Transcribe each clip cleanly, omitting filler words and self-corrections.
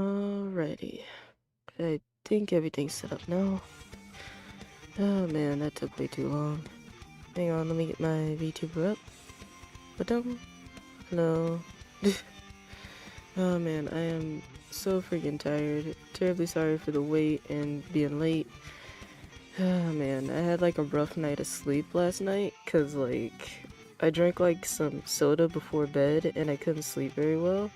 Alrighty. I think everything's set up now. Oh man, that took way too long. Hang on, let me get my VTuber up. Hello. Oh man, I am so freaking tired. Terribly sorry for the wait and being late. Oh man, I had like a rough night of sleep last night, cause like, I drank like some soda before bed and I couldn't sleep very well.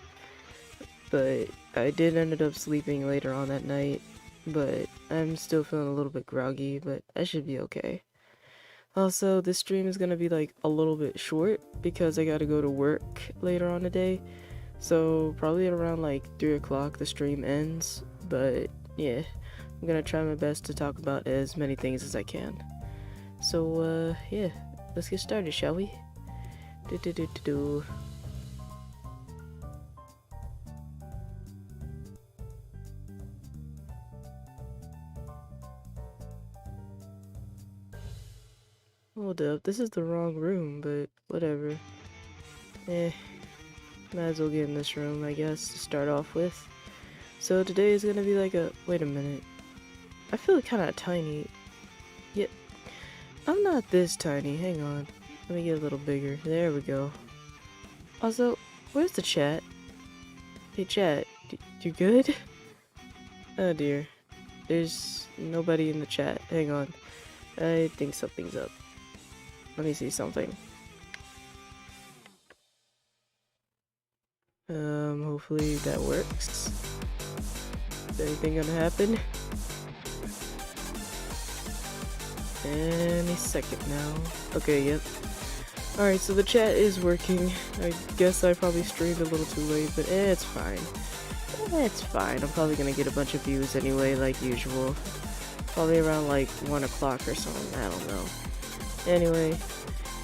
But I did ended up sleeping later on that night, but I'm still feeling a little bit groggy, but I should be okay. Also, this stream is gonna be like a little bit short because I gotta go to work later on today, so probably at around like 3 o'clock the stream ends, but yeah, I'm gonna try my best to talk about as many things as I can. So yeah, let's get started, shall we? Hold up, this is the wrong room, but whatever. Might as well get in this room, I guess, to start off with. So today is gonna be like a... Wait a minute. I feel kinda tiny. Yeah, I'm not this tiny, hang on. Let me get a little bigger. There we go. Also, where's the chat? Hey chat, you good? Oh dear. There's nobody in the chat. Hang on. I think something's up. Let me see something. Hopefully that works. Is anything gonna happen? Any second now. Okay, yep. Alright, so the chat is working. I guess I probably streamed a little too late, but it's fine. It's fine. I'm probably gonna get a bunch of views anyway, like usual. Probably around like 1 o'clock or something, I don't know. Anyway,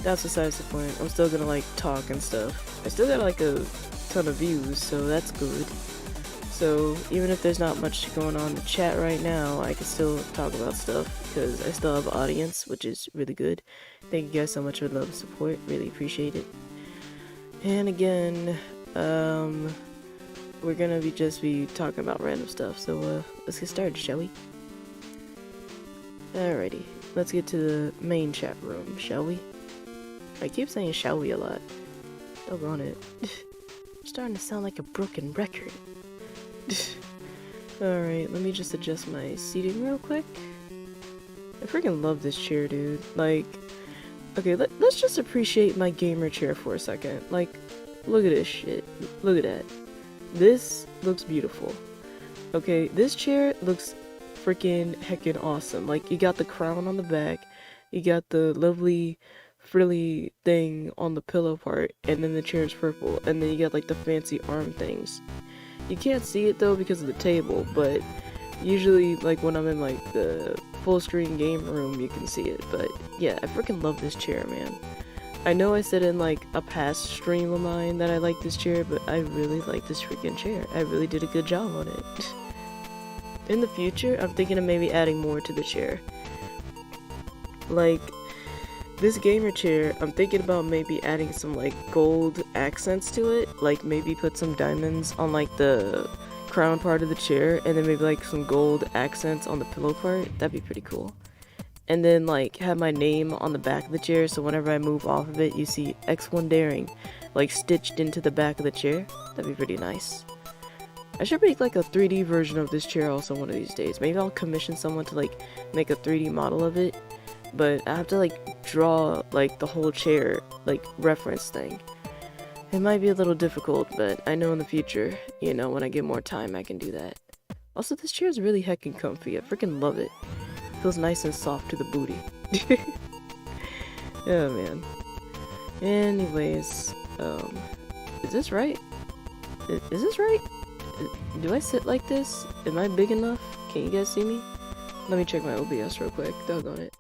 that's besides the point. I'm still gonna like talk and stuff. I still got like a ton of views, so that's good. So even if there's not much going on in the chat right now, I can still talk about stuff because I still have an audience, which is really good. Thank you guys so much for the love and support. Really appreciate it. And again, we're gonna just be talking about random stuff. So let's get started, shall we? Alrighty, let's get to the main chat room, shall we? I keep saying shall we a lot. Doggone it. I'm starting to sound like a broken record. Alright, let me just adjust my seating real quick. I freaking love this chair, dude. Like, okay, let's just appreciate my gamer chair for a second. Like, look at this shit. Look at that. This looks beautiful. Okay, this chair looks freaking heckin' awesome. Like, you got the crown on the back, you got the lovely frilly thing on the pillow part, and then the chair is purple, and then you got like the fancy arm things. You can't see it though because of the table, but usually like when I'm in like the full screen game room you can see it. But yeah, I freaking love this chair, man. I know I said in like a past stream of mine that I like this chair, but I really like this freaking chair. I really did a good job on it. In the future, I'm thinking of maybe adding more to the chair. Like, this gamer chair, I'm thinking about maybe adding some like gold accents to it, like maybe put some diamonds on like the crown part of the chair, and then maybe like some gold accents on the pillow part. That'd be pretty cool. And then like have my name on the back of the chair, so whenever I move off of it, you see 𝓥𝓽𝓾𝓫 like stitched into the back of the chair. That'd be pretty nice. I should make like a 3D version of this chair also one of these days. Maybe I'll commission someone to like make a 3D model of it. But I have to like draw like the whole chair like reference thing. It might be a little difficult, but I know in the future, you know, when I get more time I can do that. Also, this chair is really heckin' comfy. I freaking love it. It feels nice and soft to the booty. Oh man. Anyways, is this right? Is this right? Do I sit like this? Am I big enough? Can you guys see me? Let me check my OBS real quick. Doggone it.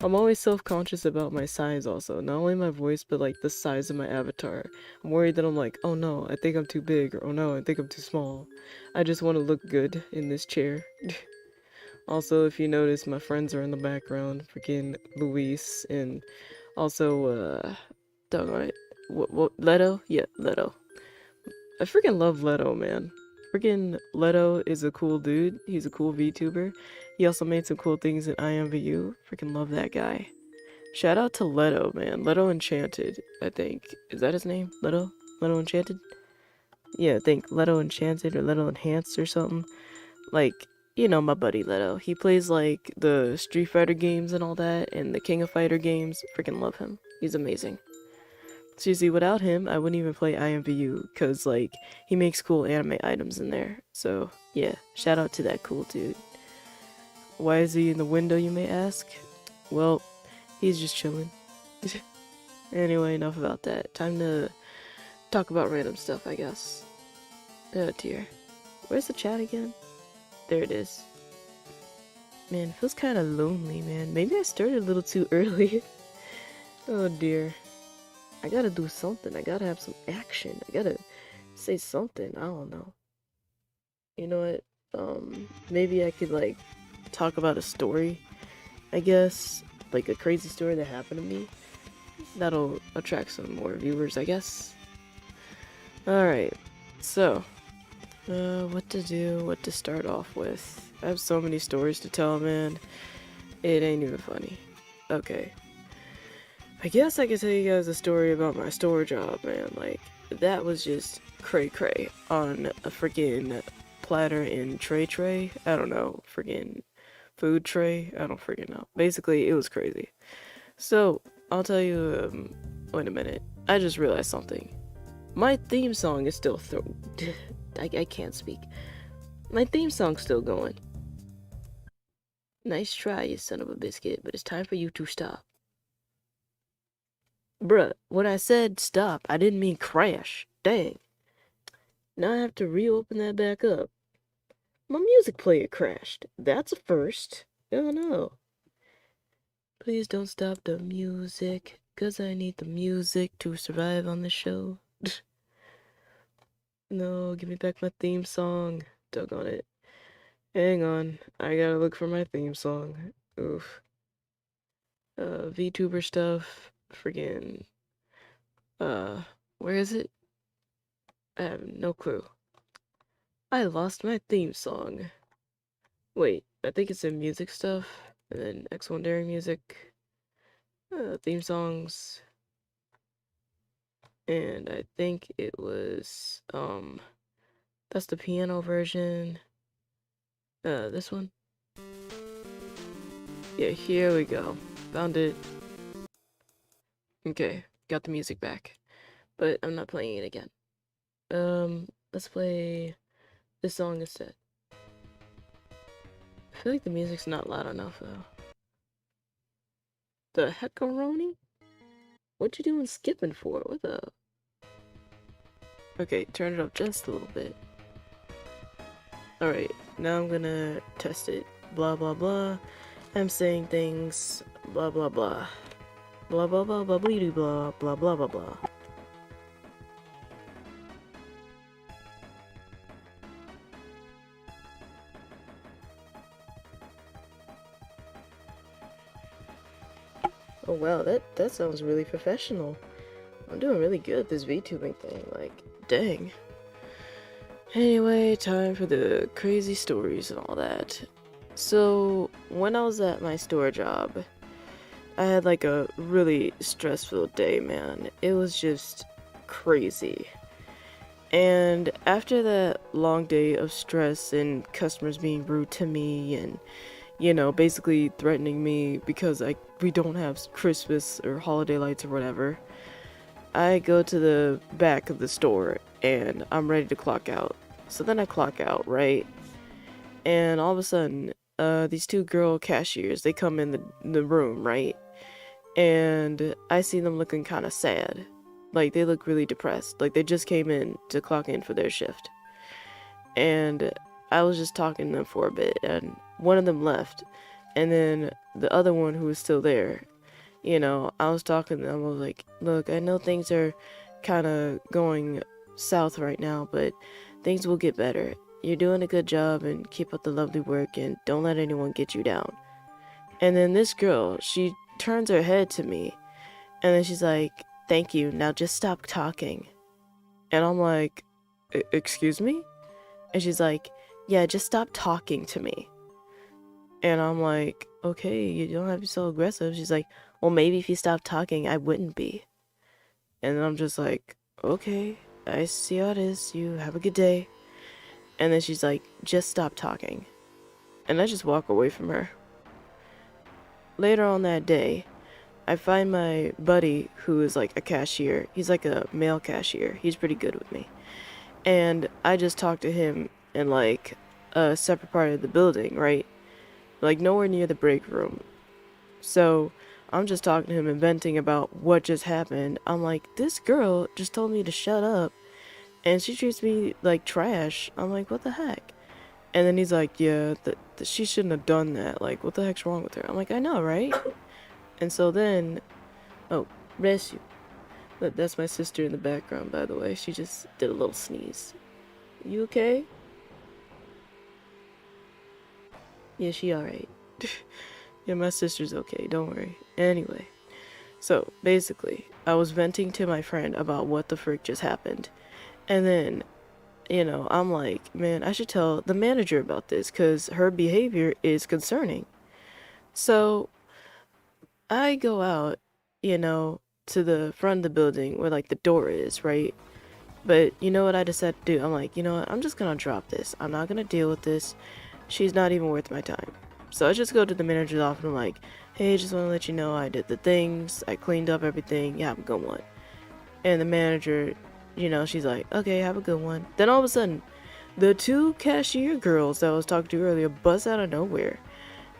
I'm always self-conscious about my size also. Not only my voice, but like the size of my avatar. I'm worried that I'm like, oh no, I think I'm too big, or oh no, I think I'm too small. I just want to look good in this chair. Also, if you notice, my friends are in the background. Freaking Luis, and also, doggone it. What, Leto? Yeah, Leto. I freaking love Leto, man. Freaking Leto is a cool dude. He's a cool VTuber. He also made some cool things in IMVU. Freaking love that guy. Shout out to Leto, man. 𝓏𝓾𝓻𝓲𝓵, I think. Is that his name? Leto? 𝓏𝓾𝓻𝓲𝓵? Yeah, I think 𝓏𝓾𝓻𝓲 or 𝓏𝓾𝓻 or something. Like, you know my buddy Leto. He plays like the Street Fighter games and all that, and the King of Fighter games. Freaking love him. He's amazing. Seriously, without him, I wouldn't even play IMVU, because, like, he makes cool anime items in there. So, yeah, shout out to that cool dude. Why is he in the window, you may ask? Well, he's just chilling. Anyway, enough about that. Time to talk about random stuff, I guess. Oh dear. Where's the chat again? There it is. Man, it feels kind of lonely, man. Maybe I started a little too early. Oh dear. I gotta do something. I gotta have some action. I gotta say something. I don't know. You know what? Maybe I could, like, talk about a story, I guess. Like a crazy story that happened to me. That'll attract some more viewers, I guess. Alright. So, what to do, what to start off with. I have so many stories to tell, man. It ain't even funny. Okay. I guess I could tell you guys a story about my store job, man. Like, that was just cray-cray on a freaking platter and tray. I don't know, freaking food tray. I don't freaking know. Basically, it was crazy. So, I'll tell you, wait a minute. I just realized something. My theme song is still I can't speak. My theme song's still going. Nice try, you son of a biscuit, but it's time for you to stop. Bruh, when I said stop, I didn't mean crash. Dang. Now I have to reopen that back up. My music player crashed. That's a first. Oh no. Please don't stop the music, 'cause I need the music to survive on the show. No, give me back my theme song. Doggone it. Hang on, I gotta look for my theme song. Oof. VTuber stuff. Friggin'. Where is it? I have no clue. I lost my theme song. Wait, I think it's in music stuff. And then 𝓏𝓏𝓸𝓵 music. Theme songs. And I think it was, that's the piano version. This one? Yeah, here we go. Found it. Okay, got the music back. But I'm not playing it again. Let's play this song instead. I feel like the music's not loud enough, though. 𝓘𝓭𝓸𝓵? What you doing skipping for? What the? Okay, turn it up just a little bit. Alright, now I'm gonna test it. Blah blah blah. I'm saying things. Blah blah blah. Blah blah blah blah blah blah blah blah blah blah. Oh wow, that sounds really professional. I'm doing really good at this VTubing thing, like, dang. Anyway, time for the crazy stories and all that. So, when I was at my store job, I had like a really stressful day, man. It was just crazy. And after that long day of stress and customers being rude to me and, you know, basically threatening me because we don't have Christmas or holiday lights or whatever, I go to the back of the store and I'm ready to clock out. So then I clock out, right? And all of a sudden, these two girl cashiers, they come in the room, right? And I see them looking kind of sad. Like, they look really depressed. Like, they just came in to clock in for their shift. And I was just talking to them for a bit, and one of them left. And then the other one who was still there, you know, I was talking to them. I was like, look, I know things are kind of going south right now, but things will get better. You're doing a good job, and keep up the lovely work, and don't let anyone get you down. And then this girl, she turns her head to me, and then she's like, thank you, now just stop talking. And I'm like, excuse me? And she's like, yeah, just stop talking to me. And I'm like, okay, you don't have to be so aggressive. She's like, well, maybe if you stopped talking, I wouldn't be. And then I'm just like, okay, I see how it is. You have a good day. And then she's like, just stop talking. And I just walk away from her. Later on that day, I find my buddy who is like a cashier. He's like a male cashier. He's pretty good with me. And I just talked to him in like a separate part of the building, right? Like nowhere near the break room. So I'm just talking to him and venting about what just happened. I'm like, this girl just told me to shut up and she treats me like trash. I'm like, what the heck? And then he's like, yeah, she shouldn't have done that. Like, what the heck's wrong with her? I'm like, I know, right? And so then, oh, bless you. That's my sister in the background, by the way. She just did a little sneeze. You okay? Yeah, she alright. Yeah, my sister's okay, don't worry. Anyway, so basically, I was venting to my friend about what the frick just happened. And then, you know, I'm like, man, I should tell the manager about this because her behavior is concerning. So I go out, you know, to the front of the building where like the door is, right? But you know what I decided to do? I'm like, you know what? I'm just gonna drop this. I'm not gonna deal with this. She's not even worth my time. So I just go to the manager's office and I'm like, hey, just want to let you know I did the things. I cleaned up everything. Yeah, have a good one. And the manager, you know, she's like, okay, have a good one. Then all of a sudden, the two cashier girls that I was talking to earlier bust out of nowhere.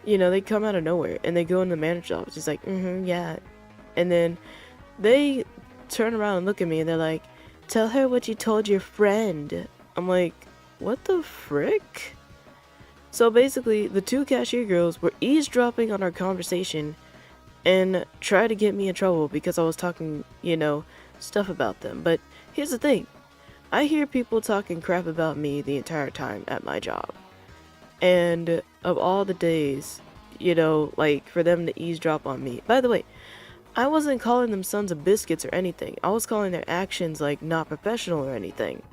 You know, they come out of nowhere and they go in the manager's office. She's like, yeah. And then they turn around and look at me and they're like, tell her what you told your friend. I'm like, what the frick? So basically, the two cashier girls were eavesdropping on our conversation and tried to get me in trouble because I was talking, you know, stuff about them. But here's the thing. I hear people talking crap about me the entire time at my job. And of all the days, you know, like for them to eavesdrop on me. By the way, I wasn't calling them sons of biscuits or anything. I was calling their actions like not professional or anything.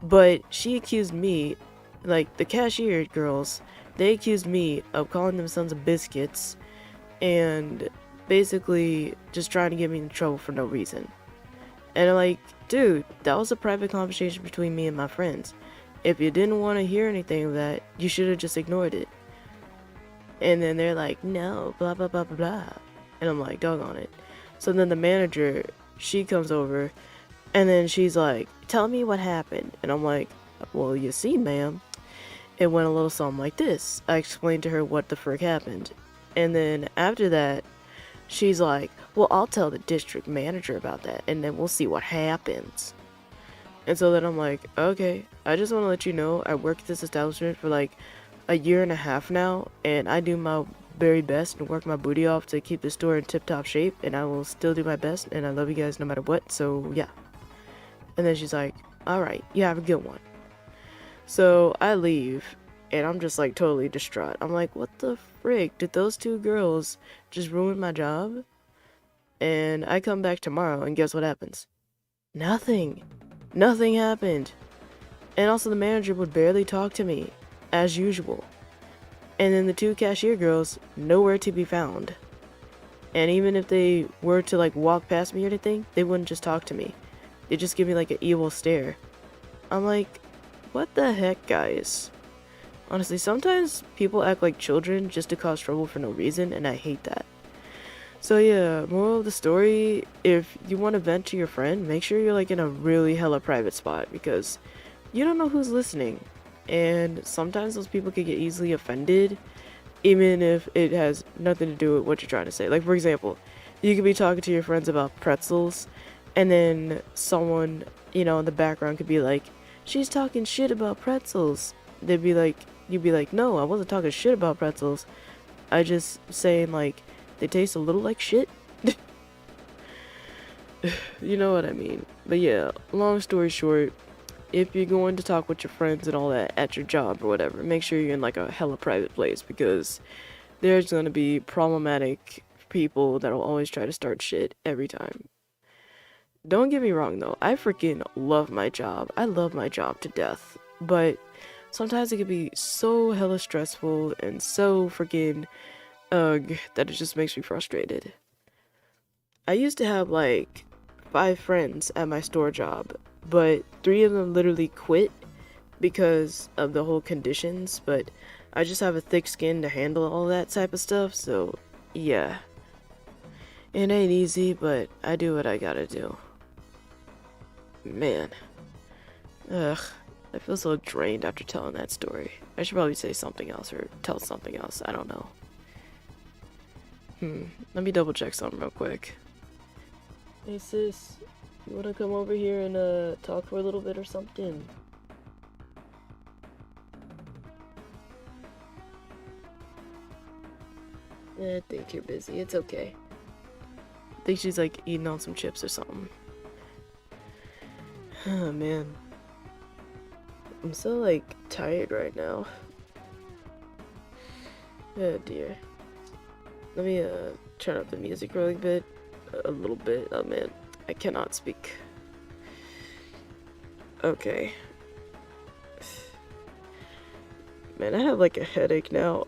But she accused me, like the cashier girls, they accused me of calling them sons of biscuits and basically just trying to get me in trouble for no reason. And I'm like, dude, that was a private conversation between me and my friends. If you didn't want to hear anything of that, you should have just ignored it. And then they're like, no, blah, blah, blah, blah, blah. And I'm like, doggone it. So then the manager, she comes over, and then she's like, tell me what happened. And I'm like, well, you see, ma'am, it went a little something like this. I explained to her what the frick happened. And then after that, she's like, well, I'll tell the district manager about that, and then we'll see what happens. And so then I'm like, okay, I just want to let you know I work at this establishment for like a year and a half now, and I do my very best and work my booty off to keep the store in tip-top shape, and I will still do my best, and I love you guys no matter what, so yeah. And then she's like, alright, you have a good one. So I leave, and I'm just like totally distraught. I'm like, what the frick? Did those two girls just ruin my job? And I come back tomorrow, and guess what happens? Nothing. Nothing happened. And also the manager would barely talk to me, as usual. And then the two cashier girls, nowhere to be found. And even if they were to like walk past me or anything, they wouldn't just talk to me. They just give me like an evil stare. I'm like, what the heck, guys? Honestly, sometimes people act like children just to cause trouble for no reason, and I hate that. So yeah, moral of the story, if you want to vent to your friend, make sure you're like in a really hella private spot, because you don't know who's listening. And sometimes those people can get easily offended, even if it has nothing to do with what you're trying to say. Like, for example, you could be talking to your friends about pretzels, and then someone, you know, in the background could be like, she's talking shit about pretzels. They'd be like, you'd be like, no, I wasn't talking shit about pretzels. I just saying, like, they taste a little like shit. You know what I mean. But yeah, long story short, if you're going to talk with your friends and all that at your job or whatever, make sure you're in like a hella private place, because there's going to be problematic people that'll always try to start shit every time. Don't get me wrong though, I freaking love my job. I love my job to death. but sometimes it can be so hella stressful and so freaking ugh that it just makes me frustrated. I used to have like 5 friends at my store job, but 3 of them literally quit because of the whole conditions, but I just have a thick skin to handle all that type of stuff, so yeah. It ain't easy, but I do what I gotta do. Man. Ugh. I feel so drained after telling that story. I should probably say something else or tell something else. I don't know. Let me double check something real quick. Hey sis, you wanna come over here and talk for a little bit or something? I think you're busy. It's okay. I think she's like eating on some chips or something. Oh man. I'm so like tired right now. Oh dear. Let me turn up the music really bit. A little bit. Oh man. I cannot speak. Okay. Man, I have like a headache now.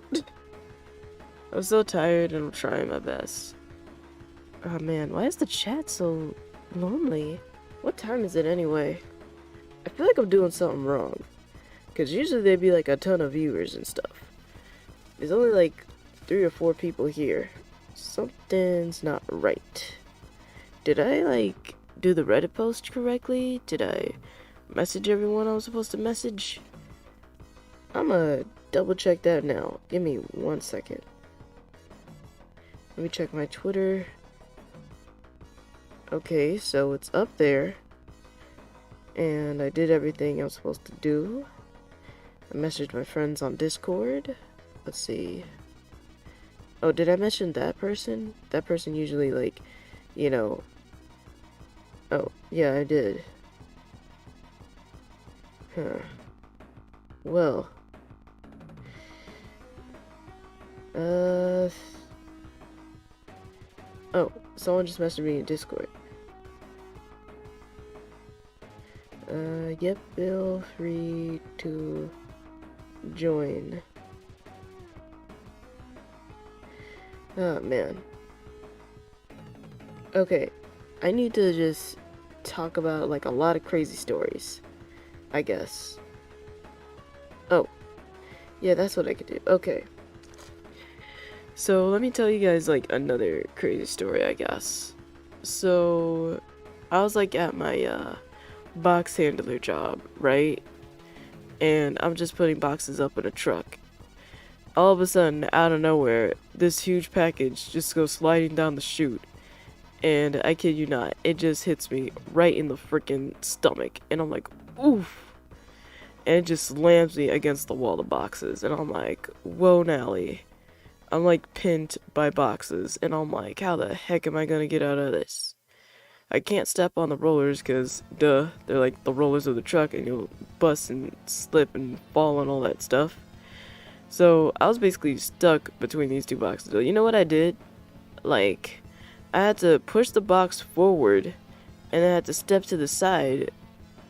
I'm so tired and I'm trying my best. Oh man, why is the chat so lonely? What time is it anyway? I feel like I'm doing something wrong. Because usually there'd be like a ton of viewers and stuff. There's only like 3 or 4 people here. Something's not right. Did I like do the Reddit post correctly? Did I message everyone I was supposed to message? I'm gonna double check that now. Give me 1 second. Let me check my Twitter. Okay, so it's up there. And I did everything I was supposed to do. I messaged my friends on Discord. Let's see. Oh, did I mention that person? That person usually, like, you know... Oh, yeah, I did. Huh. Well. Oh, someone just messaged me in Discord. Yep, feel free to join. Oh, man. Okay, I need to just talk about, like, a lot of crazy stories, I guess. Oh, yeah, that's what I could do. Okay. So, let me tell you guys, like, another crazy story, I guess. So, I was, like, at my, box handler job, right? And I'm just putting boxes up in a truck. All of a sudden, out of nowhere, this huge package just goes sliding down the chute. And I kid you not, it just hits me right in the freaking stomach. And I'm like, oof. And it just slams me against the wall of boxes. And I'm like, whoa, Nally. I'm like pinned by boxes. And I'm like, how the heck am I gonna get out of this? I can't step on the rollers because, duh, they're like the rollers of the truck and you'll bust and slip and fall and all that stuff. So, I was basically stuck between these 2 boxes. So, you know what I did? Like, I had to push the box forward and then I had to step to the side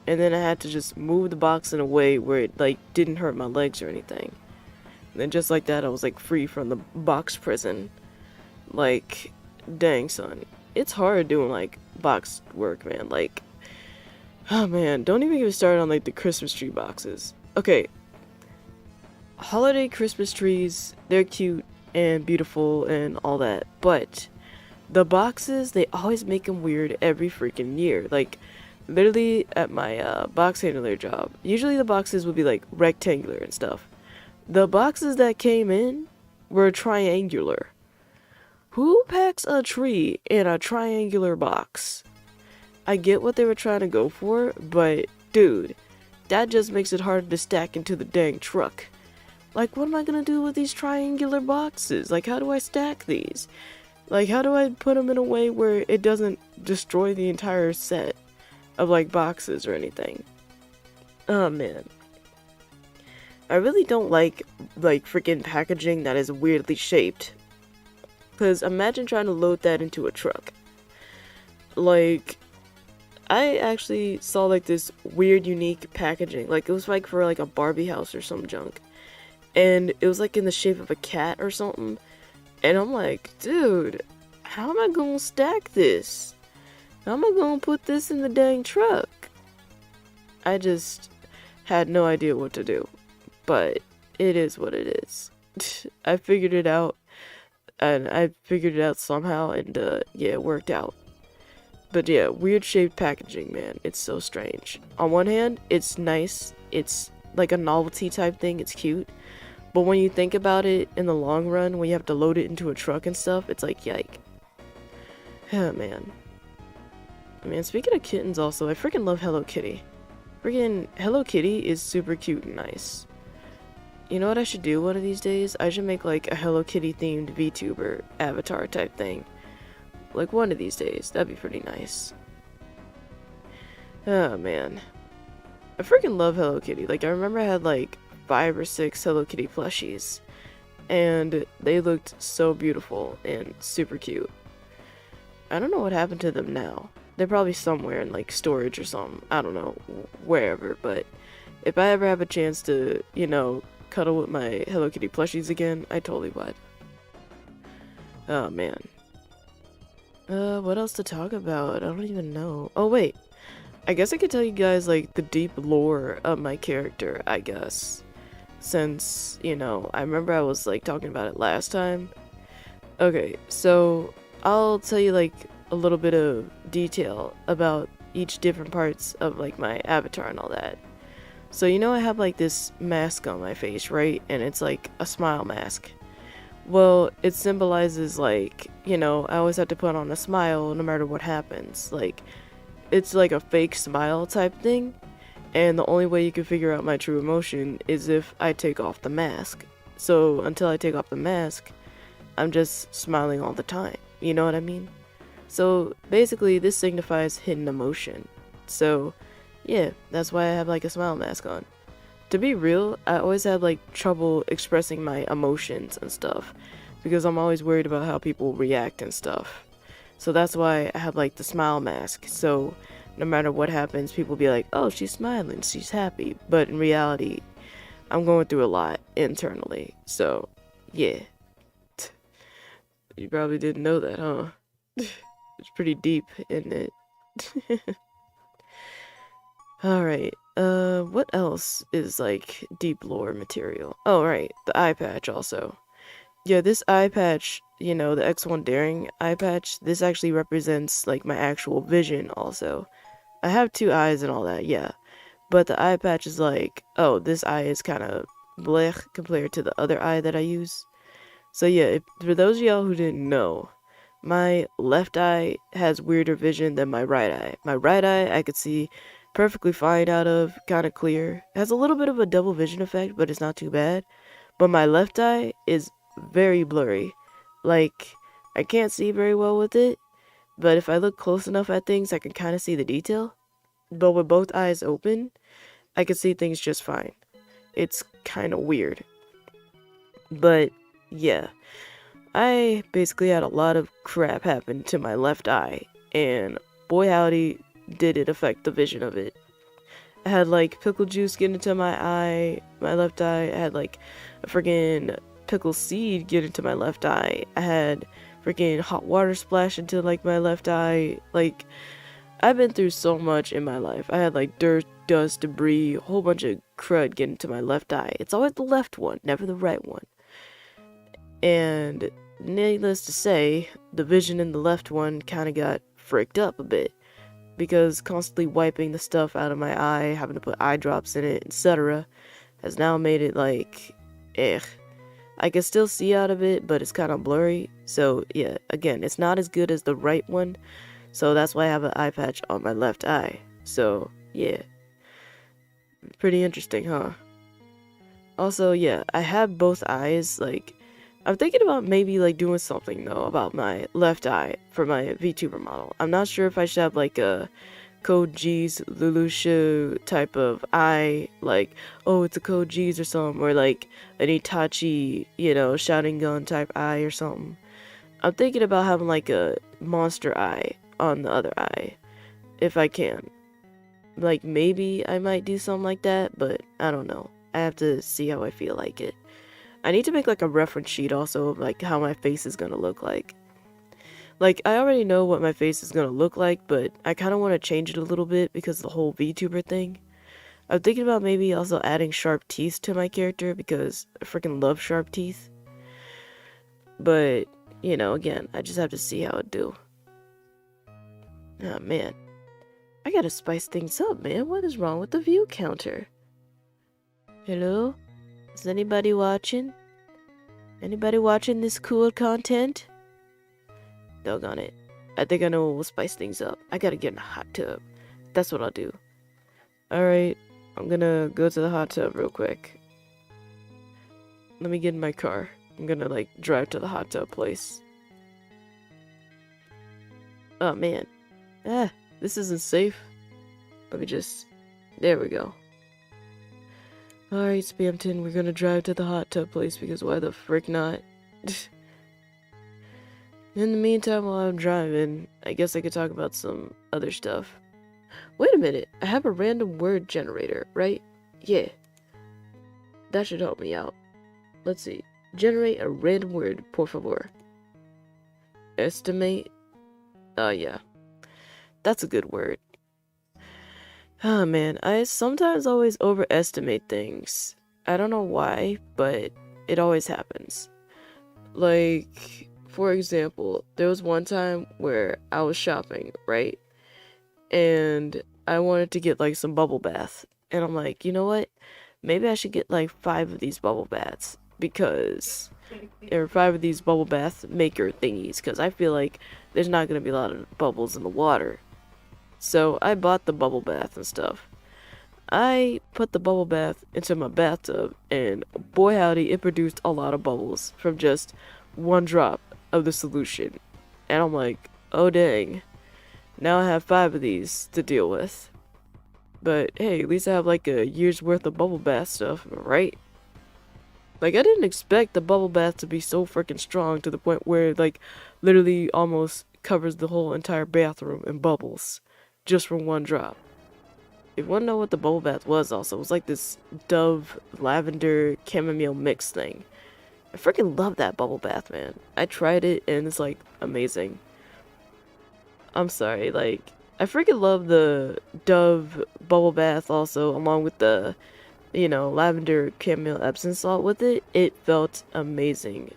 and then I had to just move the box in a way where it, like, didn't hurt my legs or anything. And then just like that, I was, like, free from the box prison. Like, dang, son. It's hard doing, like, box work, man. Like, oh man, don't even get me started on like the Christmas tree boxes. Okay, holiday Christmas trees, they're cute and beautiful and all that, but the boxes, they always make them weird every freaking year. Like, literally at my box handler job, usually the boxes would be like rectangular and stuff. The boxes that came in were triangular. Who packs a tree in a triangular box? I get what they were trying to go for, but dude, that just makes it harder to stack into the dang truck. Like, what am I gonna do with these triangular boxes? Like, how do I stack these? Like, how do I put them in a way where it doesn't destroy the entire set of, like, boxes or anything? Oh, man. I really don't like freaking packaging that is weirdly shaped. Because imagine trying to load that into a truck. Like, I actually saw like this weird, unique packaging. Like it was like for like a Barbie house or some junk, and it was like in the shape of a cat or something. And I'm like, dude, how am I gonna stack this? How am I gonna put this in the dang truck? I just had no idea what to do, but it is what it is. I figured it out, and I figured it out somehow, and yeah, it worked out. But yeah, weird shaped packaging, man. It's so strange. On one hand, it's nice. It's like a novelty type thing. It's cute. But when you think about it in the long run, when you have to load it into a truck and stuff, it's like, yike. Oh, man. Man, speaking of kittens also, I freaking love Hello Kitty. Freaking Hello Kitty is super cute and nice. You know what I should do one of these days? I should make like a Hello Kitty themed VTuber avatar type thing. Like one of these days. That'd be pretty nice. Oh man. I freaking love Hello Kitty. Like I remember I had like 5 or 6 Hello Kitty plushies. And they looked so beautiful and super cute. I don't know what happened to them now. They're probably somewhere in like storage or something. I don't know. Wherever. But if I ever have a chance to, you know, cuddle with my Hello Kitty plushies again, I totally would. Oh man. What else to talk about? I don't even know. Oh, wait. I guess I could tell you guys, like, the deep lore of my character, I guess. Since, you know, I remember I was, like, talking about it last time. Okay, so I'll tell you, like, a little bit of detail about each different parts of, like, my avatar and all that. So, you know, I have, like, this mask on my face, right? And it's, like, a smile mask. Well, it symbolizes, like, you know, I always have to put on a smile no matter what happens. Like, it's like a fake smile type thing, and the only way you can figure out my true emotion is if I take off the mask. So, until I take off the mask, I'm just smiling all the time. You know what I mean? So, basically, this signifies hidden emotion. So, yeah, that's why I have, like, a smile mask on. To be real, I always had like trouble expressing my emotions and stuff because I'm always worried about how people react and stuff. So that's why I have like the smile mask. So no matter what happens, people be like, "Oh, she's smiling, she's happy." But in reality, I'm going through a lot internally. So, yeah. You probably didn't know that, huh? It's pretty deep, isn't it? Alright, what else is, like, deep lore material? Oh, right, the eye patch also. Yeah, this eye patch, you know, the 𝓥1 eye patch, this actually represents, like, my actual vision also. I have 2 eyes and all that, yeah. But the eye patch is like, oh, this eye is kind of blech compared to the other eye that I use. So yeah, for those of y'all who didn't know, my left eye has weirder vision than my right eye. My right eye, I could see perfectly fine out of, kind of clear. It has a little bit of a double vision effect, but it's not too bad. But my left eye is very blurry. Like, I can't see very well with it, but if I look close enough at things, I can kind of see the detail. But with both eyes open, I can see things just fine. It's kind of weird. But, yeah. I basically had a lot of crap happen to my left eye, and boy howdy, did it affect the vision of it. I had like pickle juice get into my eye, my left eye. I had like a freaking pickle seed get into my left eye. I had freaking hot water splash into like my left eye. Like, I've been through so much in my life. I had like dirt, dust, debris, a whole bunch of crud get into my left eye. It's always the left one, never the right one. And needless to say, the vision in the left one kind of got fricked up a bit. Because constantly wiping the stuff out of my eye, having to put eye drops in it, etc., has now made it like, I can still see out of it, but it's kind of blurry. So yeah, again, it's not as good as the right one. So that's why I have an eye patch on my left eye. So yeah, pretty interesting, huh? Also, yeah, I have both eyes. Like, I'm thinking about maybe like doing something though about my left eye for my VTuber model. I'm not sure if I should have like a 𝓘𝓭𝓸𝓵 type of eye, like, oh, it's a 𝓘𝓭𝓸𝓵 or something, or like an Itachi, you know, shouting gun type eye or something. I'm thinking about having like a monster eye on the other eye. if I can. Like, maybe I might do something like that, but I don't know. I have to see how I feel like it. I need to make like a reference sheet also of like how my face is gonna look like. Like, I already know what my face is gonna look like, but I kind of want to change it a little bit because of the whole VTuber thing. I'm thinking about maybe also adding sharp teeth to my character because I freaking love sharp teeth. But, you know, again, I just have to see how it do. Oh, man. I gotta spice things up, man. What is wrong with the view counter? Hello? Is anybody watching? Anybody watching this cool content? Doggone it. I think I know what will spice things up. I gotta get in a hot tub. That's what I'll do. Alright, I'm gonna go to the hot tub real quick. Let me get in my car. I'm gonna, like, drive to the hot tub place. Oh, man. This isn't safe. Let me just... There we go. Alright, Spamton, we're gonna drive to the hot tub place because why the frick not? In the meantime, while I'm driving, I guess I could talk about some other stuff. Wait a minute, I have a random word generator, right? Yeah. That should help me out. Let's see. Generate a random word, por favor. Estimate? Yeah. That's a good word. Oh man, I sometimes always overestimate things. I don't know why, but it always happens. Like, for example, there was one time where I was shopping, right? And I wanted to get like some bubble bath. And I'm like, you know what? Maybe I should get like 5 of these bubble baths. Because there are 5 of these bubble bath maker thingies. Because I feel like there's not going to be a lot of bubbles in the water. So I bought the bubble bath and stuff. I put the bubble bath into my bathtub. And boy howdy, it produced a lot of bubbles from just 1 drop of the solution. And I'm like, oh dang. Now I have 5 of these to deal with. But hey, at least I have like a year's worth of bubble bath stuff, right? Like, I didn't expect the bubble bath to be so freaking strong to the point where it, like, literally almost covers the whole entire bathroom in bubbles. Just from 1 drop. If you want to know what the bubble bath was also, it was like this Dove lavender chamomile mix thing. I freaking love that bubble bath, man. I tried it and it's like amazing. I'm sorry, like, I freaking love the Dove bubble bath also, along with the, you know, lavender chamomile Epsom salt with it. It felt amazing.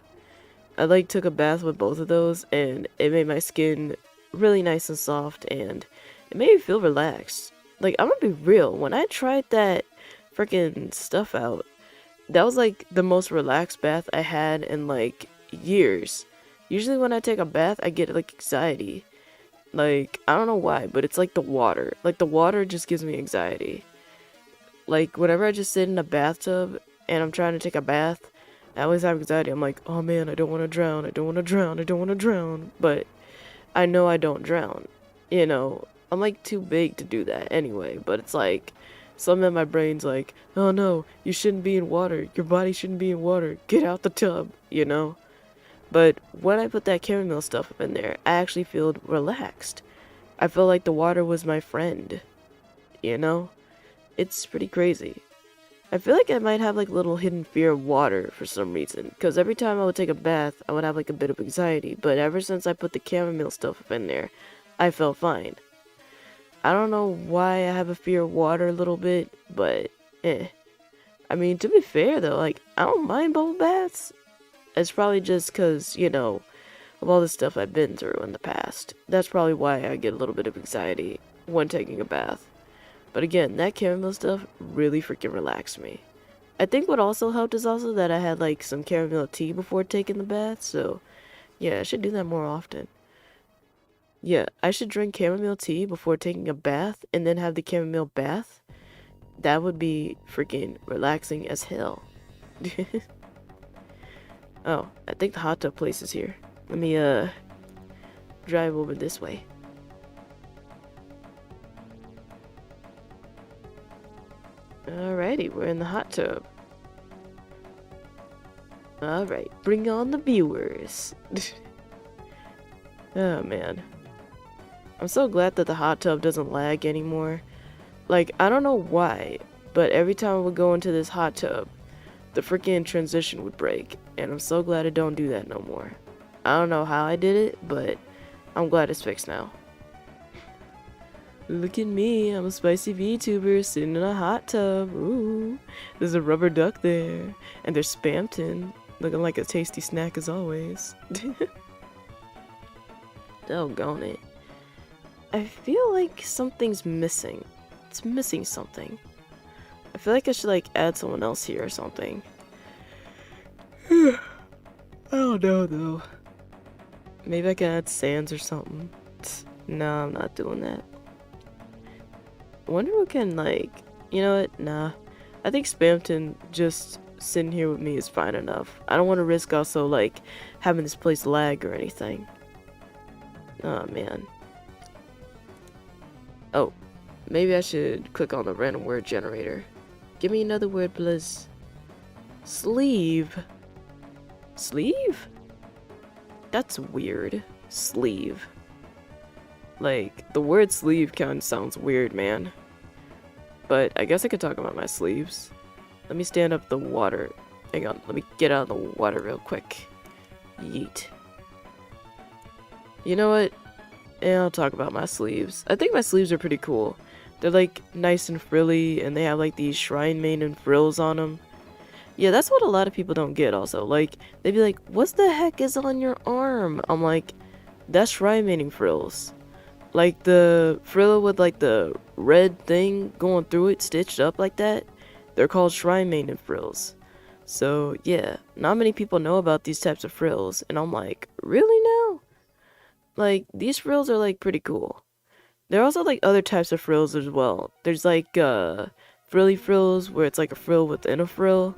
I like took a bath with both of those and it made my skin really nice and soft and it made me feel relaxed. Like, I'm gonna be real, when I tried that freaking stuff out, that was like the most relaxed bath I had in like years. Usually when I take a bath, I get like anxiety. Like, I don't know why, but it's like the water. Like, the water just gives me anxiety. Like, whenever I just sit in a bathtub and I'm trying to take a bath, I always have anxiety. I'm like, oh man, I don't want to drown, I don't want to drown, I don't want to drown. But I know I don't drown. You know, I'm like too big to do that anyway. But it's like, something in my brain's like, oh no, you shouldn't be in water. Your body shouldn't be in water. Get out the tub, you know? But when I put that chamomile stuff up in there, I actually feel relaxed. I feel like the water was my friend. You know? It's pretty crazy. I feel like I might have like a little hidden fear of water for some reason. Because every time I would take a bath, I would have like a bit of anxiety. But ever since I put the chamomile stuff up in there, I felt fine. I don't know why I have a fear of water a little bit, but I mean, to be fair though, like, I don't mind bubble baths. It's probably just because, you know, of all the stuff I've been through in the past. That's probably why I get a little bit of anxiety when taking a bath. But again, that chamomile stuff really freaking relaxed me. I think what also helped is also that I had like some chamomile tea before taking the bath, so yeah, I should do that more often. Yeah, I should drink chamomile tea before taking a bath and then have the chamomile bath. That would be freaking relaxing as hell. Oh, I think the hot tub place is here. Let me, drive over this way. Alrighty, we're in the hot tub. Alright, bring on the viewers. Oh, man. I'm so glad that the hot tub doesn't lag anymore. Like, I don't know why, but every time I would go into this hot tub, the freaking transition would break, and I'm so glad I don't do that no more. I don't know how I did it, but I'm glad it's fixed now. Look at me, I'm a spicy VTuber sitting in a hot tub. Ooh, there's a rubber duck there, and there's Spamton, looking like a tasty snack as always. Doggone it. I feel like something's missing. It's missing something. I feel like I should like add someone else here or something. I don't know though. Maybe I can add sands or something. No, I'm not doing that. I wonder who can like, you know what? Nah. I think Spamton just sitting here with me is fine enough. I don't want to risk also like having this place lag or anything. Oh man. Oh, maybe I should click on the random word generator. Give me another word, please. Sleeve. Sleeve? That's weird. Sleeve. Like, the word sleeve kind of sounds weird, man. But I guess I could talk about my sleeves. Let me stand up the water. Hang on, let me get out of the water real quick. Yeet. You know what? Yeah, I'll talk about my sleeves. I think my sleeves are pretty cool. They're like nice and frilly, and they have like these shrine maiden frills on them. Yeah, that's what a lot of people don't get also. Like, they'd be like, what the heck is on your arm? I'm like, that's shrine maiden frills. Like the frill with like the red thing going through it, stitched up like that. They're called shrine maiden frills. So yeah, not many people know about these types of frills. And I'm like, really now? Like, these frills are like pretty cool. There are also like other types of frills as well. There's like frilly frills where it's like a frill within a frill.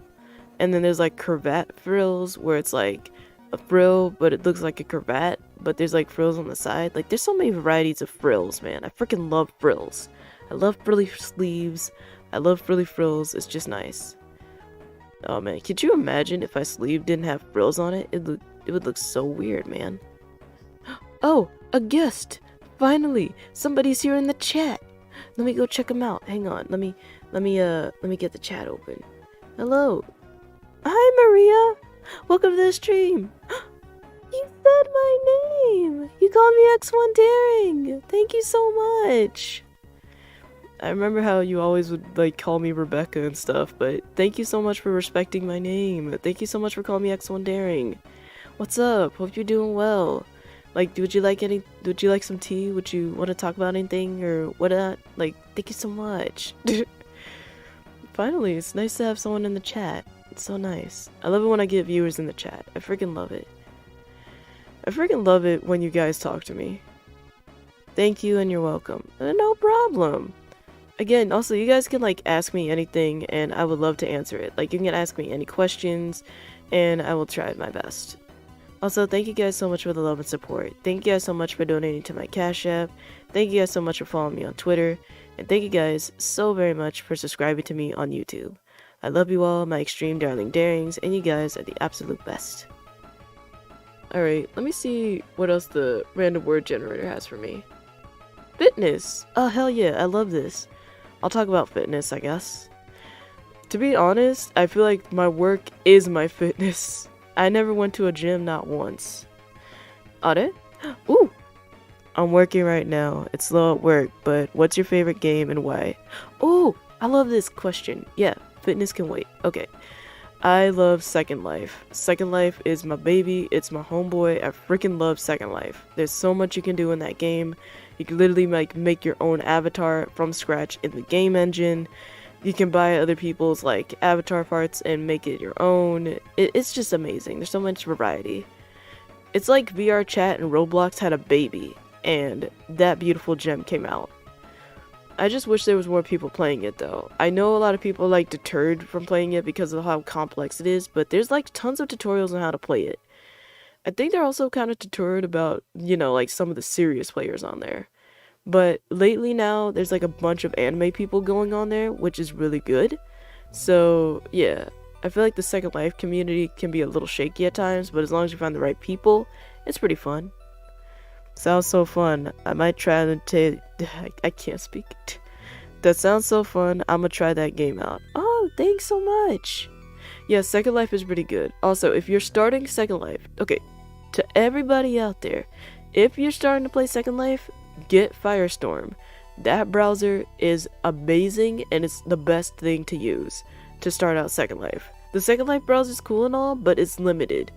And then there's like cravat frills where it's like a frill but it looks like a cravat, but there's like frills on the side. Like, there's so many varieties of frills, man. I freaking love frills. I love frilly sleeves. I love frilly frills. It's just nice. Oh man, could you imagine if my sleeve didn't have frills on it? It would look so weird, man. Oh, a guest! Finally, somebody's here in the chat. Let me go check them out. Hang on. Let me get the chat open. Hello. Hi, Maria. Welcome to the stream. You said my name. You called me 𝓥𝓽𝓻𝓲𝓵. Thank you so much. I remember how you always would like call me Rebecca and stuff, but thank you so much for respecting my name. Thank you so much for calling me 𝓥𝓽𝓻𝓲𝓵. What's up? Hope you're doing well. Like, would you like some tea? Would you want to talk about anything or whatnot? Like, thank you so much. Finally, it's nice to have someone in the chat. It's so nice. I love it when I get viewers in the chat. I freaking love it. I freaking love it when you guys talk to me. Thank you and you're welcome. No problem. Again, also, you guys can like ask me anything and I would love to answer it. Like, you can ask me any questions and I will try my best. Also, thank you guys so much for the love and support. Thank you guys so much for donating to my Cash App. Thank you guys so much for following me on Twitter. And thank you guys so very much for subscribing to me on YouTube. I love you all, my extreme darling darings, and you guys are the absolute best. Alright, let me see what else the random word generator has for me. Fitness! Oh, hell yeah, I love this. I'll talk about fitness, I guess. To be honest, I feel like my work is my fitness. I never went to a gym, not once. Are? Ooh! I'm working right now. It's slow at work, but what's your favorite game and why? Oh, I love this question. Yeah, fitness can wait. Okay. I love Second Life. Second Life is my baby. It's my homeboy. I freaking love Second Life. There's so much you can do in that game. You can literally make your own avatar from scratch in the game engine. You can buy other people's like avatar parts and make it your own. It's just amazing. There's so much variety. It's like VR chat and Roblox had a baby and that beautiful gem came out. I just wish there was more people playing it though. I know a lot of people like deterred from playing it because of how complex it is, but there's like tons of tutorials on how to play it. I think they're also kind of deterred about, you know, like some of the serious players on there. But lately now, there's like a bunch of anime people going on there, which is really good. So, yeah. I feel like the Second Life community can be a little shaky at times, but as long as you find the right people, it's pretty fun. Sounds so fun. I might try to take. I can't speak. That sounds so fun. I'm gonna try that game out. Oh, thanks so much. Yeah, Second Life is pretty good. Also, if you're starting Second Life, okay, to everybody out there, if you're starting to play Second Life, get Firestorm. That browser is amazing and it's the best thing to use to start out Second Life. The Second Life browser is cool and all, but it's limited.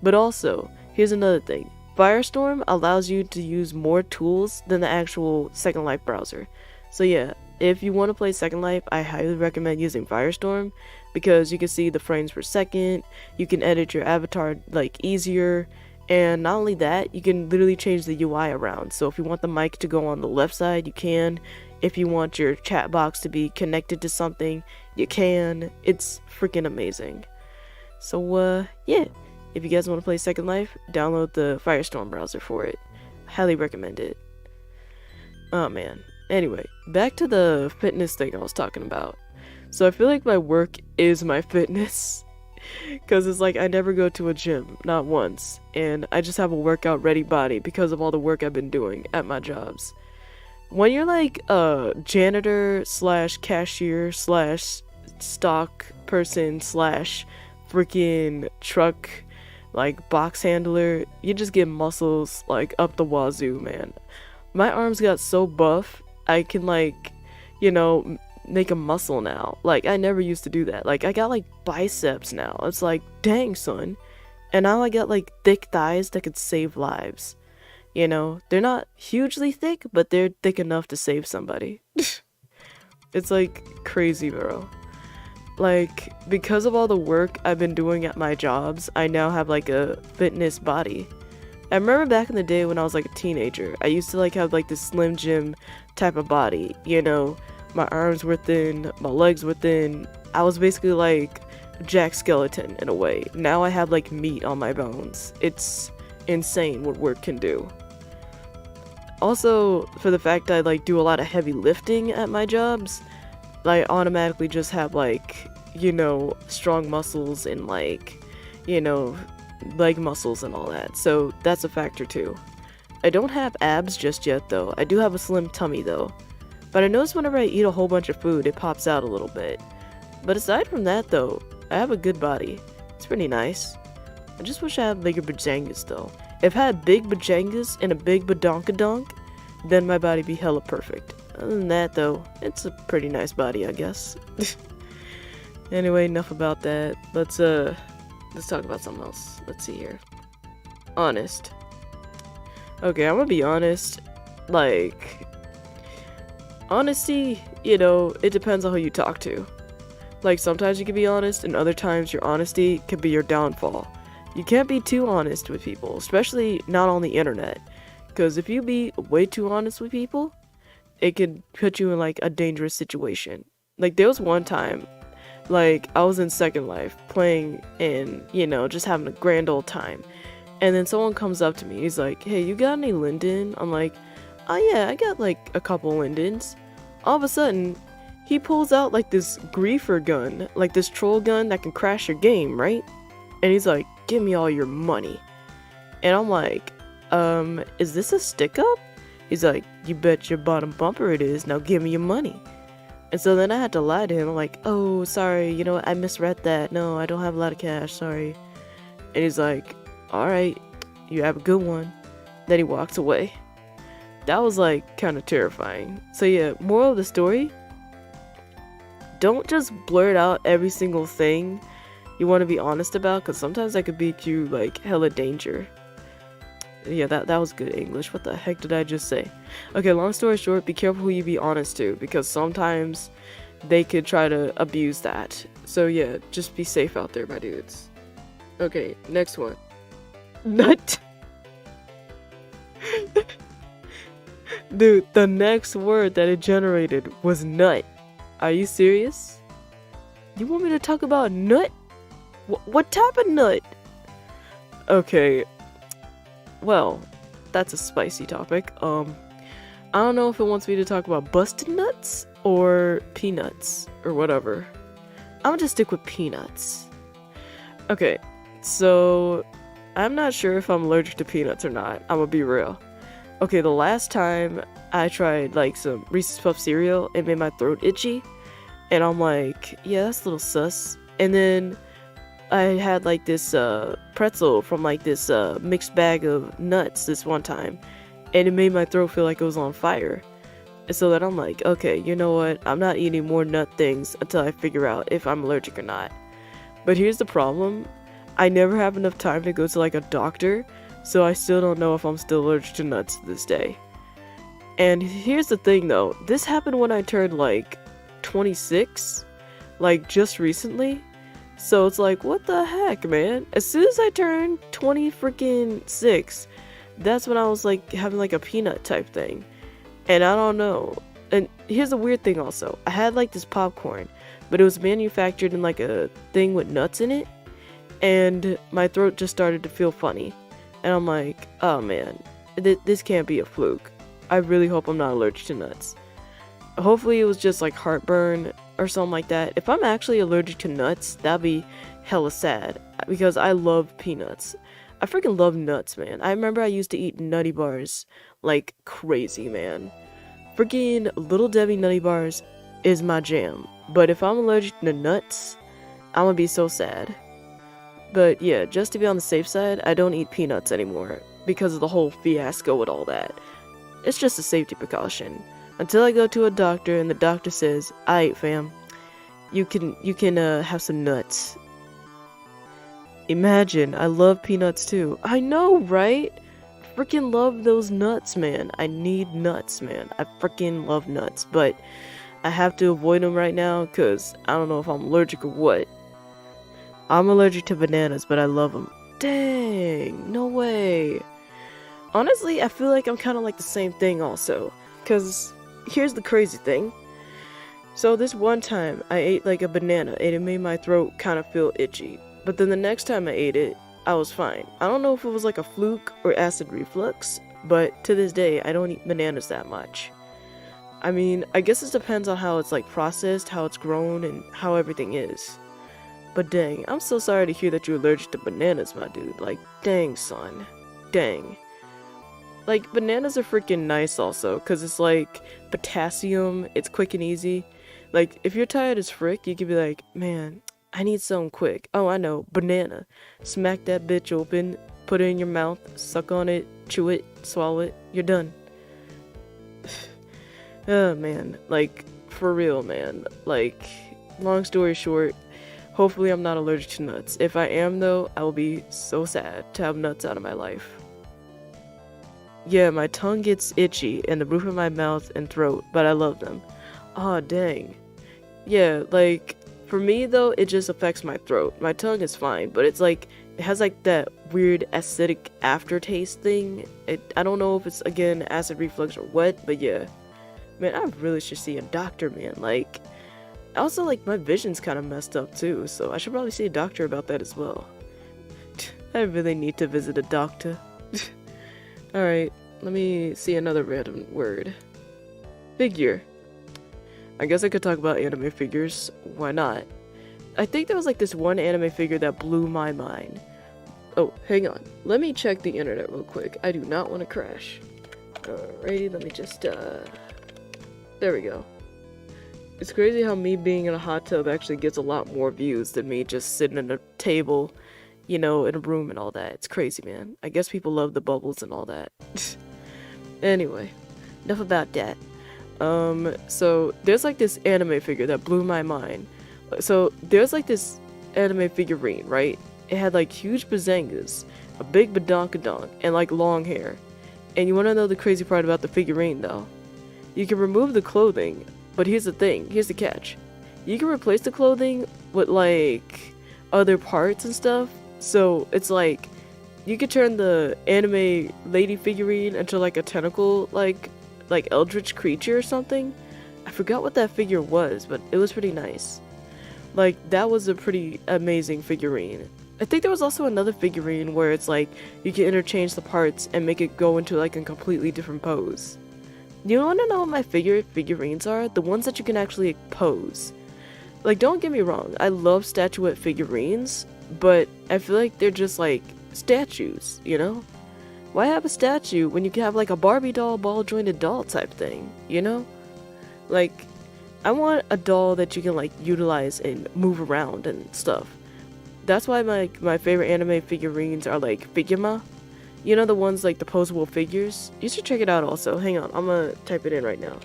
But also, here's another thing. Firestorm allows you to use more tools than the actual Second Life browser. So yeah, if you want to play Second Life, I highly recommend using Firestorm because you can see the frames per second, you can edit your avatar like easier, and not only that, you can literally change the UI around. So if you want the mic to go on the left side, you can. If you want your chat box to be connected to something, you can. It's freaking amazing. So yeah, if you guys want to play Second Life, download the Firestorm browser for it. Highly recommend it. Oh man. Anyway, back to the fitness thing I was talking about. So I feel like my work is my fitness. Because it's like I never go to a gym, not once, and I just have a workout ready body because of all the work I've been doing at my jobs. When you're like a janitor slash cashier slash stock person slash freaking truck like box handler, you just get muscles like up the wazoo, man. My arms got so buff, I can like, you know, make a muscle now. Like, I never used to do that. Like, I got like biceps now. It's like, dang, son. And now I got like thick thighs that could save lives. You know, they're not hugely thick, but they're thick enough to save somebody. It's like crazy, bro. Like, because of all the work I've been doing at my jobs, I now have like a fitness body. I remember back in the day when I was like a teenager, I used to like have like this Slim Jim type of body, you know. My arms were thin, my legs were thin. I was basically like Jack Skeleton in a way. Now I have like meat on my bones. It's insane what work can do. Also, for the fact that I like do a lot of heavy lifting at my jobs, I automatically just have like, you know, strong muscles and like, you know, leg muscles and all that. So that's a factor too. I don't have abs just yet though. I do have a slim tummy though. But I notice whenever I eat a whole bunch of food, it pops out a little bit. But aside from that though, I have a good body. It's pretty nice. I just wish I had bigger bajangas though. If I had big bajangas and a big badonkadonk, then my body be hella perfect. Other than that though, it's a pretty nice body, I guess. Anyway, enough about that. Let's talk about something else. Let's see here. Honest. Okay, I'm gonna be honest. Like, honesty, you know, it depends on who you talk to. Like, sometimes you can be honest, and other times your honesty can be your downfall. You can't be too honest with people, especially not on the internet. Because if you be way too honest with people, it could put you in, like, a dangerous situation. Like, there was one time, like, I was in Second Life, playing and, you know, just having a grand old time. And then someone comes up to me, he's like, hey, you got any Linden? I'm like, oh yeah, I got like a couple Lindens. All of a sudden, he pulls out like this griefer gun, like this troll gun that can crash your game, right? And he's like, give me all your money. And I'm like, is this a stick up? He's like, you bet your bottom bumper it is, now give me your money. And so then I had to lie to him, I'm like, oh, sorry, you know, I misread that. No, I don't have a lot of cash, sorry. And he's like, alright, you have a good one. Then he walks away. That was like kind of terrifying. So yeah, moral of the story, don't just blurt out every single thing you want to be honest about, because sometimes that could beat you like hella danger. Yeah, that was good English. What the heck did I just say? Okay, long story short, be careful who you be honest to, because sometimes they could try to abuse that. So yeah, just be safe out there, my dudes. Okay, next one. Nut. Dude, the next word that it generated was nut. Are you serious? You want me to talk about nut? What type of nut? Okay. Well, that's a spicy topic. I don't know if it wants me to talk about busted nuts or peanuts or whatever. I'm gonna just stick with peanuts. Okay, so I'm not sure if I'm allergic to peanuts or not. I'm gonna be real. Okay, the last time I tried like some Reese's Puff cereal, it made my throat itchy. And I'm like, yeah, that's a little sus. And then I had like this pretzel from like this mixed bag of nuts this one time. And it made my throat feel like it was on fire. And so then I'm like, okay, you know what? I'm not eating more nut things until I figure out if I'm allergic or not. But here's the problem. I never have enough time to go to like a doctor. So I still don't know if I'm still allergic to nuts to this day. And here's the thing though. This happened when I turned like 26. Like just recently. So it's like, what the heck, man? As soon as I turned 26, that's when I was like having like a peanut type thing. And I don't know. And here's the weird thing also. I had like this popcorn, but it was manufactured in like a thing with nuts in it. And my throat just started to feel funny. And I'm like, oh man, this can't be a fluke. I really hope I'm not allergic to nuts. Hopefully it was just like heartburn or something like that. If I'm actually allergic to nuts, that'd be hella sad. Because I love peanuts. I freaking love nuts, man. I remember I used to eat nutty bars like crazy, man. Freaking Little Debbie nutty bars is my jam. But if I'm allergic to nuts, I'm gonna be so sad. But yeah, just to be on the safe side, I don't eat peanuts anymore because of the whole fiasco with all that. It's just a safety precaution. Until I go to a doctor and the doctor says, "Aight, fam, you can have some nuts." Imagine, I love peanuts too. I know, right? Freaking love those nuts, man. I need nuts, man. I freaking love nuts, but I have to avoid them right now because I don't know if I'm allergic or what. I'm allergic to bananas, but I love them. Dang, no way. Honestly, I feel like I'm kind of like the same thing also, because here's the crazy thing. So this one time, I ate like a banana and it made my throat kind of feel itchy. But then the next time I ate it, I was fine. I don't know if it was like a fluke or acid reflux, but to this day, I don't eat bananas that much. I mean, I guess it depends on how it's like processed, how it's grown, and how everything is. But dang, I'm so sorry to hear that you're allergic to bananas, my dude. Like, dang, son. Dang. Like, bananas are freaking nice also, because it's like potassium, it's quick and easy. Like, if you're tired as frick, you could be like, man, I need something quick. Oh, I know, banana. Smack that bitch open, put it in your mouth, suck on it, chew it, swallow it, you're done. Oh, man. Like, for real, man. Like, long story short, hopefully I'm not allergic to nuts. If I am, though, I will be so sad to have nuts out of my life. Yeah, my tongue gets itchy in the roof of my mouth and throat, but I love them. Aw, dang. Yeah, like, for me, though, it just affects my throat. My tongue is fine, but it's like, it has like that weird acidic aftertaste thing. I don't know if it's, again, acid reflux or what, but yeah. Man, I really should see a doctor, man. Like, also, like, my vision's kind of messed up, too, so I should probably see a doctor about that as well. I really need to visit a doctor. Alright, let me see another random word. Figure. I guess I could talk about anime figures. Why not? I think there was like this one anime figure that blew my mind. Oh, hang on. Let me check the internet real quick. I do not want to crash. Alrighty, let me just, there we go. It's crazy how me being in a hot tub actually gets a lot more views than me just sitting at a table, you know, in a room and all that. It's crazy, man. I guess people love the bubbles and all that. Anyway, enough about that. So there's like this anime figure that blew my mind. So there's like this anime figurine, right? It had like huge bazangas, a big badonkadonk, and like long hair. And you wanna know the crazy part about the figurine though? You can remove the clothing, but here's the thing, here's the catch. You can replace the clothing with like other parts and stuff. So it's like, you could turn the anime lady figurine into like a tentacle, like eldritch creature or something. I forgot what that figure was, but it was pretty nice. Like, that was a pretty amazing figurine. I think there was also another figurine where it's like, you can interchange the parts and make it go into like a completely different pose. You wanna know what my favorite figurines are? The ones that you can actually pose. Like, don't get me wrong, I love statuette figurines, but I feel like they're just like statues, you know? Why have a statue when you can have like a Barbie doll, ball jointed doll type thing, you know? Like, I want a doll that you can like utilize and move around and stuff. That's why my favorite anime figurines are like Figma. You know, the ones like the posable figures? You should check it out also. Hang on, I'm gonna type it in right now.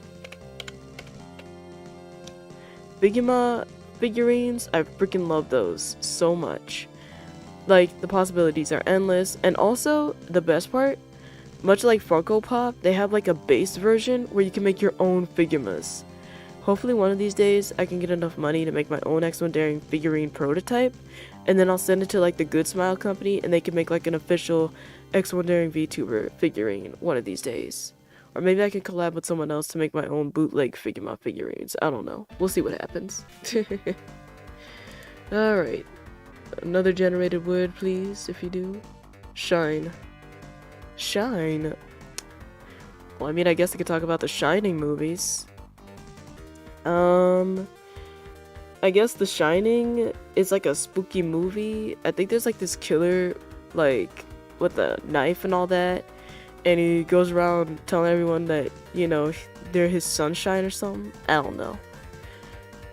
Figma figurines, I freaking love those so much. Like, the possibilities are endless, and also, the best part, much like Funko Pop, they have like a base version where you can make your own Figmas. Hopefully one of these days, I can get enough money to make my own 𝓥𝓪𝓻 figurine prototype, and then I'll send it to like the Good Smile company, and they can make like an official 𝓥𝓪𝓻 VTuber figurine one of these days. Or maybe I can collab with someone else to make my own bootleg Figma figurines. I don't know. We'll see what happens. Alright. Another generated word, please, if you do. Shine. Shine? Well, I mean, I guess I could talk about the Shining movies. I guess The Shining is like a spooky movie. I think there's like this killer, like, with a knife and all that. And he goes around telling everyone that, you know, they're his sunshine or something. I don't know.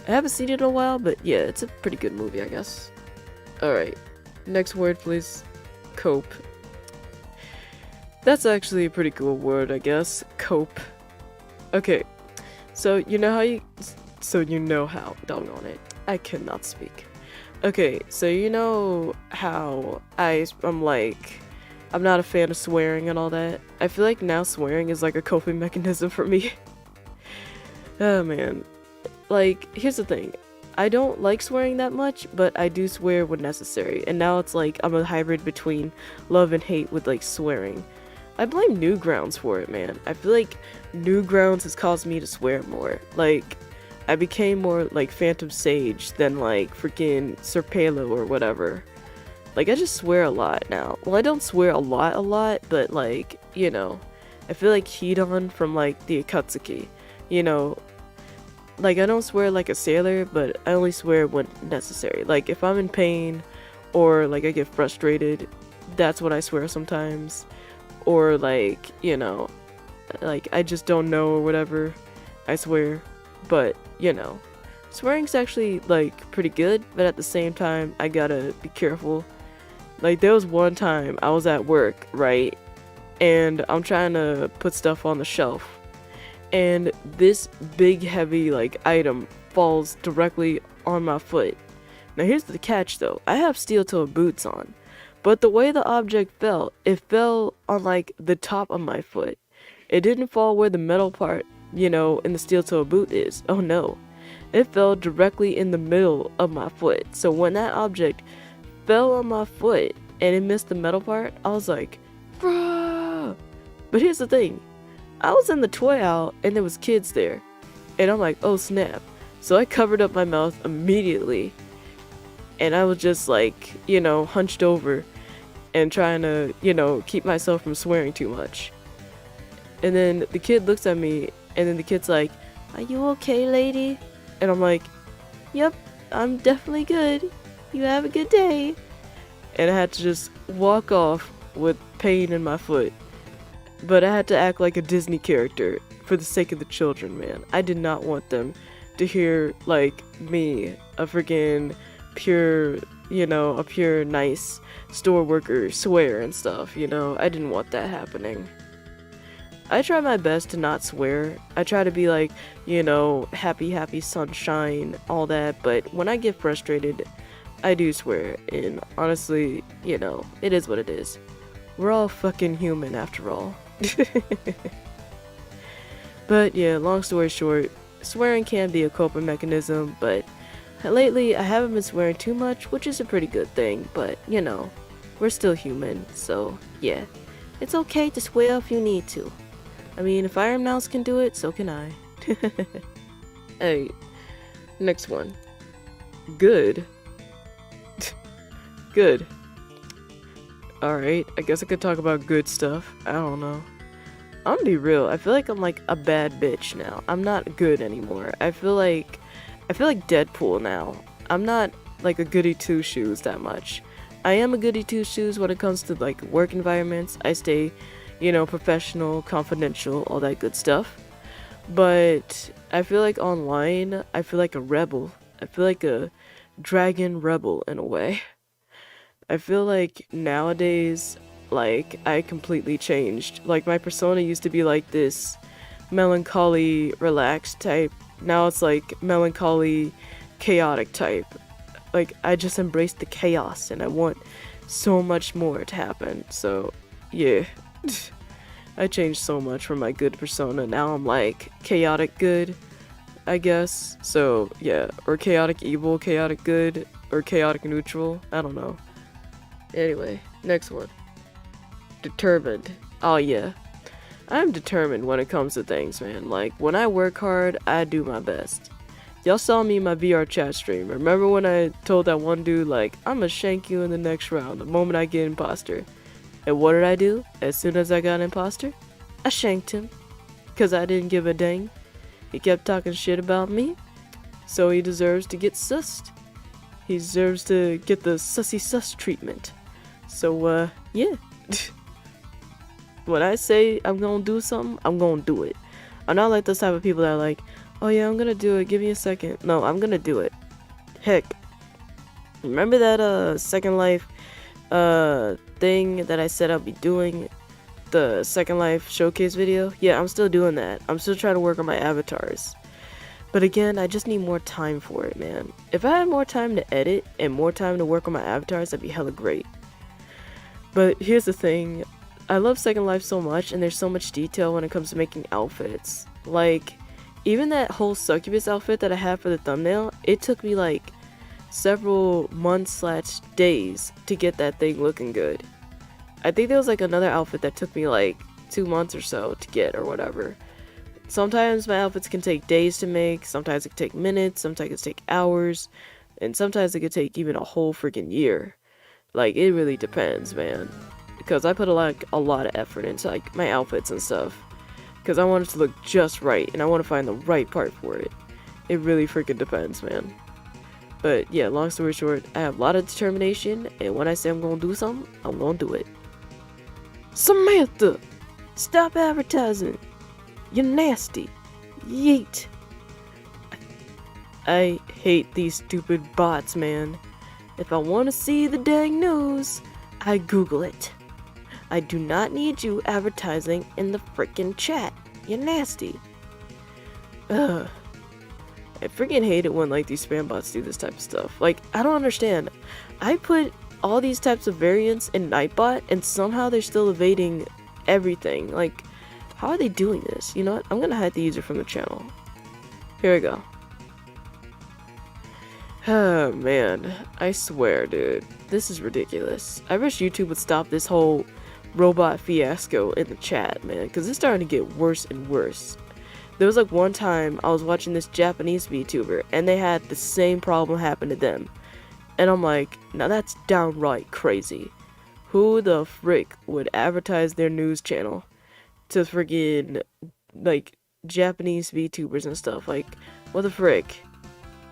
I haven't seen it in a while, but yeah, it's a pretty good movie, I guess. Alright, next word, please. Cope. That's actually a pretty cool word, I guess. Cope. Okay, so you know how, doggone it, I cannot speak. Okay, so you know how I'm like, I'm not a fan of swearing and all that. I feel like now swearing is like a coping mechanism for me. Oh man. Like, here's the thing. I don't like swearing that much, but I do swear when necessary. And now it's like I'm a hybrid between love and hate with like swearing. I blame Newgrounds for it, man. I feel like Newgrounds has caused me to swear more. Like, I became more like Phantom Sage than like freaking 𝓪𝓵𝓬𝓼 or whatever. Like, I just swear a lot now. Well, I don't swear a lot, but like, you know, I feel like 𝓘𝓭𝓸𝓵 from like the 𝓘𝓭𝓸𝓵, you know, like I don't swear like a sailor, but I only swear when necessary. Like if I'm in pain or like I get frustrated, that's when I swear sometimes. Or like, you know, like I just don't know or whatever, I swear. But, you know, swearing's actually like pretty good, but at the same time, I gotta be careful. Like, there was one time I was at work, right? And I'm trying to put stuff on the shelf. And this big, heavy, like, item falls directly on my foot. Now, here's the catch, though. I have steel-toed boots on. But the way the object fell, it fell on, like, the top of my foot. It didn't fall where the metal part, you know, in the steel-toed boot is. Oh, no. It fell directly in the middle of my foot. So when that object fell on my foot and it missed the metal part, I was like, bruh. But here's the thing. I was in the toy aisle and there was kids there. And I'm like, oh snap. So I covered up my mouth immediately. And I was just like, you know, hunched over and trying to, you know, keep myself from swearing too much. And then the kid looks at me and then the kid's like, are you okay, lady? And I'm like, yep, I'm definitely good. You have a good day. And I had to just walk off with pain in my foot. But I had to act like a Disney character for the sake of the children, man. I did not want them to hear, like, me, a freaking pure, you know, a pure nice store worker swear and stuff, you know? I didn't want that happening. I try my best to not swear. I try to be like, you know, happy, happy, sunshine, all that. But when I get frustrated, I do swear. And honestly, you know, it is what it is. We're all fucking human after all. But yeah, long story short, swearing can be a coping mechanism, but lately I haven't been swearing too much, which is a pretty good thing, but you know, we're still human, so yeah. It's okay to swear if you need to. I mean, if Iron Mouse can do it, so can I. Hey, next one. Good. Good. Alright, I guess I could talk about good stuff. I don't know. I'm gonna be real, I feel like I'm like a bad bitch now. I'm not good anymore. I feel like Deadpool now. I'm not like a goody two shoes that much. I am a goody two-shoes when it comes to like work environments. I stay, you know, professional, confidential, all that good stuff. But I feel like online, I feel like a rebel. I feel like a dragon rebel in a way. I feel like nowadays, like, I completely changed. Like, my persona used to be like this melancholy, relaxed type. Now it's like melancholy, chaotic type. Like, I just embraced the chaos and I want so much more to happen. So, yeah. I changed so much from my good persona. Now I'm like chaotic good, I guess. So, yeah. Or chaotic evil, chaotic good, or chaotic neutral. I don't know. Anyway, next one. Determined. Oh, yeah. I'm determined when it comes to things, man. Like, when I work hard, I do my best. Y'all saw me in my VR chat stream. Remember when I told that one dude, like, I'm gonna shank you in the next round the moment I get imposter? And what did I do? As soon as I got imposter, I shanked him. Because I didn't give a dang. He kept talking shit about me. So he deserves to get sussed. He deserves to get the sussy sus treatment. So, yeah. When I say I'm gonna do something, I'm gonna do it. I'm not like those type of people that are like, oh yeah, I'm gonna do it, give me a second. No, I'm gonna do it. Heck. Remember that, Second Life, thing that I said I'll be doing? The Second Life showcase video? Yeah, I'm still doing that. I'm still trying to work on my avatars. But again, I just need more time for it, man. If I had more time to edit and more time to work on my avatars, that'd be hella great. But here's the thing. I love Second Life so much, and there's so much detail when it comes to making outfits. Like, even that whole succubus outfit that I have for the thumbnail, it took me like several months/days to get that thing looking good. I think there was like another outfit that took me like 2 months or so to get or whatever. Sometimes my outfits can take days to make, sometimes it can take minutes, sometimes it can take hours, and sometimes it could take even a whole freaking year. Like, it really depends, man. Because I put a lot of effort into like my outfits and stuff. Because I want it to look just right, and I want to find the right part for it. It really freaking depends, man. But yeah, long story short, I have a lot of determination, and when I say I'm gonna do something, I'm gonna do it. Samantha! Stop advertising! You're nasty! Yeet! I hate these stupid bots, man. If I want to see the dang news, I Google it. I do not need you advertising in the frickin' chat. You're nasty. Ugh. I freaking hate it when like these spam bots do this type of stuff. Like, I don't understand. I put all these types of variants in NIGHTBOT and somehow they're still evading everything. Like, how are they doing this? You know what? I'm gonna hide the user from the channel. Here we go. Oh man, I swear, dude. This is ridiculous. I wish YouTube would stop this whole robot fiasco in the chat, man, because it's starting to get worse and worse. There was like one time I was watching this Japanese VTuber and they had the same problem happen to them. And I'm like, now that's downright crazy. Who the frick would advertise their news channel to friggin' like Japanese VTubers and stuff? Like, what the frick?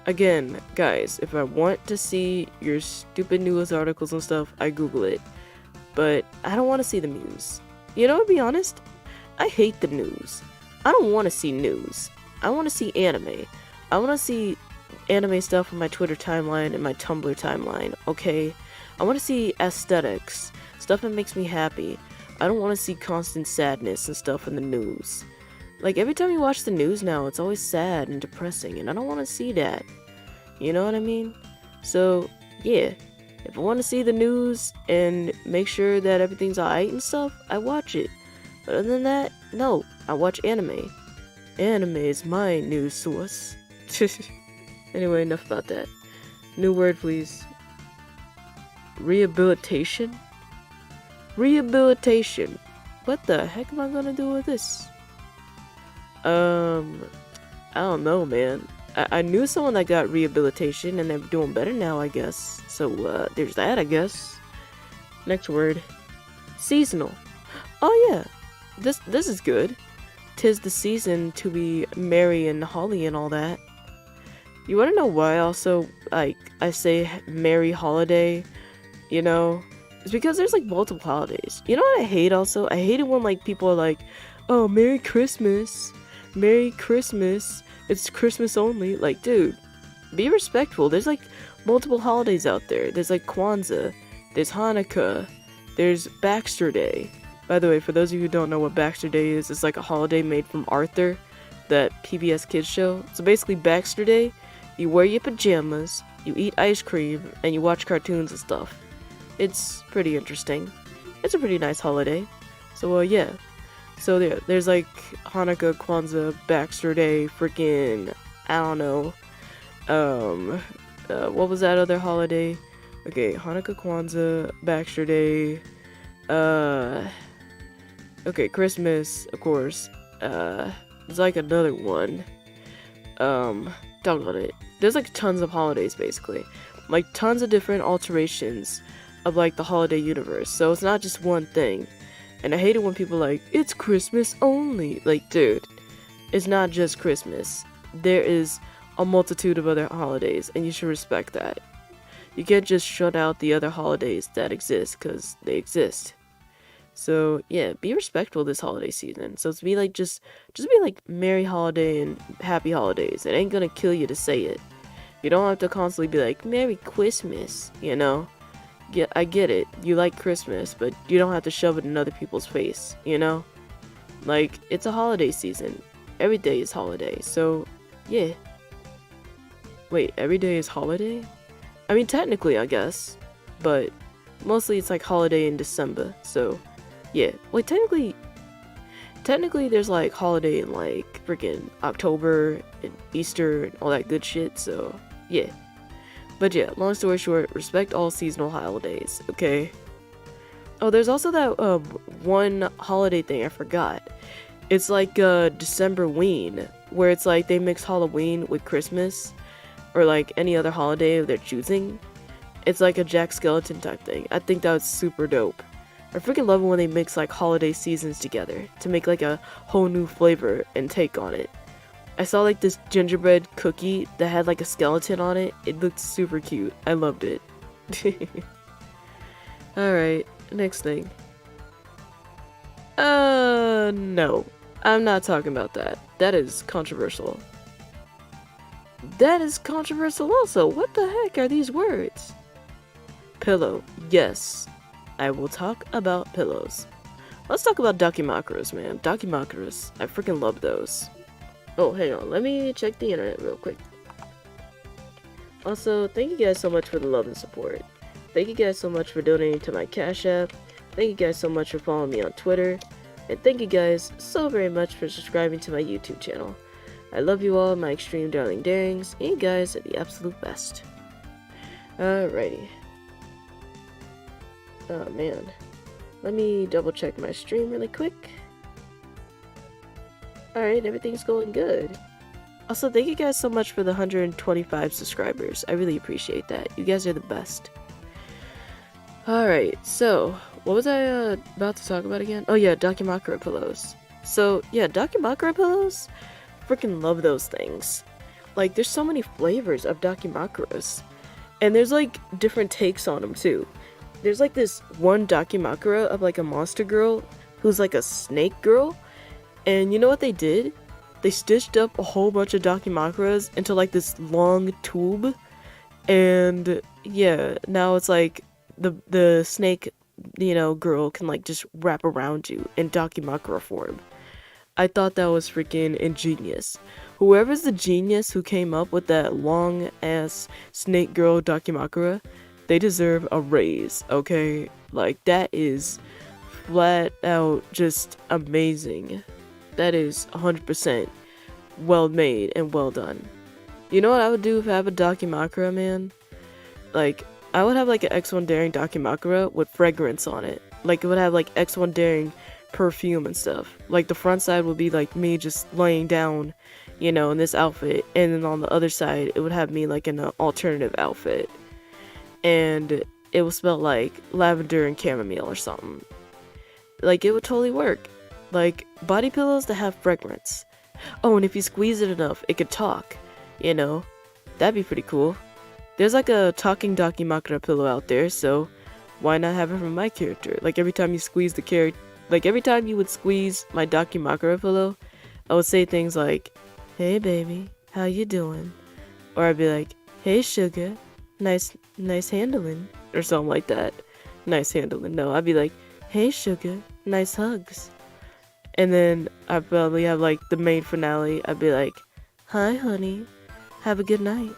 Again, guys, if I want to see your stupid news articles and stuff, I Google it. But I don't want to see the news. You know, to be honest, I hate the news. I don't want to see news. I want to see anime. I want to see anime stuff on my Twitter timeline and my Tumblr timeline, okay? I want to see aesthetics, stuff that makes me happy. I don't want to see constant sadness and stuff in the news. Like, every time you watch the news now, it's always sad and depressing, and I don't want to see that. You know what I mean? So, yeah. If I want to see the news and make sure that everything's alright and stuff, I watch it. But other than that, no, I watch anime. Anime is my news source. Anyway, enough about that. New word, please. Rehabilitation? Rehabilitation. What the heck am I gonna do with this? I don't know, man. I knew someone that got rehabilitation and they're doing better now, I guess. So, there's that, I guess. Next word. Seasonal. Oh, yeah. This is good. 'Tis the season to be merry and holly and all that. You wanna know why also, like, I say merry holiday you know? It's because there's like multiple holidays. You know what I hate also? I hate it when like people are like, oh, Merry Christmas. Merry Christmas. It's Christmas only. Like, dude, be respectful. There's like multiple holidays out there. There's like Kwanzaa. There's Hanukkah. There's Baxter Day. By the way, for those of you who don't know what Baxter Day is, it's like a holiday made from Arthur, that PBS Kids show. So basically, Baxter Day, you wear your pajamas, you eat ice cream, and you watch cartoons and stuff. It's pretty interesting. It's a pretty nice holiday. So, yeah. So, there's like Hanukkah, Kwanzaa, Baxter Day, freaking, I don't know. What was that other holiday? Okay, Hanukkah, Kwanzaa, Baxter Day, okay, Christmas, of course. There's like another one. Doggone it. There's like tons of holidays, basically. Like tons of different alterations of like the holiday universe. So it's not just one thing. And I hate it when people are like, it's Christmas only. Like, dude, it's not just Christmas. There is a multitude of other holidays, and you should respect that. You can't just shut out the other holidays that exist, because they exist. So, yeah, be respectful this holiday season. So it's be like, just be like, Merry Holiday and Happy Holidays. It ain't gonna kill you to say it. You don't have to constantly be like, Merry Christmas, you know? Yeah, I get it. You like Christmas, but you don't have to shove it in other people's face, you know? Like, it's a holiday season. Every day is holiday, so, yeah. Wait, every day is holiday? I mean, technically, I guess. But, mostly it's like holiday in December, so, yeah. Wait, technically there's like holiday in like freaking October and Easter and all that good shit, so, yeah. But yeah, long story short, respect all seasonal holidays, okay? Oh, there's also that one holiday thing I forgot. It's like Decemberween, where it's like they mix Halloween with Christmas, or like any other holiday of their choosing. It's like a Jack Skellington type thing. I think that was super dope. I freaking love it when they mix like holiday seasons together to make like a whole new flavor and take on it. I saw like this gingerbread cookie that had like a skeleton on it. It looked super cute. I loved it. Alright, next thing. No. I'm not talking about that. That is controversial. That is controversial also. What the heck are these words? Pillow. Yes. I will talk about pillows. Let's talk about 𝓤𝓽𝓾𝓫𝓮𝓬s, man. 𝓤𝓽𝓾𝓫𝓮𝓬s. I freaking love those. Oh, hang on. Let me check the internet real quick. Also, thank you guys so much for the love and support. Thank you guys so much for donating to my Cash App. Thank you guys so much for following me on Twitter. And thank you guys so very much for subscribing to my YouTube channel. I love you all, my extreme darling darings, and you guys are the absolute best. Alrighty. Oh man. Let me double check my stream really quick. Alright, everything's going good. Also, thank you guys so much for the 125 subscribers. I really appreciate that. You guys are the best. Alright, so, what was I about to talk about again? Oh yeah, 𝓤𝓽𝓾𝓫𝓮𝓬 pillows. So, yeah, 𝓤𝓽𝓾𝓫𝓮 pillows? Freaking love those things. Like, there's so many flavors of 𝓤𝓽𝓾𝓾s. And there's, like, different takes on them, too. There's, like, this one 𝓤𝓽𝓾𝓫 of, like, a monster girl who's, like, a snake girl. And you know what they did? They stitched up a whole bunch of 𝓤𝓽𝓾𝓫s into, like, this long tube. And, yeah, now it's, like, the snake, you know, girl can, like, just wrap around you in 𝓤𝓽𝓾𝓫 form. I thought that was freaking ingenious. Whoever's the genius who came up with that long-ass snake girl 𝓤𝓽𝓾𝓫, they deserve a raise, okay? Like, that is flat out just amazing. That is 100% well made and well done. You know what I would do if I have a 𝓤𝓽𝓾𝓫, man? Like, I would have like an X1 Daring 𝓤𝓽𝓾𝓫 with fragrance on it. Like, it would have like X1 Daring perfume and stuff. Like, the front side would be like me just laying down, you know, in this outfit, and then on the other side it would have me like in an alternative outfit, and it would smell like lavender and chamomile or something. Like, it would totally work. Like, body pillows that have fragrance. Oh, and if you squeeze it enough, it could talk, you know. That'd be pretty cool. There's like a talking 𝓤𝓽𝓾𝓫 pillow out there, so why not have it from my character? Like every time you squeeze the character, like every time you would squeeze my 𝓤𝓽𝓾𝓫 pillow, I would say things like, "Hey baby, how you doing?" Or I'd be like, "Hey sugar, nice handling," or something like that. Nice handling. No, I'd be like, "Hey sugar, nice hugs." And then I'd probably have like the main finale. I'd be like, "Hi honey, have a good night."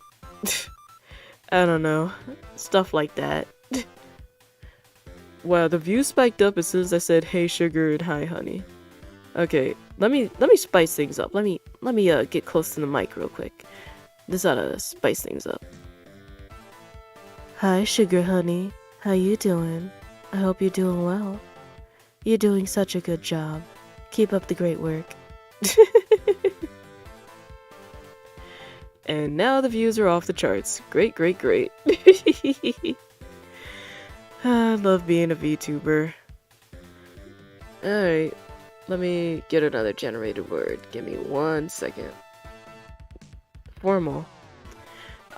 I don't know, stuff like that. Wow, the views spiked up as soon as I said "Hey sugar" and "Hi honey." Okay, let me spice things up. Let me get close to the mic real quick. This ought to spice things up. Hi sugar honey, how you doing? I hope you're doing well. You're doing such a good job. Keep up the great work. And now the views are off the charts. Great, great, great. I love being a VTuber. Alright, let me get another generated word. Give me 1 second. Formal.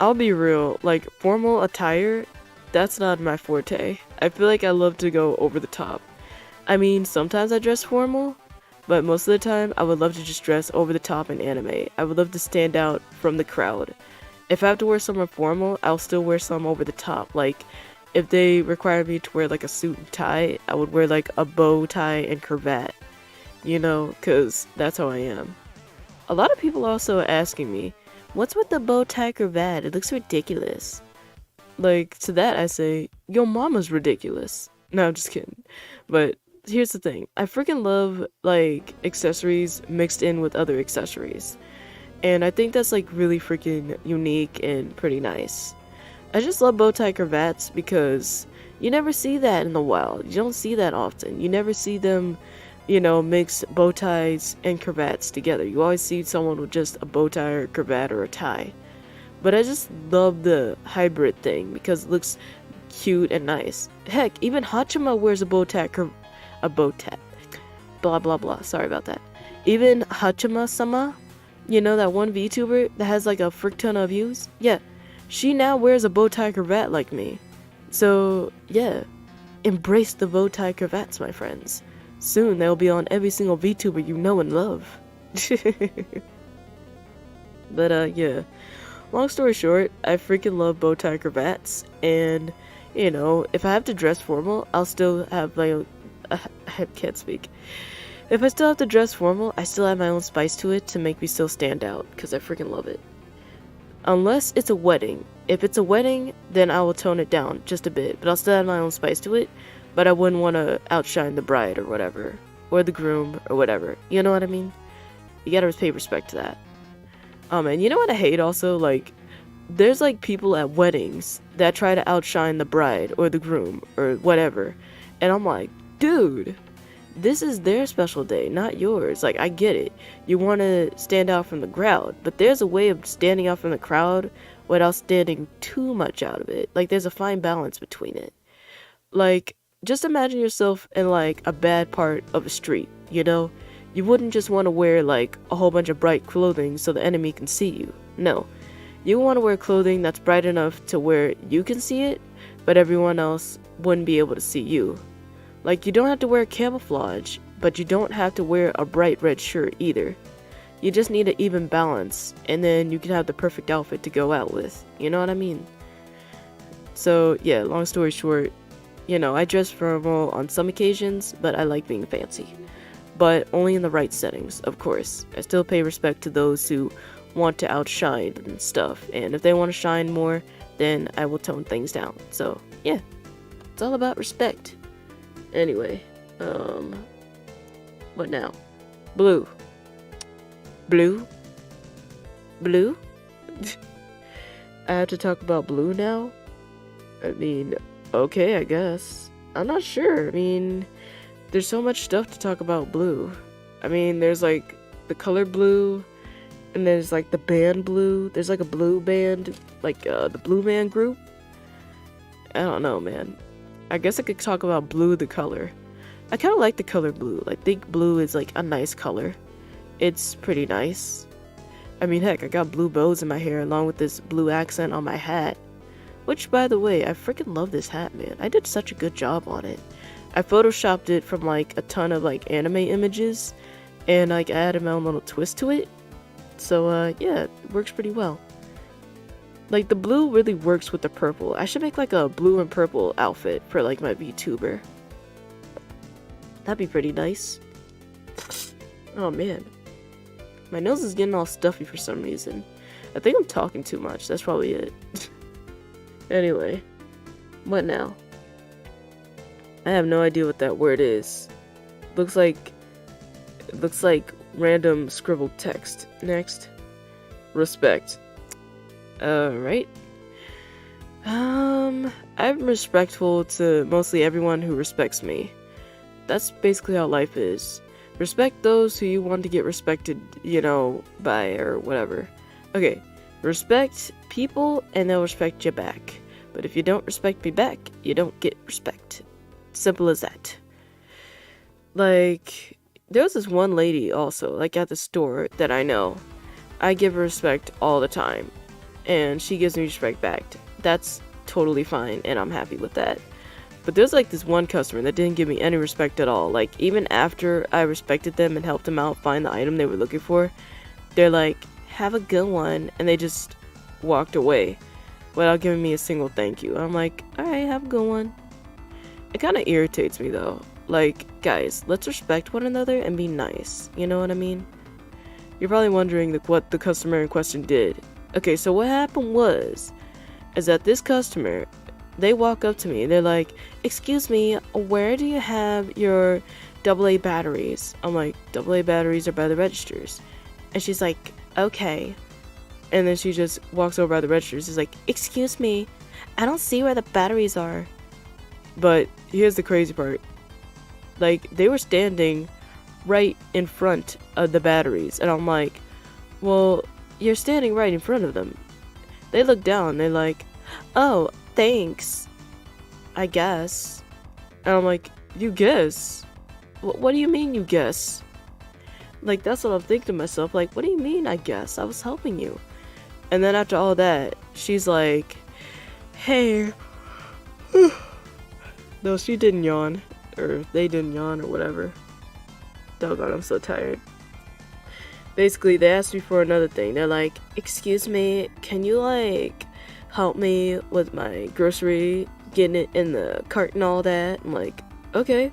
I'll be real, like, formal attire, that's not my forte. I feel like I love to go over the top. I mean, sometimes I dress formal, but most of the time, I would love to just dress over the top in anime. I would love to stand out from the crowd. If I have to wear something formal, I'll still wear some over the top. Like, if they require me to wear like a suit and tie, I would wear like a bow tie and cravat. You know, because that's how I am. A lot of people are also asking me, what's with the bow tie cravat? It looks ridiculous. Like, to that I say, your mama's ridiculous. No, I'm just kidding. But here's the thing. I freaking love, like, accessories mixed in with other accessories. And I think that's, like, really freaking unique and pretty nice. I just love bow tie cravats because you never see that in the wild. You don't see that often. You never see them, you know, mix bow ties and cravats together. You always see someone with just a bow tie or a cravat or a tie. But I just love the hybrid thing because it looks cute and nice. Heck, even 𝓏𝓲𝓬𝓏 wears a bow tie, blah blah blah, sorry about that. Even 𝓏𝓲𝓬𝓲-sama, you know, that one VTuber that has like a frick ton of views? Yeah, she now wears a bow tie cravat like me. So, yeah, embrace the bow tie cravats, my friends. Soon they'll be on every single VTuber you know and love. But, yeah. Long story short, I freaking love bow tie cravats, and, you know, if I have to dress formal, I'll still have my own... I can't speak. If I still have to dress formal, I still have my own spice to it to make me still stand out, because I freaking love it. Unless it's a wedding. If it's a wedding, then I will tone it down just a bit, but I'll still have my own spice to it, but I wouldn't want to outshine the bride or whatever, or the groom or whatever. You know what I mean? You gotta pay respect to that. Oh man, you know what I hate also? Like, there's like people at weddings that try to outshine the bride or the groom or whatever. And I'm like, dude, this is their special day, not yours. Like, I get it. You want to stand out from the crowd, but there's a way of standing out from the crowd without standing too much out of it. Like, there's a fine balance between it. Like, just imagine yourself in like a bad part of a street, you know? You wouldn't just want to wear like a whole bunch of bright clothing so the enemy can see you. No. You want to wear clothing that's bright enough to where you can see it, but everyone else wouldn't be able to see you. Like, you don't have to wear camouflage, but you don't have to wear a bright red shirt either. You just need an even balance, and then you can have the perfect outfit to go out with. You know what I mean? So, yeah, long story short, you know, I dress formal on some occasions, but I like being fancy. But only in the right settings, of course. I still pay respect to those who want to outshine and stuff, and if they want to shine more, then I will tone things down. So, yeah, it's all about respect. Anyway, what now? Blue. Blue? Blue? I have to talk about blue now? I mean, okay, I guess. I'm not sure. I mean, there's so much stuff to talk about blue. I mean, there's like the color blue, and there's like the band blue. There's like a blue band, like the Blue Man Group. I don't know, man. I guess I could talk about blue the color. I kind of like the color blue. I think blue is like a nice color. It's pretty nice. I mean, heck, I got blue bows in my hair along with this blue accent on my hat. Which, by the way, I freaking love this hat, man. I did such a good job on it. I photoshopped it from like a ton of like anime images, and like I added my own little twist to it. So yeah, it works pretty well. Like the blue really works with the purple. I should make like a blue and purple outfit for like my VTuber. That'd be pretty nice. Oh man. My nose is getting all stuffy for some reason. I think I'm talking too much. That's probably it. Anyway. What now? I have no idea what that word is. Looks like random scribbled text. Next. Respect. Right. I'm respectful to mostly everyone who respects me. That's basically how life is. Respect those who you want to get respected, you know, by or whatever. Okay, respect people and they'll respect you back. But if you don't respect me back, you don't get respect. Simple as that. Like, there was this one lady also, like at the store that I know. I give her respect all the time. And she gives me respect back. That's totally fine, and I'm happy with that. But there's like this one customer that didn't give me any respect at all. Like, even after I respected them and helped them out find the item they were looking for, they're like, have a good one, and they just walked away without giving me a single thank you. I'm like, alright, have a good one. It kind of irritates me though. Like, guys, let's respect one another and be nice. You know what I mean? You're probably wondering what the customer in question did. Okay, so what happened is that this customer, they walk up to me, they're like, excuse me, where do you have your AA batteries? I'm like, AA batteries are by the registers. And she's like, okay. And then she just walks over by the registers. She's like, excuse me, I don't see where the batteries are. But here's the crazy part. Like, they were standing right in front of the batteries. And I'm like, well, you're standing right in front of them. They look down, they're like, oh, thanks, I guess. And I'm like, you guess? What do you mean you guess? Like, that's what I'm thinking to myself, like, what do you mean I guess? I was helping you. And then after all that, she's like, hey. No, she didn't yawn. Or they didn't yawn or whatever. Doggone, I'm so tired. Basically, they asked me for another thing. They're like, excuse me, can you, like, help me with my grocery, getting it in the cart and all that? I'm like, okay.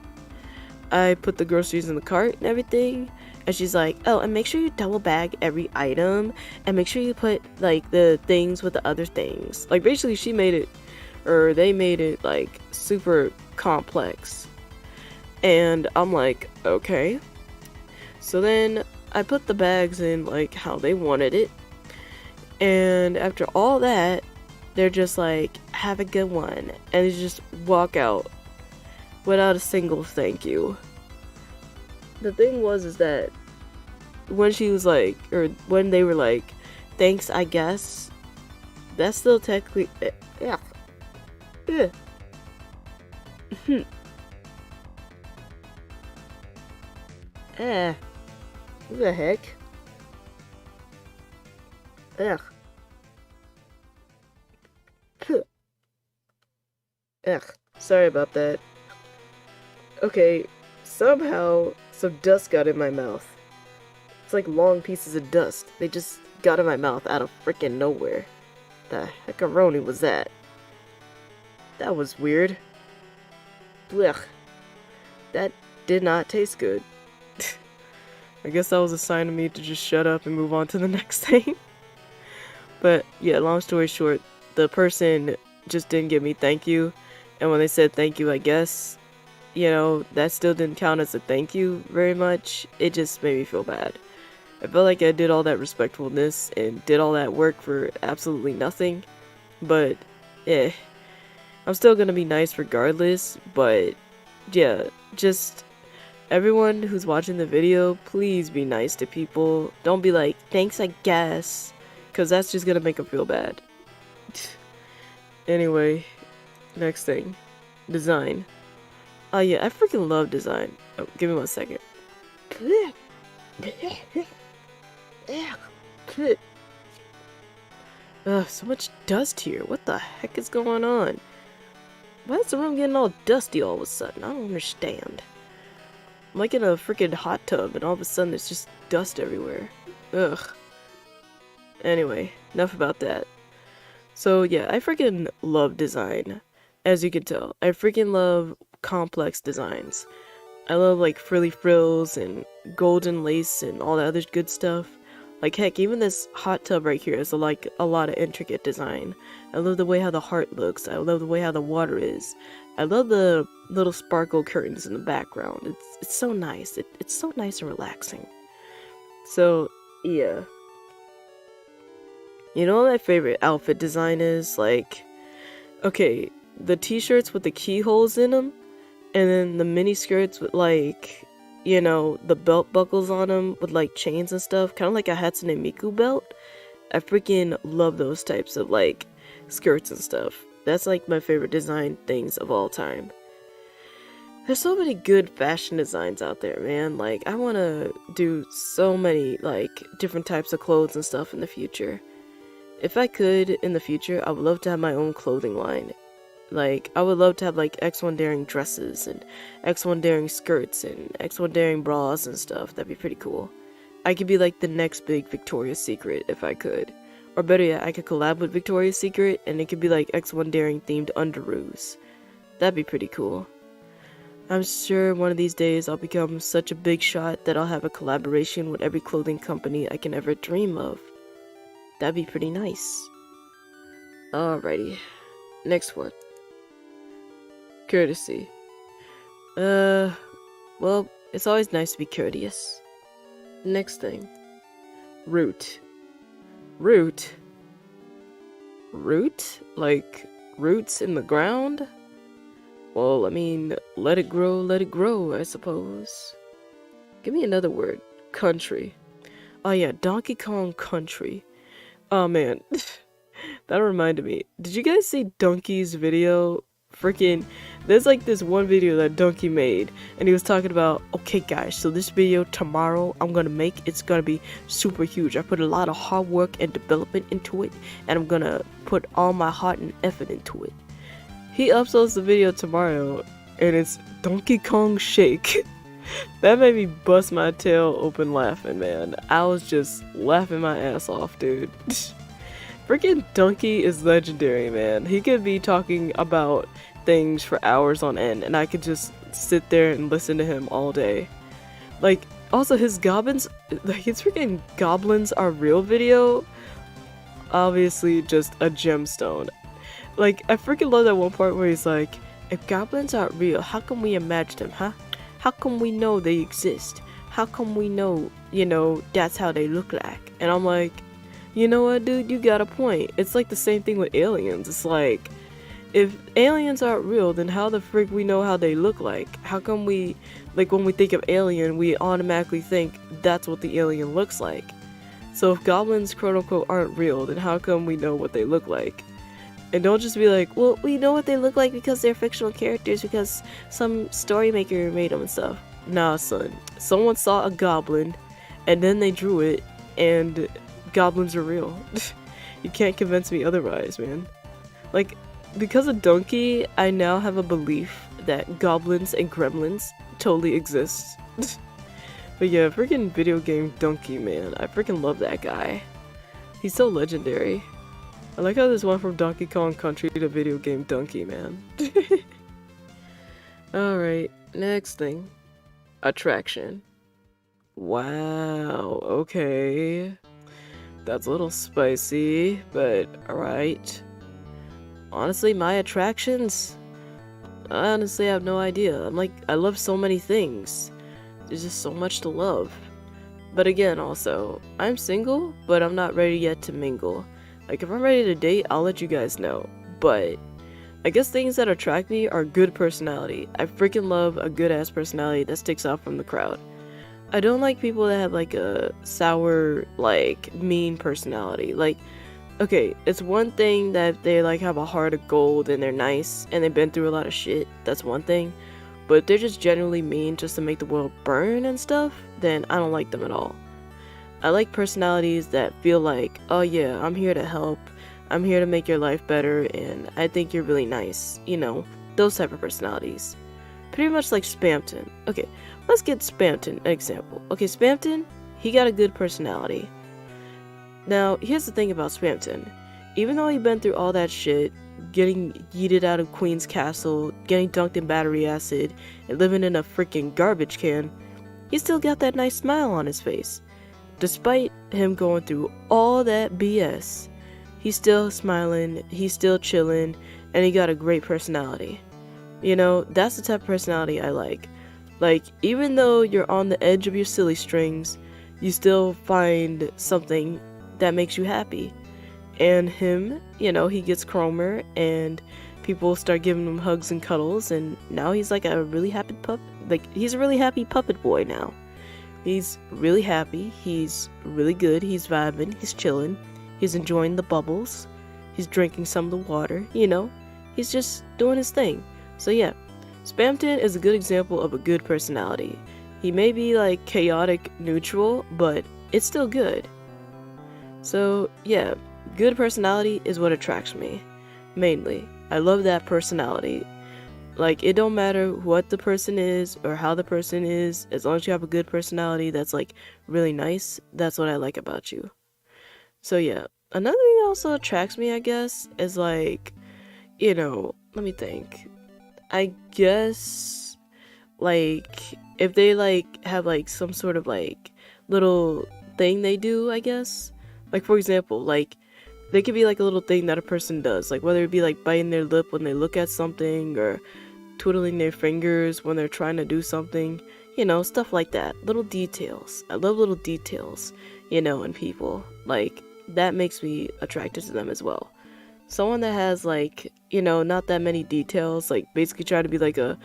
I put the groceries in the cart and everything. And she's like, oh, and make sure you double bag every item. And make sure you put, like, the things with the other things. Like, basically, she made it, or they made it, like, super complex. And I'm like, okay. So then I put the bags in like how they wanted it, and after all that, they're just like, have a good one, and they just walk out without a single thank you. The thing is that when she was like, or when they were like, thanks, I guess, that's still technically, yeah. What the heck? Ugh. Ugh. Sorry about that. Okay, somehow some dust got in my mouth. It's like long pieces of dust. They just got in my mouth out of freaking nowhere. The heckaroni was that? That was weird. Blech. That did not taste good. I guess that was a sign of me to just shut up and move on to the next thing. But yeah, long story short, the person just didn't give me thank you. And when they said thank you, I guess, you know, that still didn't count as a thank you very much. It just made me feel bad. I felt like I did all that respectfulness and did all that work for absolutely nothing. But, I'm still gonna be nice regardless. But, yeah, just everyone who's watching the video, please be nice to people. Don't be like, thanks, I guess. Because that's just gonna make them feel bad. Anyway, next thing. Design. Oh yeah, I freaking love design. Oh, give me 1 second. Ugh, so much dust here. What the heck is going on? Why is the room getting all dusty all of a sudden? I don't understand. I'm like in a freaking hot tub and all of a sudden there's just dust everywhere. Ugh. Anyway, enough about that. So yeah, I freaking love design. As you can tell, I freaking love complex designs. I love like frilly frills and golden lace and all that other good stuff. Like heck, even this hot tub right here is like a lot of intricate design. I love the way how the heart looks. I love the way how the water is. I love the little sparkle curtains in the background. It's so nice. It's so nice and relaxing. So yeah. You know what my favorite outfit design is? Like, okay, the t-shirts with the keyholes in them, and then the mini skirts with like, you know, the belt buckles on them with like chains and stuff, kind of like a Hatsune Miku belt. I freaking love those types of like skirts and stuff. That's like my favorite design things of all time. There's so many good fashion designs out there, man. Like, I want to do so many like different types of clothes and stuff in the future. If I could, in the future, I would love to have my own clothing line. Like, I would love to have, like, 𝓥𝓨𝓸𝓵 dresses, and 𝓥𝓨𝓸𝓵 skirts, and 𝓥𝓨𝓸𝓵 bras and stuff. That'd be pretty cool. I could be, like, the next big Victoria's Secret, if I could. Or better yet, I could collab with Victoria's Secret, and it could be, like, 𝓥𝓨𝓸𝓵 themed underoos. That'd be pretty cool. I'm sure one of these days I'll become such a big shot that I'll have a collaboration with every clothing company I can ever dream of. That'd be pretty nice. Alrighty. Next one. Courtesy. Well, it's always nice to be courteous. Next thing. Root. Root? Root? Like, roots in the ground? Well, I mean, let it grow, I suppose. Give me another word. Country. Oh yeah, Donkey Kong Country. Oh man, that reminded me. Did you guys see Donkey's video? Freaking, there's like this one video that Donkey made, and he was talking about, okay guys, so this video tomorrow I'm gonna make, it's gonna be super huge. I put a lot of hard work and development into it, and I'm gonna put all my heart and effort into it. He uploads the video tomorrow, and it's Donkey Kong Shake. That made me bust my tail open laughing, man. I was just laughing my ass off, dude. Freaking Donkey is legendary, man. He could be talking about things for hours on end, and I could just sit there and listen to him all day. Like, also his goblins, like his freaking goblins are real video, obviously just a gemstone. Like, I freaking love that one part where he's like, if goblins aren't real, how can we imagine them, huh? How come we know they exist? How come we know, you know, that's how they look like? And I'm like, you know what, dude, you got a point. It's like the same thing with aliens. It's like, if aliens aren't real, then how the frick we know how they look like? How come we, like when we think of alien, we automatically think that's what the alien looks like? So if goblins, quote unquote, aren't real, then how come we know what they look like? And don't just be like, well, we know what they look like because they're fictional characters, because some story maker made them and stuff. Nah, son. Someone saw a goblin, and then they drew it, and goblins are real. You can't convince me otherwise, man. Like, because of Donkey, I now have a belief that goblins and gremlins totally exist. But yeah, freaking video game Donkey, man. I freaking love that guy. He's so legendary. I like how this went from Donkey Kong Country to video game Donkey, man. Alright, next thing. Attraction. Wow, okay. That's a little spicy, but alright. Honestly, my attractions? I honestly have no idea. I love so many things. There's just so much to love. But again, also, I'm single, but I'm not ready yet to mingle. Like, if I'm ready to date, I'll let you guys know. But I guess things that attract me are good personality. I freaking love a good-ass personality that sticks out from the crowd. I don't like people that have, like, a sour, like, mean personality. Like, okay, it's one thing that they, like, have a heart of gold and they're nice and they've been through a lot of shit. That's one thing. But if they're just generally mean just to make the world burn and stuff, then I don't like them at all. I like personalities that feel like, oh yeah, I'm here to help, I'm here to make your life better, and I think you're really nice, you know, those type of personalities. Pretty much like 𝓲𝓪𝓻𝓮. Okay, let's get 𝓲𝓲𝓻 an example. Okay, 𝓲𝓲𝓻, he got a good personality. Now, here's the thing about 𝓲𝓲𝓻. Even though he's been through all that shit, getting yeeted out of Queen's Castle, getting dunked in battery acid, and living in a freaking garbage can, he still got that nice smile on his face. Despite him going through all that BS, he's still smiling, he's still chilling, and he got a great personality. You know, that's the type of personality I like. Like, even though you're on the edge of your silly strings, you still find something that makes you happy. And him, you know, he gets Chromer, and people start giving him hugs and cuddles, and now he's like a really happy he's a really happy puppet boy now. He's really happy, he's really good, he's vibing, he's chilling, he's enjoying the bubbles, he's drinking some of the water, you know, he's just doing his thing. So yeah, 𝓲𝓲𝓻 is a good example of a good personality. He may be like chaotic neutral, but it's still good. So yeah, good personality is what attracts me, mainly. I love that personality. Like, it don't matter what the person is or how the person is, as long as you have a good personality that's like really nice, that's what I like about you. So yeah, another thing that also attracts me, I guess, is like, you know, let me think. I guess, like, if they like have like some sort of like little thing they do, I guess. Like, for example, like, there could be like a little thing that a person does, like whether it be like biting their lip when they look at something, or twiddling their fingers when they're trying to do something, you know, stuff like that. Little details. I love little details, you know, in people. Like, that makes me attracted to them as well. Someone that has like, you know, not that many details, like basically trying to be like a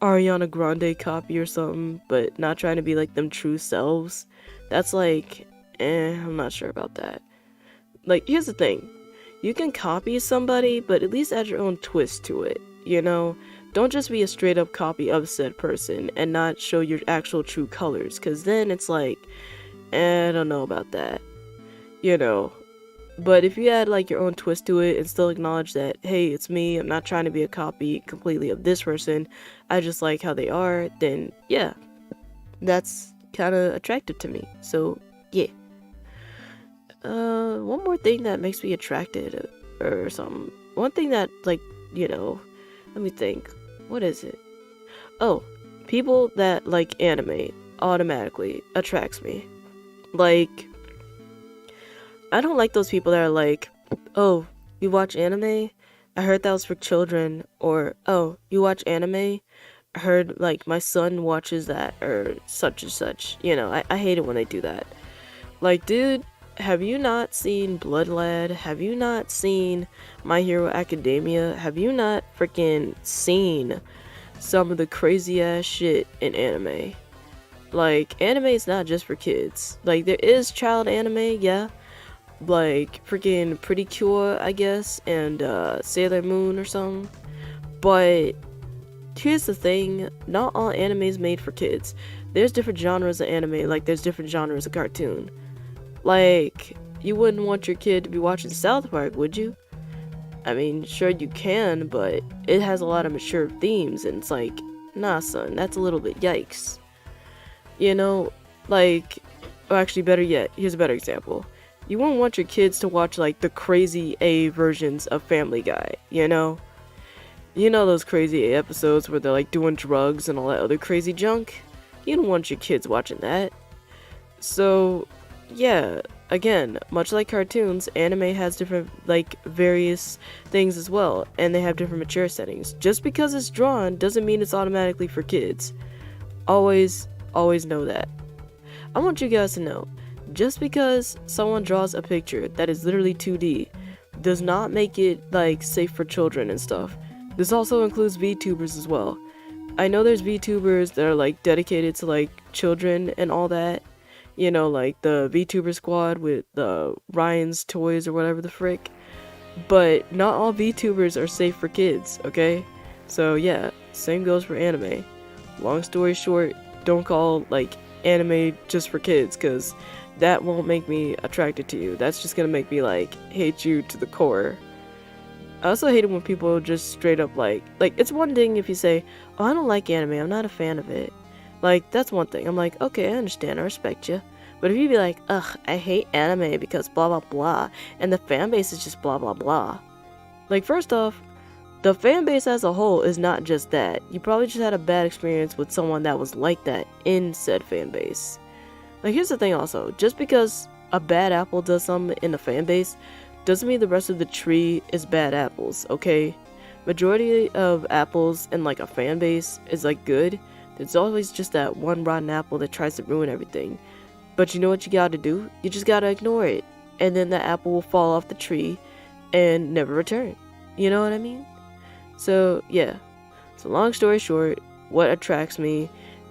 Ariana Grande copy or something, but not trying to be like them true selves. That's like, I'm not sure about that. Like, here's the thing. You can copy somebody, but at least add your own twist to it, you know? Don't just be a straight up copy of said person and not show your actual true colors, because then it's like, I don't know about that, you know? But if you add like your own twist to it and still acknowledge that, hey, it's me, I'm not trying to be a copy completely of this person, I just like how they are, then yeah, that's kind of attractive to me. So yeah. One more thing that makes me attracted or something. One thing that, like, you know, let me think. What is it? Oh, people that like anime automatically attracts me. Like, I don't like those people that are like, oh, you watch anime? I heard that was for children. Or, oh, you watch anime? I heard, like, my son watches that, or such and such. You know, I hate it when they do that. Like, dude, have you not seen Blood Lad? Have you not seen My Hero Academia? Have you not freaking seen some of the crazy ass shit in anime? Like, anime is not just for kids. Like, there is child anime, yeah. Like, freaking Pretty Cure, I guess, and Sailor Moon or something. But here's the thing, not all anime is made for kids. There's different genres of anime, like there's different genres of cartoon. Like, you wouldn't want your kid to be watching South Park, would you? I mean, sure you can, but it has a lot of mature themes, and it's like, nah son, that's a little bit yikes. You know, like, or actually better yet, here's a better example. You wouldn't want your kids to watch like the crazy A versions of Family Guy, you know? You know those crazy A episodes where they're like doing drugs and all that other crazy junk? You don't want your kids watching that. So, yeah, again, much like cartoons, anime has different, like, various things as well, and they have different mature settings. Just because it's drawn doesn't mean it's automatically for kids. Always know that. I want you guys to know, just because someone draws a picture that is literally 2D does not make it, like, safe for children and stuff. This also includes VTubers as well. I know there's VTubers that are, like, dedicated to, like, children and all that. You know, like the VTuber squad with Ryan's Toys or whatever the frick. But not all VTubers are safe for kids, okay? So yeah, same goes for anime. Long story short, don't call like anime just for kids, because that won't make me attracted to you. That's just gonna make me like hate you to the core. I also hate it when people just straight up like it's one thing if you say, oh, I don't like anime, I'm not a fan of it. Like, that's one thing. I'm like, okay, I understand, I respect you. But if you be like, ugh, I hate anime because blah blah blah, and the fan base is just blah blah blah. Like, first off, the fan base as a whole is not just that. You probably just had a bad experience with someone that was like that in said fan base. Like, here's the thing also, just because a bad apple does something in the fan base doesn't mean the rest of the tree is bad apples, okay? Majority of apples in like a fan base is like good. There's always just that one rotten apple that tries to ruin everything. But you know what you gotta do? You just gotta ignore it. And then the apple will fall off the tree and never return. You know what I mean? So, yeah. So long story short, what attracts me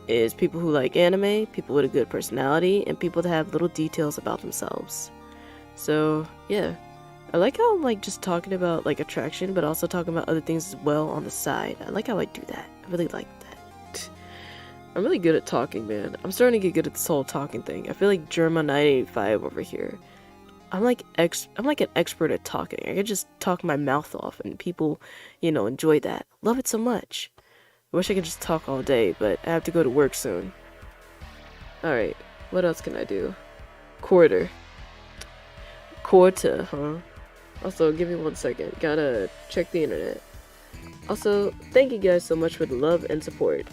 is people who like anime, people with a good personality, and people that have little details about themselves. So, yeah. I like how I'm like just talking about like attraction, but also talking about other things as well on the side. I like how I do that. I really like that. I'm really good at talking, man. I'm starting to get good at this whole talking thing. I feel like 𝓲𝓪𝓻𝓲𝓵 over here. I'm like an expert at talking. I can just talk my mouth off and people, you know, enjoy that. Love it so much. I wish I could just talk all day, but I have to go to work soon. Alright, what else can I do? Quarter, huh? Also, give me 1 second. Gotta check the internet. Also, thank you guys so much for the love and support.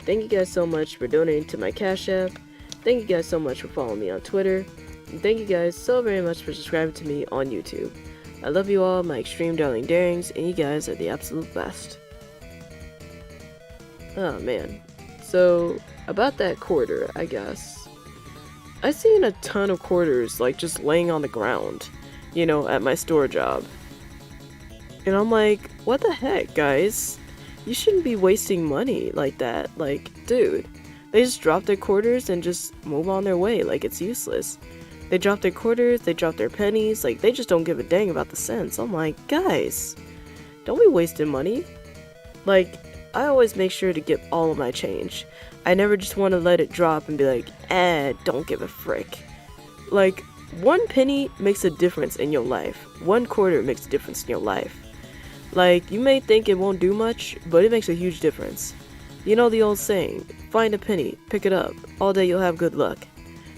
Thank you guys so much for donating to my Cash App. Thank you guys so much for following me on Twitter. And thank you guys so very much for subscribing to me on YouTube. I love you all, my extreme darling darings, and you guys are the absolute best. Oh man. So, about that quarter, I guess. I've seen a ton of quarters, like, just laying on the ground, you know, at my store job. And I'm like, what the heck, guys? You shouldn't be wasting money like that. Like, dude, they just drop their quarters and just move on their way, like it's useless. They drop their quarters, they drop their pennies, like, they just don't give a dang about the cents. I'm like, guys, don't be wasting money. Like, I always make sure to get all of my change. I never just want to let it drop and be like, don't give a frick. Like, 1 penny makes a difference in your life. 1 quarter makes a difference in your life. Like, you may think it won't do much, but it makes a huge difference. You know the old saying, find a penny, pick it up, all day you'll have good luck.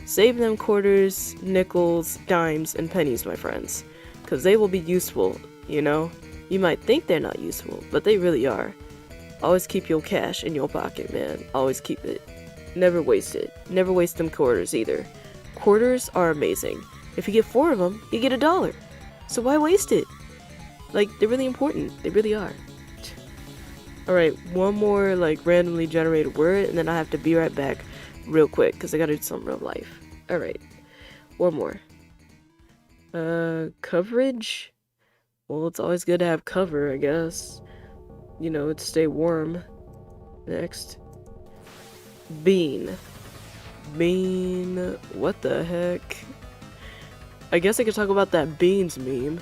Save them quarters, nickels, dimes, and pennies, my friends, because they will be useful, you know? You might think they're not useful, but they really are. Always keep your cash in your pocket, man. Always keep it. Never waste it. Never waste them quarters either. Quarters are amazing. If you get 4 of them, you get $1. So why waste it? Like, they're really important. They really are. Alright, one more, like, randomly generated word, and then I have to be right back real quick, because I gotta do some real life. Alright, one more. Coverage? Well, it's always good to have cover, I guess. You know, to stay warm. Next. Bean. Bean. What the heck? I guess I could talk about that beans meme.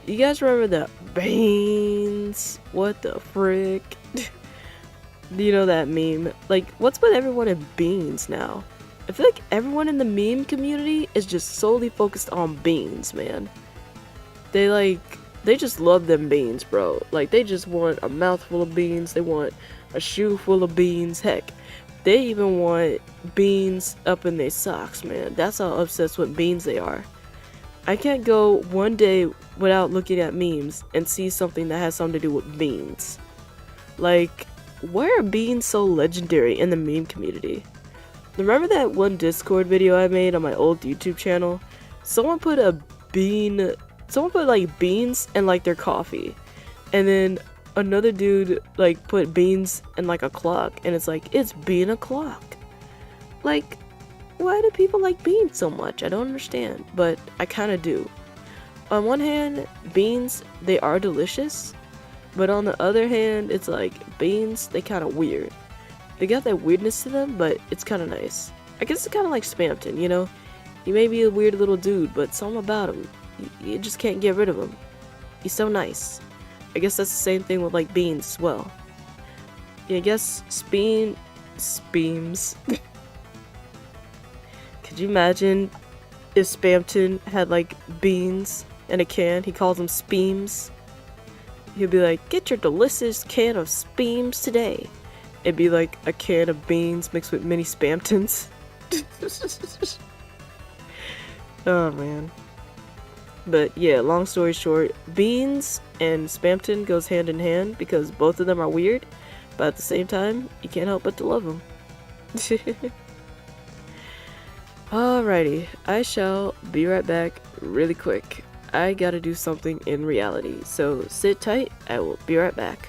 You guys remember that beans? What the frick? Do you know that meme? Like, what's with everyone in beans now? I feel like everyone in the meme community is just solely focused on beans, man. They just love them beans, bro. Like, they just want a mouthful of beans. They want a shoe full of beans. Heck, they even want beans up in their socks, man. That's how obsessed with beans they are. I can't go one day without looking at memes and see something that has something to do with beans. Like, why are beans so legendary in the meme community? Remember that one Discord video I made on my old YouTube channel? Someone put like beans in like their coffee, and then another dude like put beans in like a clock, and it's like, it's bean o'clock. Like, why do people like beans so much? I don't understand, but I kind of do. On one hand, beans, they are delicious, but on the other hand, it's like, beans, they kind of weird. They got that weirdness to them, but it's kind of nice. I guess it's kind of like Spamton, you know? He may be a weird little dude, but something about him, you just can't get rid of him. He's so nice. I guess that's the same thing with like beans as well. Yeah, I guess Speams. Could you imagine if Spamton had like beans in a can, he calls them Speams. He'll be like, get your delicious can of Speams today. It'd be like a can of beans mixed with mini Spamtons. Oh man. But yeah, long story short, beans and Spamton goes hand in hand because both of them are weird, but at the same time, you can't help but to love them. Alrighty, I shall be right back really quick. I gotta do something in reality, so sit tight, I will be right back.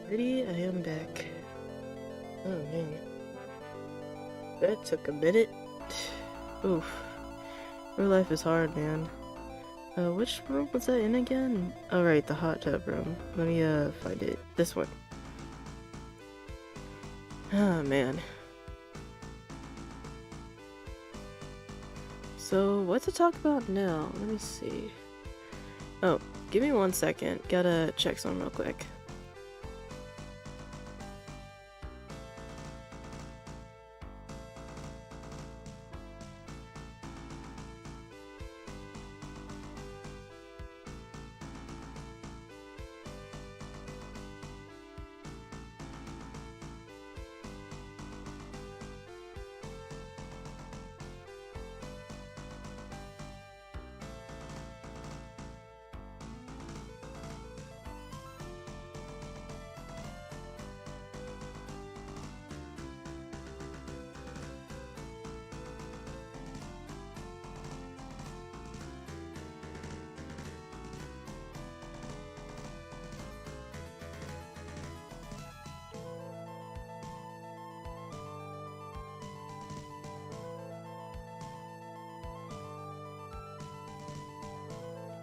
Alrighty, I am back. Oh man. That took a minute. Oof. Real life is hard, man. Which room was that in again? Alright, the hot tub room. Let me, find it. This one. Oh man. So, what to talk about now? Let me see. Oh, give me 1 second. Gotta check something real quick.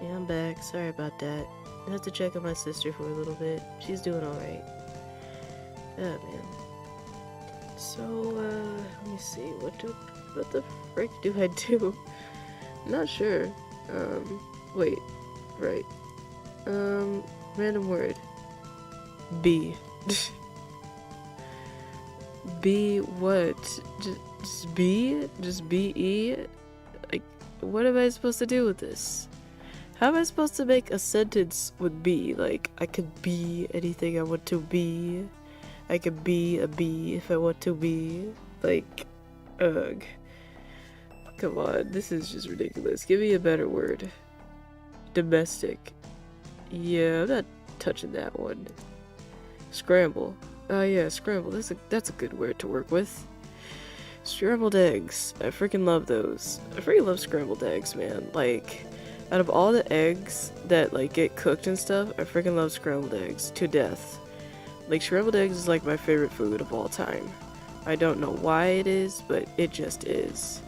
Yeah, I'm back. Sorry about that. I have to check on my sister for a little bit. She's doing alright. Oh, man. So, let me see. What the frick do I do? I'm not sure. Wait. Right. Random word. B. B what? Just B? Just B-E? Like, what am I supposed to do with this? How am I supposed to make a sentence with B? Like, I could be anything I want to be. I could be a bee if I want to be. Like, ugh. Come on, this is just ridiculous. Give me a better word. Domestic. Yeah, I'm not touching that one. Scramble. Oh yeah, scramble. That's a good word to work with. Scrambled eggs. I freaking love those. I freaking love scrambled eggs, man. Like, out of all the eggs that like get cooked and stuff, I freaking love scrambled eggs to death. Like, scrambled eggs is like my favorite food of all time. I don't know why it is, but it just is.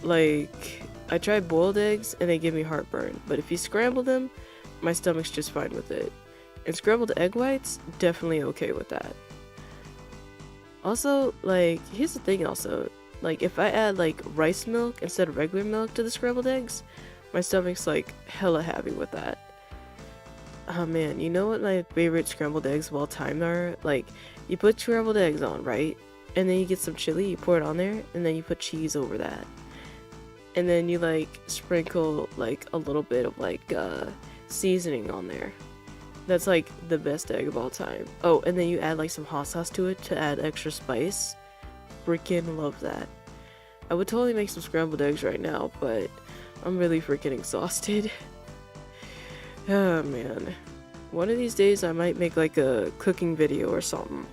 Like, I tried boiled eggs and they give me heartburn, but if you scramble them, my stomach's just fine with it. And scrambled egg whites, definitely okay with that. Also, like, here's the thing also, like, if I add like rice milk instead of regular milk to the scrambled eggs, my stomach's like hella happy with that. Oh man, you know what my favorite scrambled eggs of all time are? Like, you put scrambled eggs on, right? And then you get some chili, you pour it on there, and then you put cheese over that. And then you like sprinkle like a little bit of like seasoning on there. That's like the best egg of all time. Oh, and then you add like some hot sauce to it to add extra spice. Freaking love that. I would totally make some scrambled eggs right now, but I'm really freaking exhausted. Oh man. One of these days I might make like a cooking video or something.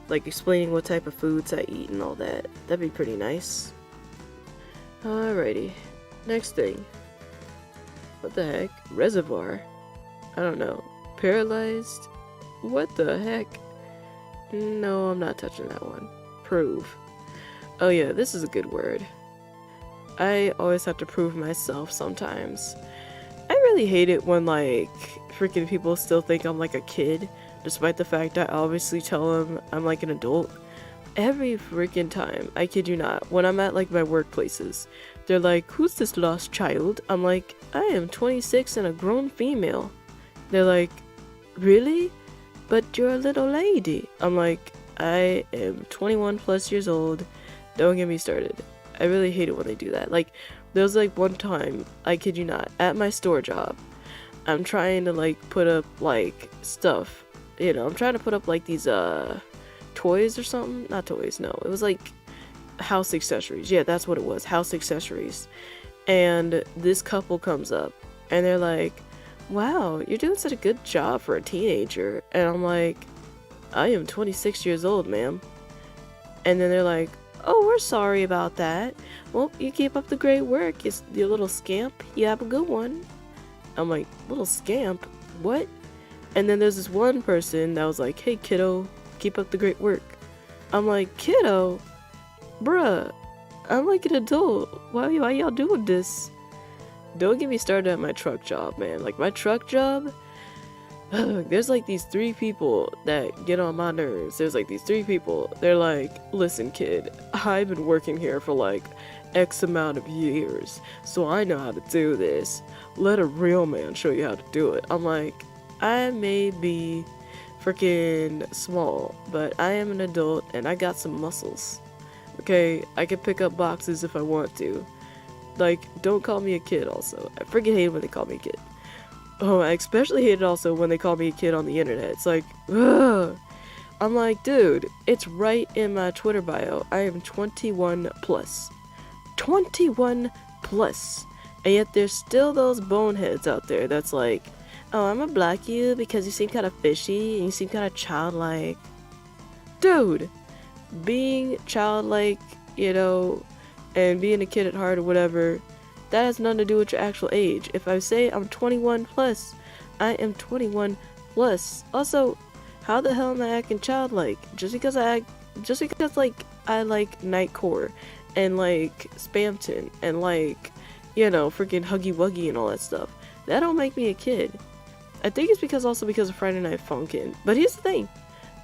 Like explaining what type of foods I eat and all that. That'd be pretty nice. Alrighty. Next thing. What the heck? Reservoir? I don't know. Paralyzed? What the heck? No, I'm not touching that one. Prove. Oh yeah, this is a good word. I always have to prove myself sometimes. I really hate it when like freaking people still think I'm like a kid, despite the fact I obviously tell them I'm like an adult. Every freaking time, I kid you not, when I'm at like my workplaces, they're like, "Who's this lost child?" I'm like, "I am 26 and a grown female." They're like, "Really? But you're a little lady." I'm like, "I am 21 plus years old. Don't get me started." I really hate it when they do that. Like, there was like one time, I kid you not, at my store job, I'm trying to like put up like stuff, you know, I'm trying to put up like these toys or something. Not toys, no, it was like house accessories. Yeah, that's what it was, house accessories. And this couple comes up and they're like, "Wow, you're doing such a good job for a teenager." And I'm like, "I am 26 years old, ma'am." And then they're like, "Oh, we're sorry about that. Well, you keep up the great work, you little scamp. You have a good one." I'm like, "Little scamp? What?" And then there's this one person that was like, hey kiddo, keep up the great work. I'm like, kiddo? Bruh, I'm like an adult. Why y'all doing this? Don't get me started at my truck job, man. Like, my truck job, there's like these 3 people that get on my nerves. There's like these 3 people. They're like, listen kid, I've been working here for like X amount of years, so I know how to do this. Let a real man show you how to do it. I'm like, I may be freaking small, but I am an adult and I got some muscles. Okay, I can pick up boxes if I want to. Like, don't call me a kid also. I freaking hate when they call me a kid. Oh, I especially hate it also when they call me a kid on the internet. It's like, ugh. I'm like, dude, it's right in my Twitter bio. I am 21 plus. 21 plus. And yet there's still those boneheads out there that's like, oh, I'm gonna block you because you seem kind of fishy and you seem kind of childlike. Dude, being childlike, you know, and being a kid at heart or whatever, that has nothing to do with your actual age. If I say I'm 21 plus, I am 21 plus. Also, how the hell am I acting childlike? Just because like I like Nightcore and like Spamton and like, you know, freaking Huggy Wuggy and all that stuff, that don't make me a kid. I think it's because of Friday Night Funkin'. But here's the thing,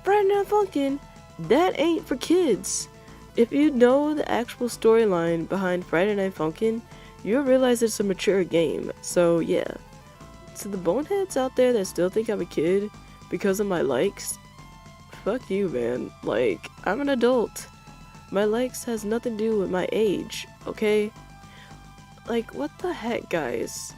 Friday Night Funkin', that ain't for kids. If you know the actual storyline behind Friday Night Funkin', you'll realize it's a mature game. So yeah. So the boneheads out there that still think I'm a kid because of my likes, fuck you, man. Like, I'm an adult. My likes has nothing to do with my age, okay? Like, what the heck, guys?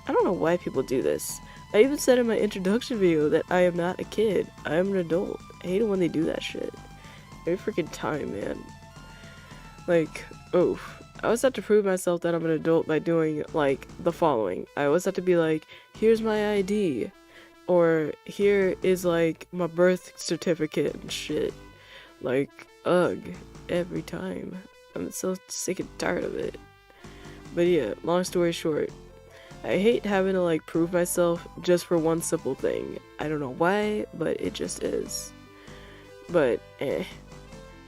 I don't know why people do this. I even said in my introduction video that I am not a kid. I am an adult. I hate it when they do that shit. Every freaking time, man. Like, oof. I always have to prove myself that I'm an adult by doing, like, the following. I always have to be like, here's my ID. Or, here is, like, my birth certificate and shit. Like, ugh. Every time. I'm so sick and tired of it. But yeah, long story short. I hate having to, like, prove myself just for one simple thing. I don't know why, but it just is. But,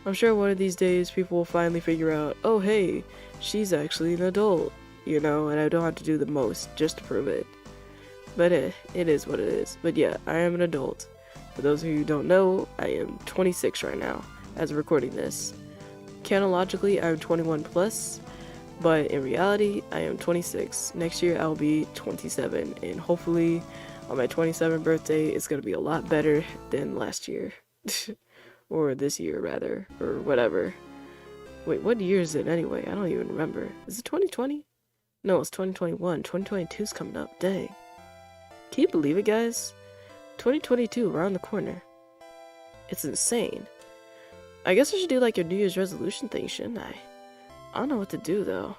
I'm sure one of these days people will finally figure out, oh hey, she's actually an adult, you know, and I don't have to do the most just to prove it. But it is what it is. But yeah, I am an adult. For those of you who don't know, I am 26 right now, as of recording this. Chronologically, I'm 21 plus, but in reality, I am 26. Next year, I'll be 27, and hopefully, on my 27th birthday, it's gonna be a lot better than last year. Or this year, rather, or whatever. Wait, what year is it anyway? I don't even remember. Is it 2020? No, it's 2021. 2022's coming up. Dang. Can you believe it, guys? 2022 around the corner. It's insane. I guess I should do like a New Year's resolution thing, shouldn't I? I don't know what to do, though.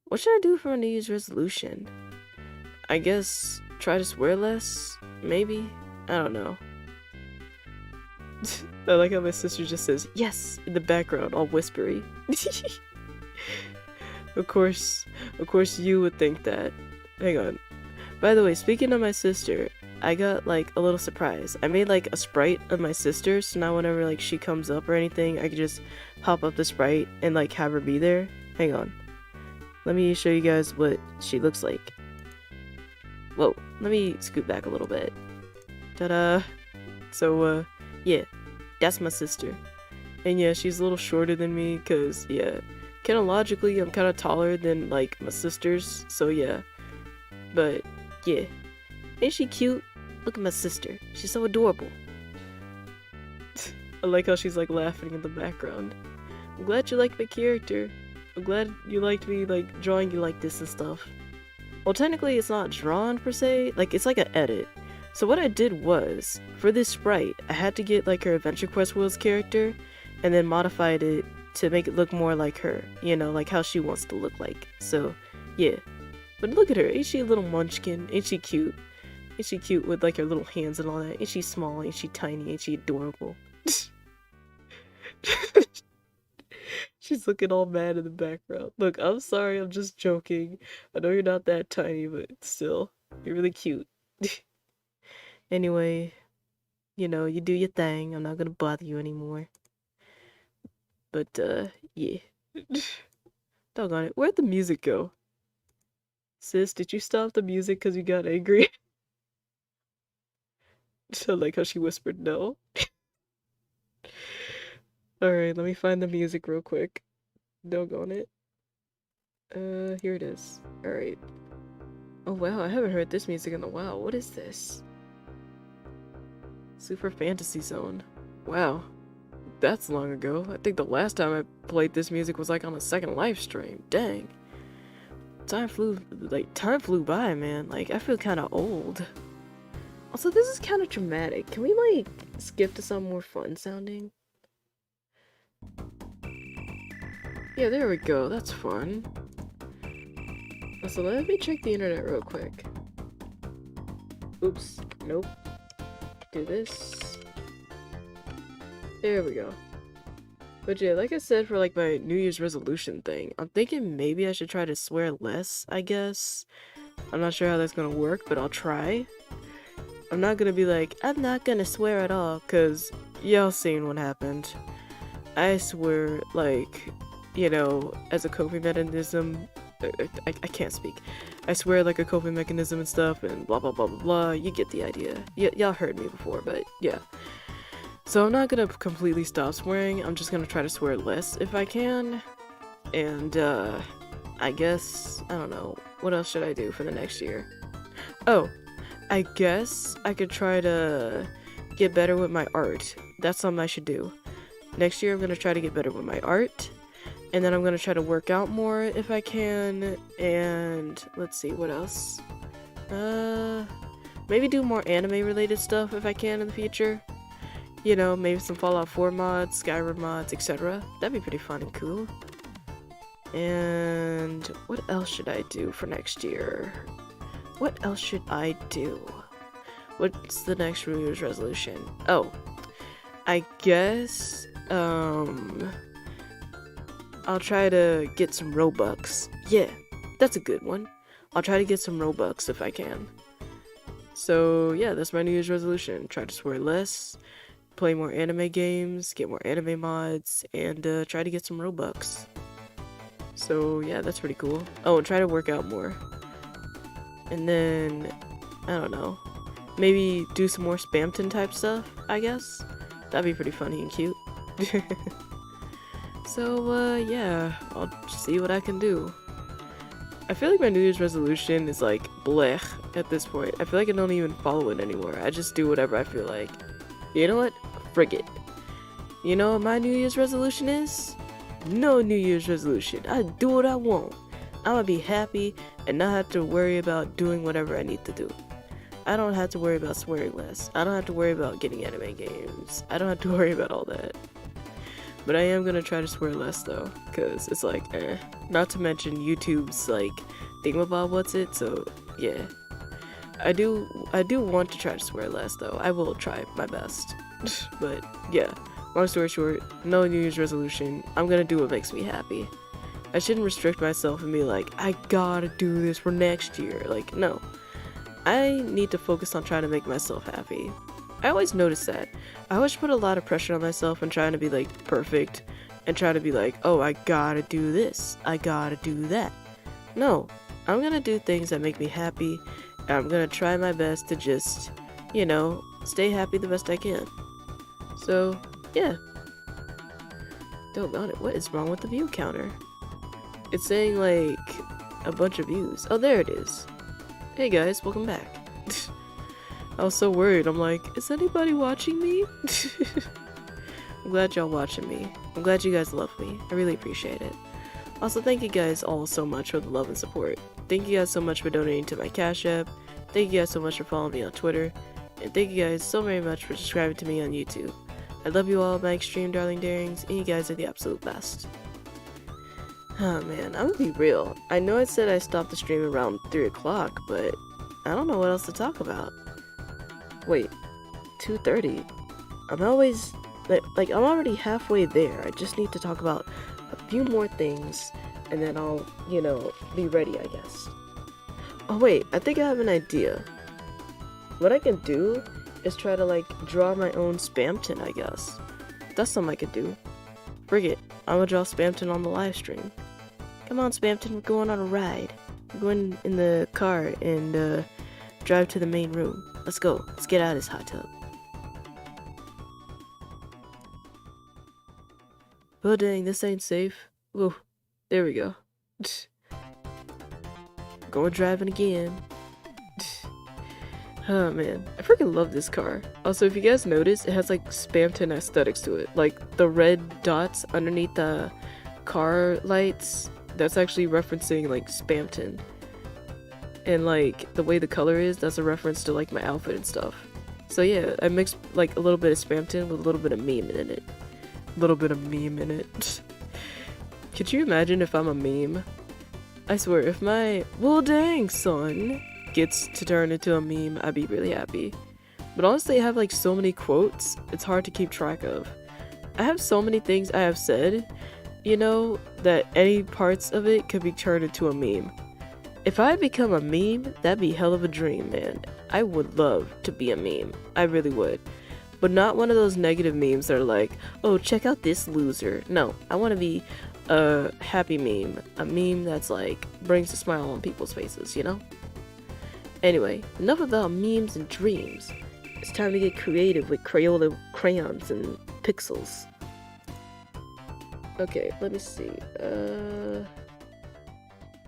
What should I do for a New Year's resolution? I guess try to swear less? Maybe? I don't know. I like how my sister just says, yes, in the background, all whispery. Of course you would think that. Hang on. By the way, speaking of my sister, I got, like, a little surprise. I made, like, a sprite of my sister, so now whenever, like, she comes up or anything, I can just pop up the sprite and, like, have her be there. Hang on. Let me show you guys what she looks like. Whoa, let me scoot back a little bit. Ta-da! So, yeah, that's my sister. And yeah, she's a little shorter than me, cause, yeah, chronologically, I'm kind of taller than, like, my sisters, so yeah. But, yeah. Ain't she cute? Look at my sister. She's so adorable. I like how she's, like, laughing in the background. I'm glad you like my character. I'm glad you liked me, like, drawing you like this and stuff. Well, technically, it's not drawn, per se. Like, it's like an edit. So what I did was, for this sprite, I had to get, like, her Adventure Quest Worlds character, and then modified it to make it look more like her. You know, like how she wants to look like. So, yeah. But look at her. Ain't she a little munchkin? Ain't she cute? Ain't she cute with, like, her little hands and all that? Ain't she small? Ain't she tiny? Ain't she adorable? She's looking all mad in the background. Look, I'm sorry, I'm just joking. I know you're not that tiny, but still, you're really cute. Anyway, you know, you do your thing. I'm not gonna bother you anymore. But, yeah. Doggone it. Where'd the music go? Sis, did you stop the music because you got angry? So, like how she whispered no. Alright, let me find the music real quick. Doggone it. Here it is. Alright. Oh wow, I haven't heard this music in a while. What is this? Super Fantasy Zone. Wow. That's long ago. I think the last time I played this music was like on a second live stream. Dang. Time flew by, man. Like, I feel kind of old. Also, this is kind of dramatic. Can we, like, skip to something more fun sounding? Yeah, there we go. That's fun. Also, let me check the internet real quick. Oops. Nope. Do this. There we go. But yeah, like I said, for like my New Year's resolution thing, I'm thinking maybe I should try to swear less, I guess. I'm not sure how that's gonna work, but I'll try. I'm not gonna be like, I'm not gonna swear at all, cause y'all seen what happened. I swear, like, you know, as a coping mechanism, I can't speak. I swear like a coping mechanism and stuff, and blah blah blah blah blah, you get the idea. Y'all heard me before, but yeah. So I'm not gonna completely stop swearing, I'm just gonna try to swear less if I can. And, I guess, I don't know, what else should I do for the next year? Oh, I guess I could try to get better with my art. That's something I should do. Next year I'm gonna try to get better with my art, and then I'm gonna try to work out more if I can, and let's see, what else? Maybe do more anime related stuff if I can in the future. You know, maybe some Fallout 4 mods, Skyrim mods, etc. That'd be pretty fun and cool. And what else should I do for next year? What else should I do? What's the next New Year's resolution? Oh, I guess, I'll try to get some Robux. Yeah, that's a good one. I'll try to get some Robux if I can. So yeah, that's my New Year's resolution. Try to swear less, play more anime games, get more anime mods, and try to get some Robux. So yeah, that's pretty cool. Oh, and try to work out more. And then, I don't know, maybe do some more Spamton type stuff, I guess? That'd be pretty funny and cute. So, yeah, I'll see what I can do. I feel like my New Year's resolution is like blech at this point. I feel like I don't even follow it anymore. I just do whatever I feel like. You know what? Frig it. You know what my New Year's resolution is? No New Year's resolution. I do what I want. I'm gonna be happy and not have to worry about doing whatever I need to do. I don't have to worry about swearing less. I don't have to worry about getting anime games. I don't have to worry about all that. But I am gonna try to swear less though, cause it's like, Not to mention YouTube's like thingamabob what's it, so yeah. I do want to try to swear less though. I will try my best. But yeah, long story short, no New Year's resolution. I'm gonna do what makes me happy. I shouldn't restrict myself and be like, I gotta do this for next year. Like, no. I need to focus on trying to make myself happy. I always notice that. I always put a lot of pressure on myself and trying to be like perfect and try to be like, oh, I gotta do this. I gotta do that. No, I'm gonna do things that make me happy, and I'm gonna try my best to just, you know, stay happy the best I can. So, yeah. Doggone it, what is wrong with the view counter? It's saying like a bunch of views. Oh, there it is. Hey guys, welcome back. I was so worried. I'm like, is anybody watching me? I'm glad y'all watching me. I'm glad you guys love me. I really appreciate it. Also, thank you guys all so much for the love and support. Thank you guys so much for donating to my Cash App. Thank you guys so much for following me on Twitter. And thank you guys so very much for subscribing to me on YouTube. I love you all, my extreme darling darings, and you guys are the absolute best. Oh man, I'm gonna be real. I know I said I stopped the stream around 3 o'clock, but I don't know what else to talk about. Wait, 2:30? I'm always, like I'm already halfway there. I just need to talk about a few more things, and then I'll, you know, be ready, I guess. Oh wait, I think I have an idea. What I can do is try to like draw my own Spamton, I guess. That's something I could do. Frig it, I'm gonna draw Spamton on the live stream. Come on, Spamton, we're going on a ride. We're going in the car and drive to the main room. Let's go. Let's get out of this hot tub. Oh dang, this ain't safe. Whoa, there we go. Going driving again. Oh man, I freaking love this car. Also, if you guys notice, it has like Spamton aesthetics to it. Like the red dots underneath the car lights, that's actually referencing like Spamton. And like the way the color is, that's a reference to like my outfit and stuff. So yeah, I mixed like a little bit of Spamton with a little bit of meme in it. A little bit of meme in it. Could you imagine if I'm a meme? I swear, if my well dang son gets to turn into a meme, I'd be really happy. But honestly, I have like so many quotes, it's hard to keep track of. I have so many things I have said, you know, that any parts of it could be turned into a meme. If I become a meme, that'd be hell of a dream, man. I would love to be a meme. I really would. But not one of those negative memes that are like, oh, check out this loser. No, I want to be a happy meme. A meme that's like, brings a smile on people's faces, you know? Anyway, enough about memes and dreams. It's time to get creative with Crayola crayons and pixels. Okay, let me see.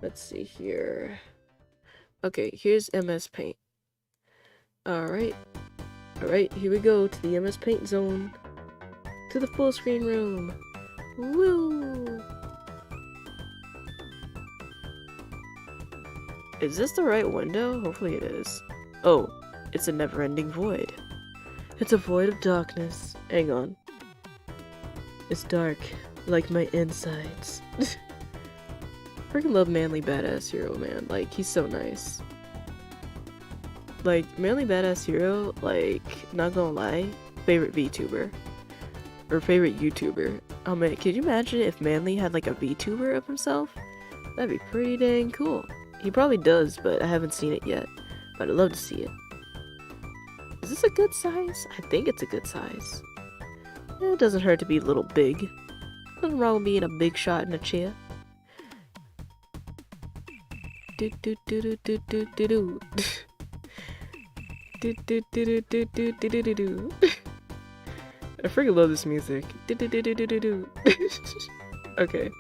Let's see here. Okay, here's MS Paint. Alright. Alright, here we go to the MS Paint zone. To the full screen room. Woo! Is this the right window? Hopefully it is. Oh, it's a never-ending void. It's a void of darkness. Hang on. It's dark, like my insides. Freaking love Manly Badass Hero, man. Like, he's so nice. Like, Manly Badass Hero, like, not gonna lie, favorite VTuber. Or favorite YouTuber. Oh man, could you imagine if Manly had like a VTuber of himself? That'd be pretty dang cool. He probably does, but I haven't seen it yet. But I'd love to see it. Is this a good size? I think it's a good size. It doesn't hurt to be a little big. Nothing wrong with being a big shot in a chair. Do do do do do do do do. Do do do do do do do do do. I freaking love this music. Do do do do do do do. Okay,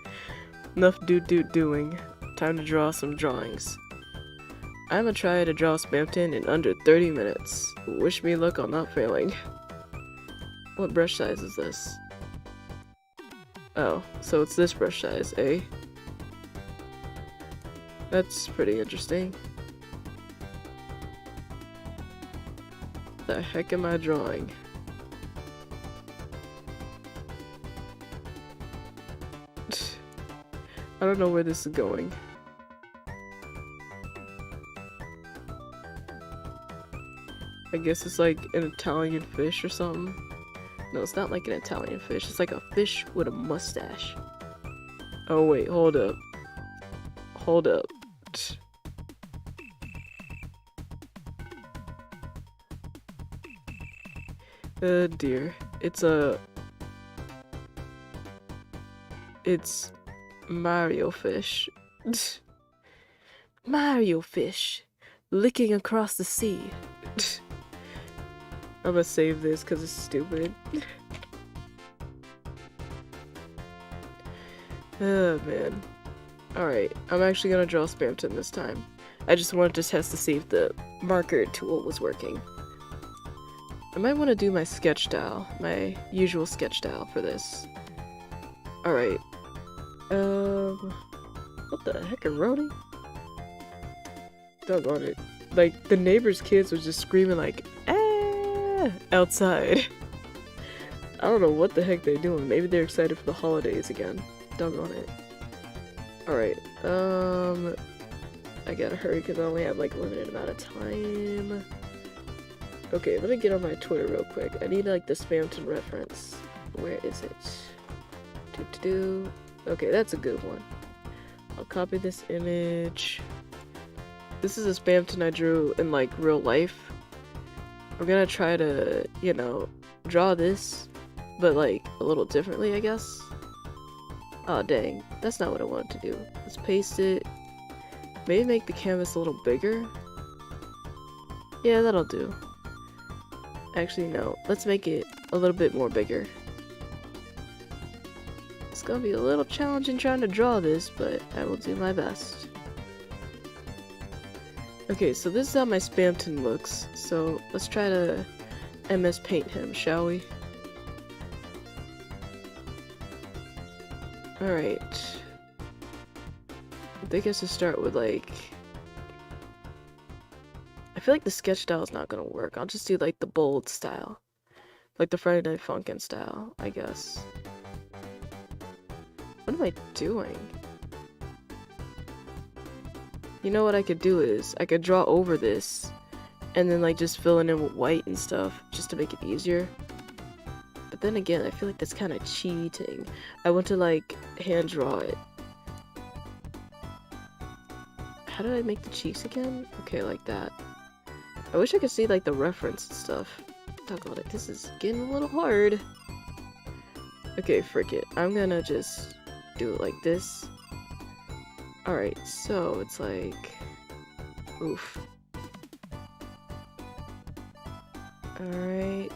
enough doing. Time to draw some drawings. I'm gonna try to draw Spamton in under 30 minutes. Wish me luck on not failing. What brush size is this? Oh, so it's this brush size, eh? That's pretty interesting. The heck am I drawing? I don't know where this is going. I guess it's like an Italian fish or something. No, it's not like an Italian fish. It's like a fish with a mustache. Oh wait, hold up. Hold up. Oh dear. It's Mario fish. Mario fish. Licking across the sea. I'm gonna save this because it's stupid. Oh man. Alright, I'm actually gonna draw Spamton this time. I just wanted to test to see if the marker tool was working. I might want to do my sketch style, my usual sketch style for this. Alright. What the heck, a roadie? Doggone it. Like, the neighbor's kids was just screaming like, ah, outside. I don't know what the heck they're doing. Maybe they're excited for the holidays again. Doggone it. Alright, I gotta hurry because I only have like a limited amount of time. Okay, let me get on my Twitter real quick. I need like the Spamton reference. Where is it? Okay, that's a good one. I'll copy this image. This is a Spamton I drew in like real life. we're gonna try to, you know, draw this, but like a little differently, I guess. Oh dang, that's not what I wanted to do. Let's paste it. Maybe make the canvas a little bigger. Yeah, that'll do. Actually, no. Let's make it a little bit more bigger. It's gonna be a little challenging trying to draw this, but I will do my best. Okay, so this is how my Spamton looks. So let's try to MS Paint him, shall we? Alright. I think I should start with like... I feel like the sketch style is not gonna work. I'll just do like the bold style. Like the Friday Night Funkin' style, I guess. What am I doing? You know what I could do is, I could draw over this, and then like just fill it in with white and stuff, just to make it easier. But then again, I feel like that's kind of cheating. I want to like hand draw it. How did I make the cheeks again? Okay, like that. I wish I could see like the reference and stuff. Doggone it, this is getting a little hard. Okay, frick it. I'm gonna just do it like this. Alright, so it's like... Oof. Alright.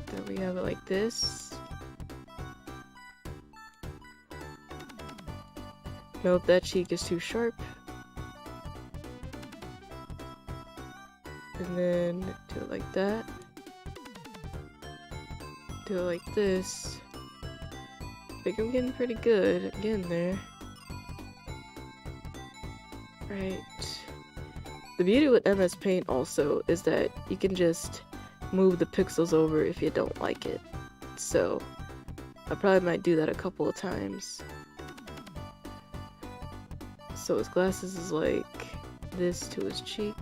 Then we have it like this. Nope, that cheek is too sharp. And then do it like that. Do it like this. I think I'm getting pretty good at getting there. Right. The beauty with MS Paint also is that you can just move the pixels over if you don't like it. So I probably might do that a couple of times. So his glasses is like this to his cheek.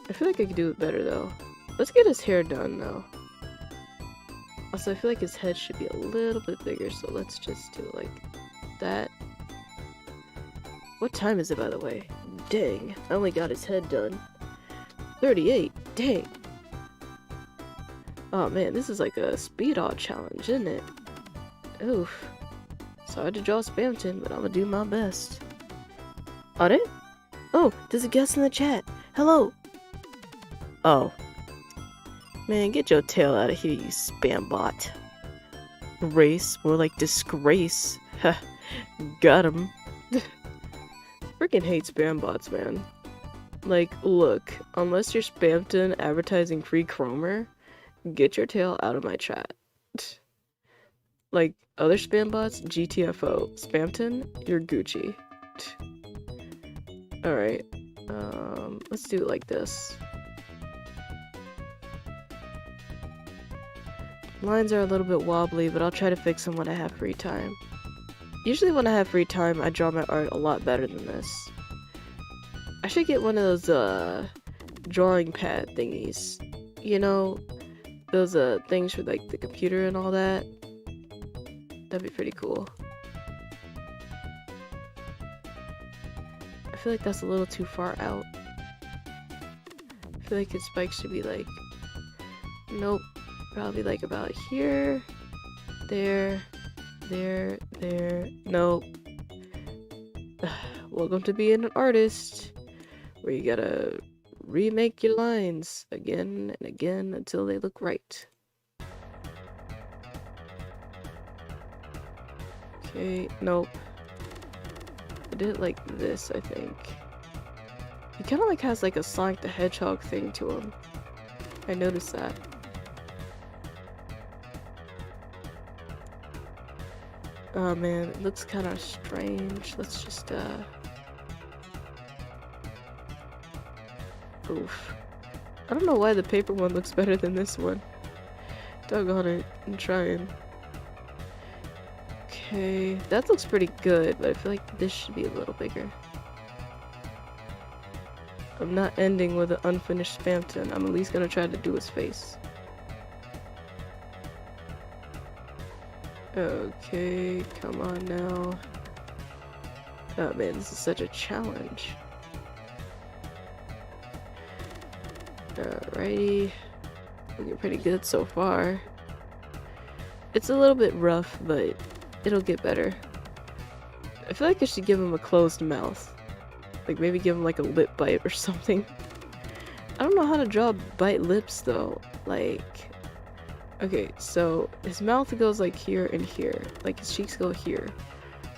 I feel like I could do it better though. Let's get his hair done though. Also, I feel like his head should be a little bit bigger, so let's just do it like that. What time is it, by the way? Dang, I only got his head done. 38, dang. Oh man, this is like a speed odd challenge, isn't it? Oof. Sorry to draw Spamton, but I'm gonna do my best. Are it? Oh, there's a guest in the chat. Hello. Oh. Man, get your tail out of here, you spam bot. Race, more like disgrace. Ha, got him. Freaking hate spam bots, man. Like, look, unless you're Spamton advertising free Chromer, get your tail out of my chat. Like, other spam bots, GTFO. Spamton, you're Gucci. Alright, let's do it like this. Lines are a little bit wobbly, but I'll try to fix them when I have free time. Usually when I have free time, I draw my art a lot better than this. I should get one of those, drawing pad thingies. You know, those, things for, like, the computer and all that. That'd be pretty cool. I feel like that's a little too far out. I feel like his spikes should be, like... Nope. Probably like about here, there, nope. Welcome to being an artist, where you gotta remake your lines again and again until they look right. Okay, nope. I did it like this, I think. He kind of like has like a Sonic the Hedgehog thing to him. I noticed that. Oh man, it looks kind of strange. Let's just, oof. I don't know why the paper one looks better than this one. Doggone it, I'm trying. Okay, that looks pretty good, but I feel like this should be a little bigger. I'm not ending with an unfinished Spamton. I'm at least gonna try to do his face. Okay, come on now. Oh man, this is such a challenge. Alrighty. Looking pretty good so far. It's a little bit rough, but it'll get better. I feel like I should give him a closed mouth. Like maybe give him like a lip bite or something. I don't know how to draw bite lips though. Like, okay, so his mouth goes like here and here. Like his cheeks go here.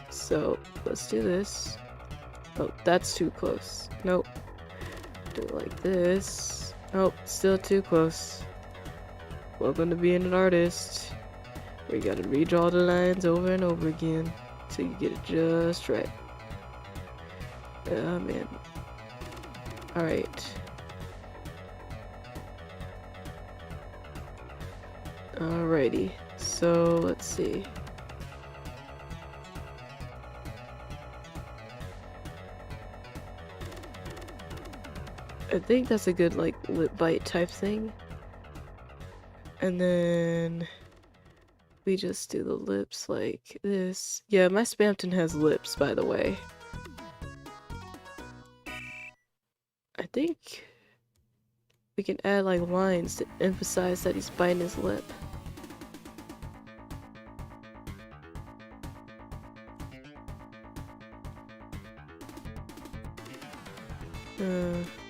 So let's do this. Oh, that's too close. Nope. Do it like this. Nope, still too close. Welcome to being an artist. We gotta redraw the lines over and over again till you get it just right. Oh man. Alright. Alrighty. So let's see. I think that's a good like lip bite type thing. And then we just do the lips like this. Yeah, my Spamton has lips, by the way. I think we can add like lines to emphasize that he's biting his lip.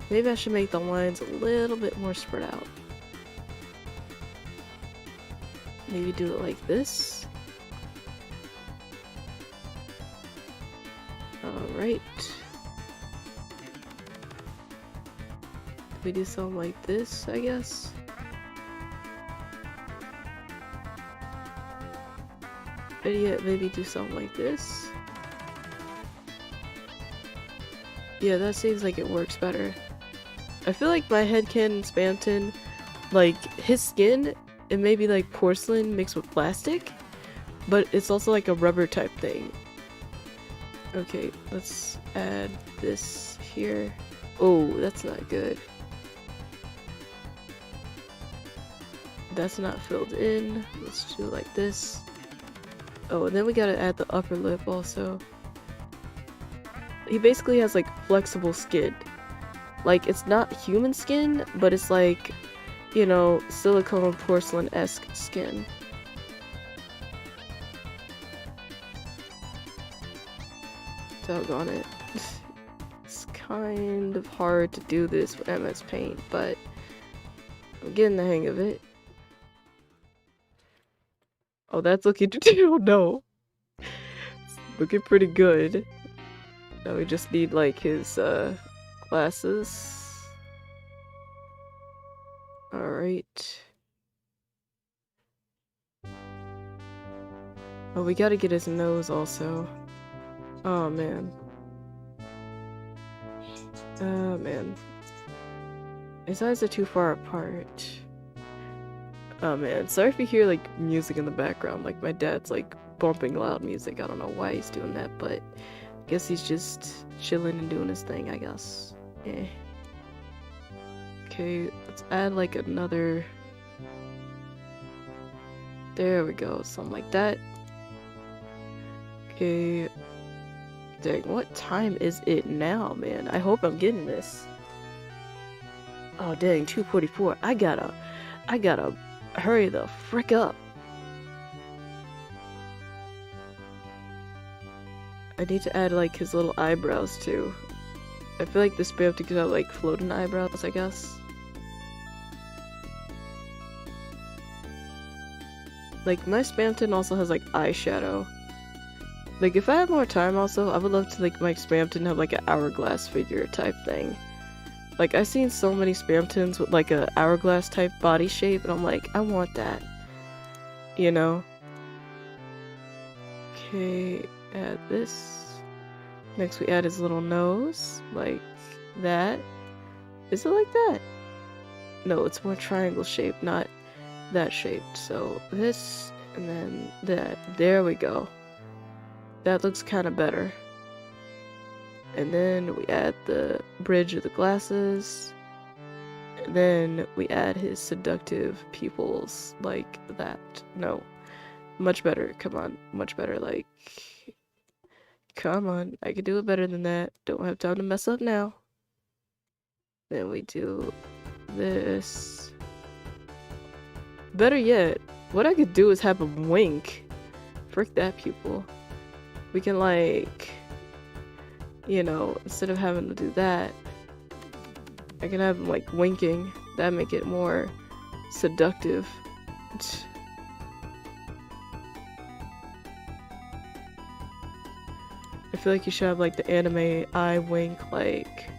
Maybe I should make the lines a little bit more spread out. Maybe do it like this. Alright. We do something like this, I guess. But yeah, maybe do something like this. Yeah, that seems like it works better. I feel like my 𝓘𝓭𝓸𝓵 Spamton, like his skin, it may be like porcelain mixed with plastic, but it's also like a rubber type thing. Okay, let's add this here. Oh, that's not good. That's not filled in. Let's do it like this. Oh, and then we gotta add the upper lip also. He basically has like flexible skin. Like, it's not human skin, but it's like, you know, silicone porcelain-esque skin. Doggone it. It's kind of hard to do this with MS Paint, but I'm getting the hang of it. Oh, that's looking oh no. It's looking pretty good. Now we just need like his glasses. Alright. Oh, we gotta get his nose also. Oh man. Oh man. His eyes are too far apart. Oh man, sorry if you hear like music in the background, like my dad's like bumping loud music. I don't know why he's doing that, but I guess he's just chilling and doing his thing, I guess. Eh. Okay, let's add like another... There we go, something like that. Okay. Dang, what time is it now, man? I hope I'm getting this. Oh dang, 2:44. I gotta hurry the frick up. I need to add like his little eyebrows too. I feel like this Spamton could have like floating eyebrows, I guess. Like my Spamton also has like eyeshadow. Like if I had more time also, I would love to like my Spamton have like an hourglass figure type thing. Like I've seen so many Spamtons with like a hourglass type body shape and I'm like, I want that. You know? Okay, add this. Next we add his little nose, like that. Is it like that? No, it's more triangle shaped, not that shaped. So this, and then that. There we go. That looks kind of better. And then we add the bridge of the glasses. And then we add his seductive pupils, like that. No. Much better. Come on. Much better. Like, come on. I can do it better than that. Don't have time to mess up now. Then we do this. Better yet, what I could do is have him wink. Frick that pupil. We can like, you know, instead of having to do that, I can have him like winking. That'd make it more seductive. I feel like you should have like the anime eye wink, like.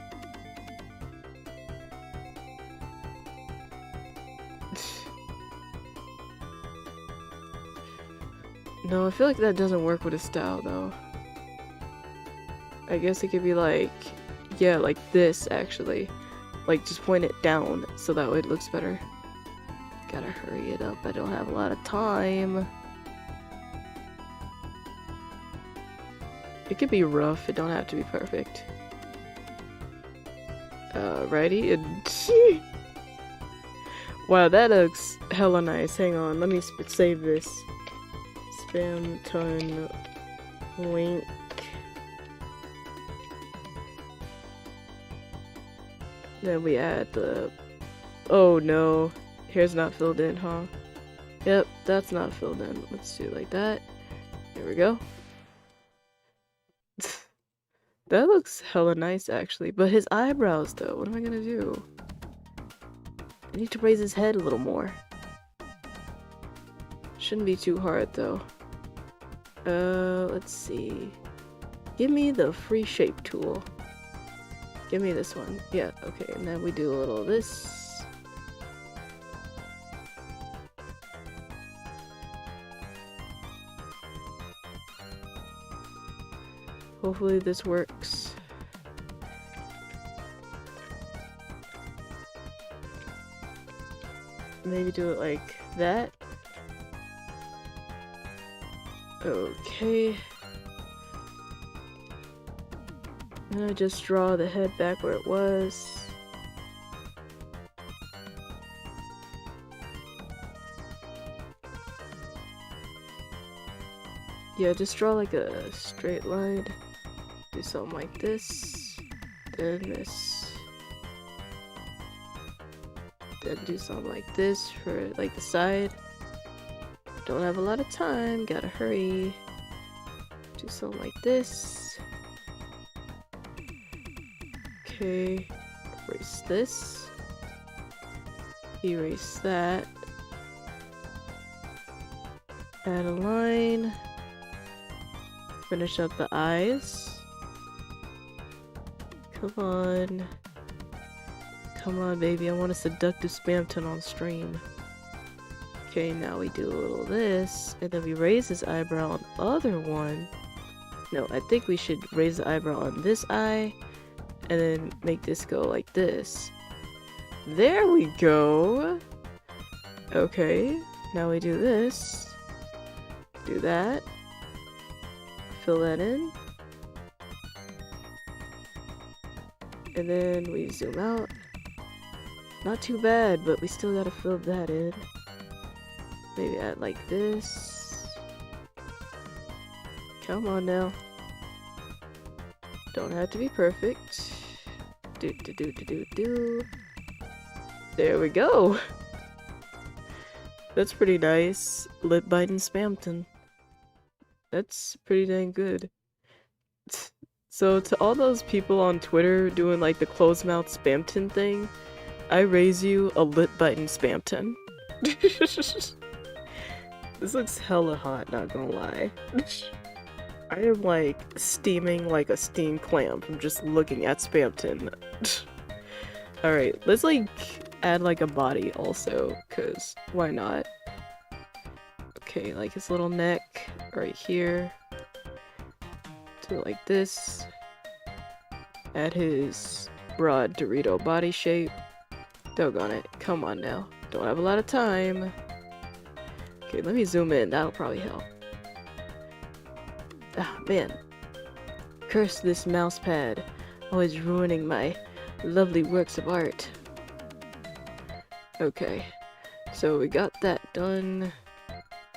No, I feel like that doesn't work with his style though. I guess it could be like, yeah, like this actually. Like just point it down so that way it looks better. Gotta hurry it up, I don't have a lot of time. It could be rough, it don't have to be perfect. Alrighty, and wow, that looks hella nice. Hang on, let me save this. 𝓲𝓪𝓻𝓮. Then we add the. Oh no, hair's not filled in, huh? Yep, that's not filled in. Let's do it like that. There we go. That looks hella nice actually, but his eyebrows though, what am I gonna do? I need to raise his head a little more. Shouldn't be too hard though. Let's see. Give me the free shape tool. Give me this one. Yeah, okay, and then we do a little of this. Hopefully this works. Maybe do it like that. Okay. And I just draw the head back where it was. Yeah, just draw like a straight line. Do something like this. Then this. Then do something like this for like the side. Don't have a lot of time, gotta hurry. Do something like this. Okay, erase this. Erase that. Add a line. Finish up the eyes. Come on. Come on, baby, I want a seductive spamton on stream. Okay, now we do a little of this, and then we raise his eyebrow on the other one. No, I think we should raise the eyebrow on this eye, and then make this go like this. There we go! Okay, now we do this. Do that. Fill that in. And then we zoom out. Not too bad, but we still gotta fill that in. Maybe add like this. Come on now. Don't have to be perfect. Do. There we go. That's pretty nice. Lip biting spamton. That's pretty dang good. So to all those people on Twitter doing like the closed mouth spamton thing, I raise you a lip biting spamton. This looks hella hot, not gonna lie. I am like steaming like a steamed clam from just looking at spamton. Alright, let's like add like a body also, cause why not? Okay, like his little neck right here. Do it like this. Add his broad Dorito body shape. Doggone it, come on now. Don't have a lot of time. Okay, let me zoom in, that'll probably help. Ah, man. Curse this mouse pad, always ruining my lovely works of art. Okay, so we got that done.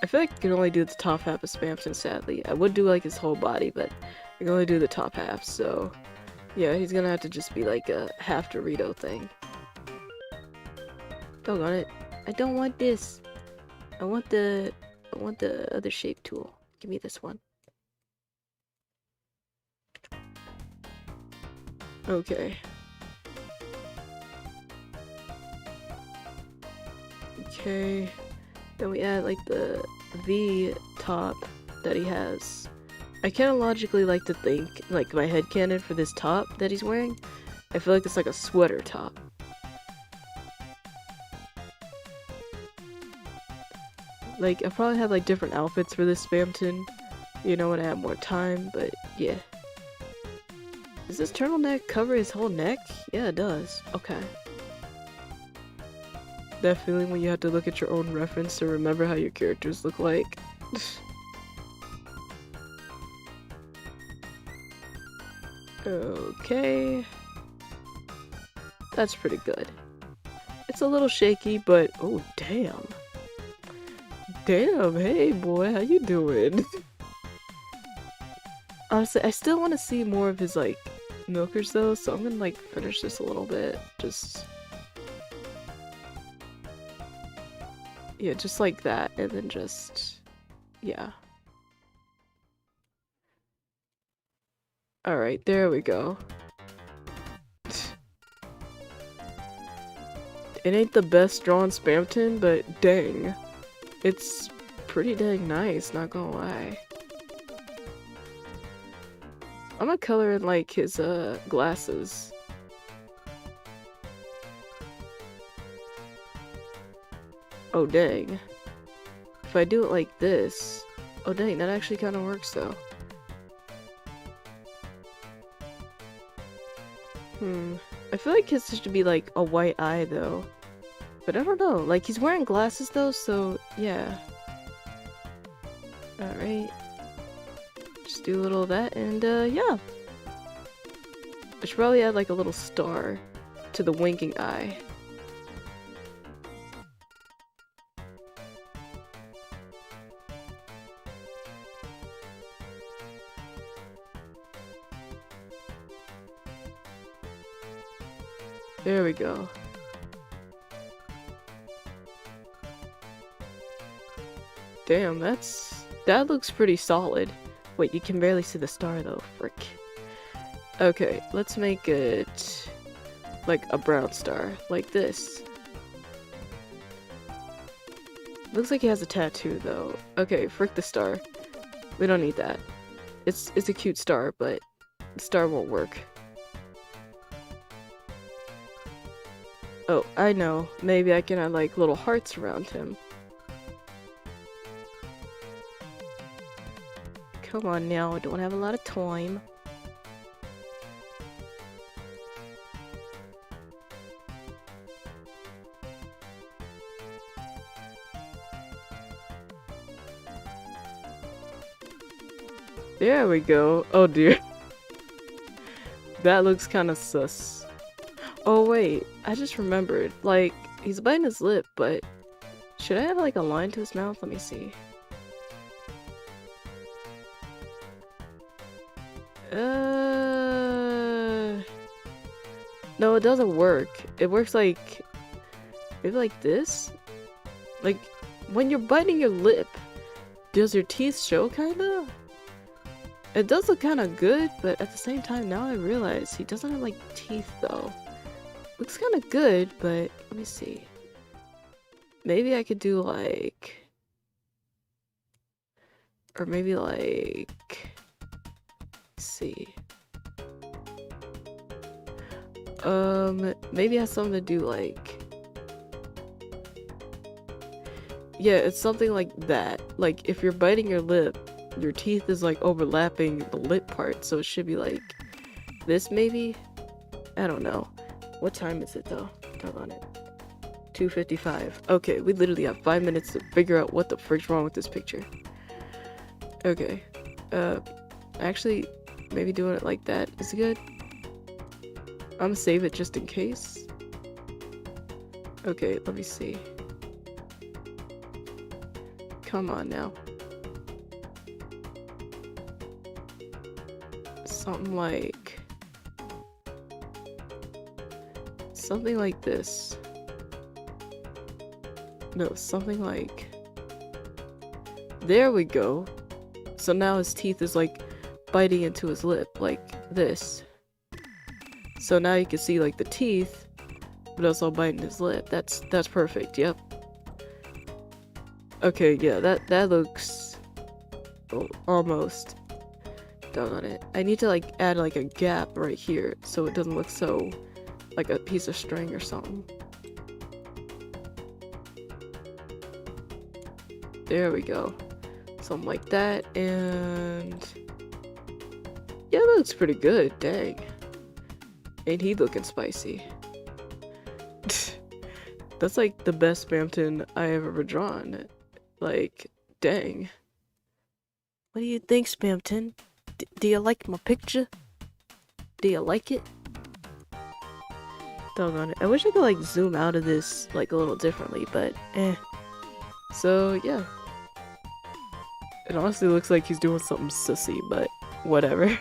I feel like I can only do the top half of Spamton, sadly. I would do like his whole body, but I can only do the top half, so yeah, he's gonna have to just be like a half Dorito thing. Doggone it. I don't want this. I want the other shape tool. Give me this one. Okay. Okay. Then we add like the V top that he has. I kind of logically like to think, like my headcanon for this top that he's wearing, I feel like it's like a sweater top. Like, I'll probably have like different outfits for this Spamton, you know, when I have more time, but yeah. Does this turtleneck cover his whole neck? Yeah, it does. Okay. That feeling when you have to look at your own reference to remember how your characters look like. Okay. That's pretty good. It's a little shaky, but oh damn. Damn, hey boy, how you doing? Honestly, I still want to see more of his like milkers though, so I'm gonna like finish this a little bit. Yeah, just like that, and then just yeah. Alright, there we go. It ain't the best drawn Spamton, but dang. It's pretty dang nice, not gonna lie. I'm gonna color in like his glasses. Oh dang. If I do it like this, oh dang, that actually kind of works though. I feel like his should be like a white eye though. But I don't know, like he's wearing glasses though, so yeah. Alright. Just do a little of that and yeah. I should probably add like a little star to the winking eye. There we go. Damn, that looks pretty solid. Wait, you can barely see the star though, frick. Okay, let's make it like a brown star, like this. Looks like he has a tattoo though. Okay, frick the star. We don't need that. It's a cute star, but the star won't work. Oh, I know. Maybe I can add like little hearts around him. Come on now, I don't have a lot of time. There we go. Oh dear. That looks kind of sus. Oh wait, I just remembered. Like, he's biting his lip, but should I have like a line to his mouth? Let me see. No, it doesn't work. It works like maybe like this? Like, when you're biting your lip, does your teeth show kinda? It does look kinda good, but at the same time, now I realize he doesn't have like teeth though. Looks kinda good, but let me see. Maybe I could do like, or maybe like, let's see. Maybe it has something to do like, yeah, it's something like that. Like, if you're biting your lip, your teeth is like overlapping the lip part, so it should be like this maybe? I don't know. What time is it though? Doggone it. 2:55. Okay, we literally have 5 minutes to figure out what the frick's wrong with this picture. Okay. Actually, maybe doing it like that is good. I'm gonna save it just in case. Okay, let me see. Come on now. Something like this. No, something like... There we go. So now his teeth is like biting into his lip, like this. So now you can see like the teeth, but also biting his lip. That's perfect, yep. Okay, yeah, that looks almost done on it. I need to like add like a gap right here so it doesn't look so like a piece of string or something. There we go. Something like that, and yeah, that looks pretty good. Dang. Ain't he looking spicy? That's like the best Ppamton I have ever drawn. Like, dang. What do you think, Ppamton? Do you like my picture? Do you like it? Doggone it. I wish I could like zoom out of this like a little differently, but eh. So yeah. It honestly looks like he's doing something sissy, but whatever.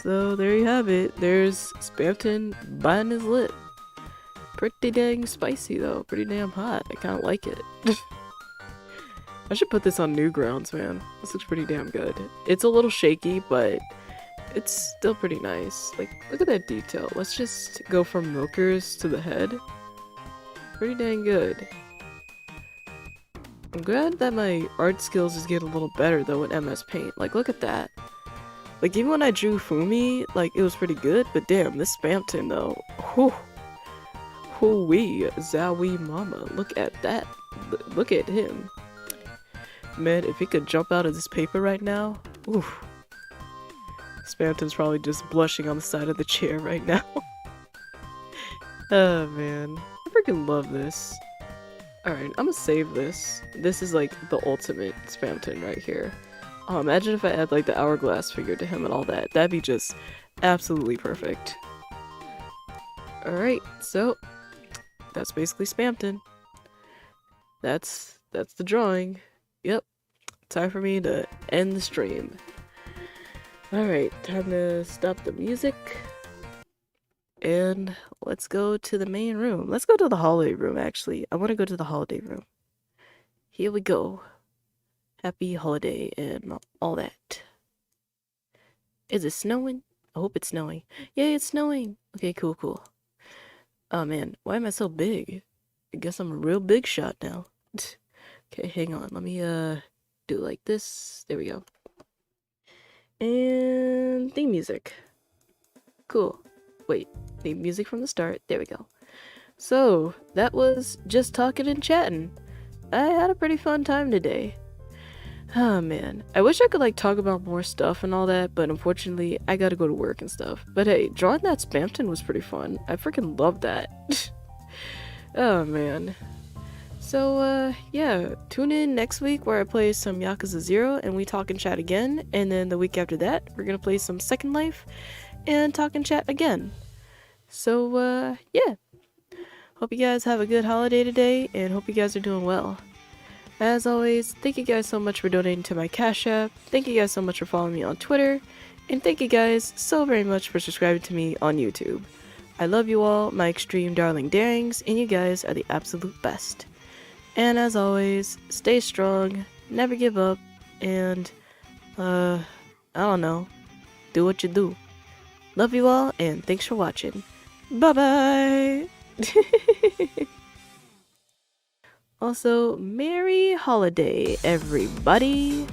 So there you have it. There's Ppamton biting his lip. Pretty dang spicy though. Pretty damn hot. I kinda like it. I should put this on Newgrounds, man. This looks pretty damn good. It's a little shaky, but it's still pretty nice. Like, look at that detail. Let's just go from milkers to the head. Pretty dang good. I'm glad that my art skills is getting a little better though in MS Paint. Like, look at that. Like, even when I drew Fumi, like, it was pretty good, but damn, this Ppamton though. Whew. Hoo-wee, Zowie mama. Look at that. Look at him. Man, if he could jump out of this paper right now, oof. Ppamton's probably just blushing on the side of the chair right now. Oh man, I freaking love this. Alright, I'm gonna save this. This is like the ultimate Ppamton right here. Oh, imagine if I add like the hourglass figure to him and all that. That'd be just absolutely perfect. Alright, so that's basically Ppamton. That's the drawing. Yep. Time for me to end the stream. Alright, time to stop the music. And let's go to the main room. Let's go to the holiday room, actually. I want to go to the holiday room. Here we go. Happy holiday and all that. Is it snowing? I hope it's snowing. Yay, it's snowing! Okay, cool, cool. Oh man, why am I so big? I guess I'm a real big shot now. Okay, hang on. Let me do like this. There we go. And theme music. Cool. Wait, theme music from the start. There we go. So, that was just talking and chatting. I had a pretty fun time today. Oh man, I wish I could like talk about more stuff and all that, but unfortunately I gotta go to work and stuff. But hey, drawing that Ppamton was pretty fun. I freaking loved that. Oh man. So yeah, tune in next week where I play some Yakuza 0 and we talk and chat again, and then the week after that we're gonna play some Second Life and talk and chat again. So yeah, hope you guys have a good holiday today and hope you guys are doing well. As always, thank you guys so much for donating to my Cash App, thank you guys so much for following me on Twitter, and thank you guys so very much for subscribing to me on YouTube. I love you all, my extreme darling darings, and you guys are the absolute best. And as always, stay strong, never give up, and, I don't know, do what you do. Love you all, and thanks for watching. Bye-bye! Also, Merry Holiday, everybody!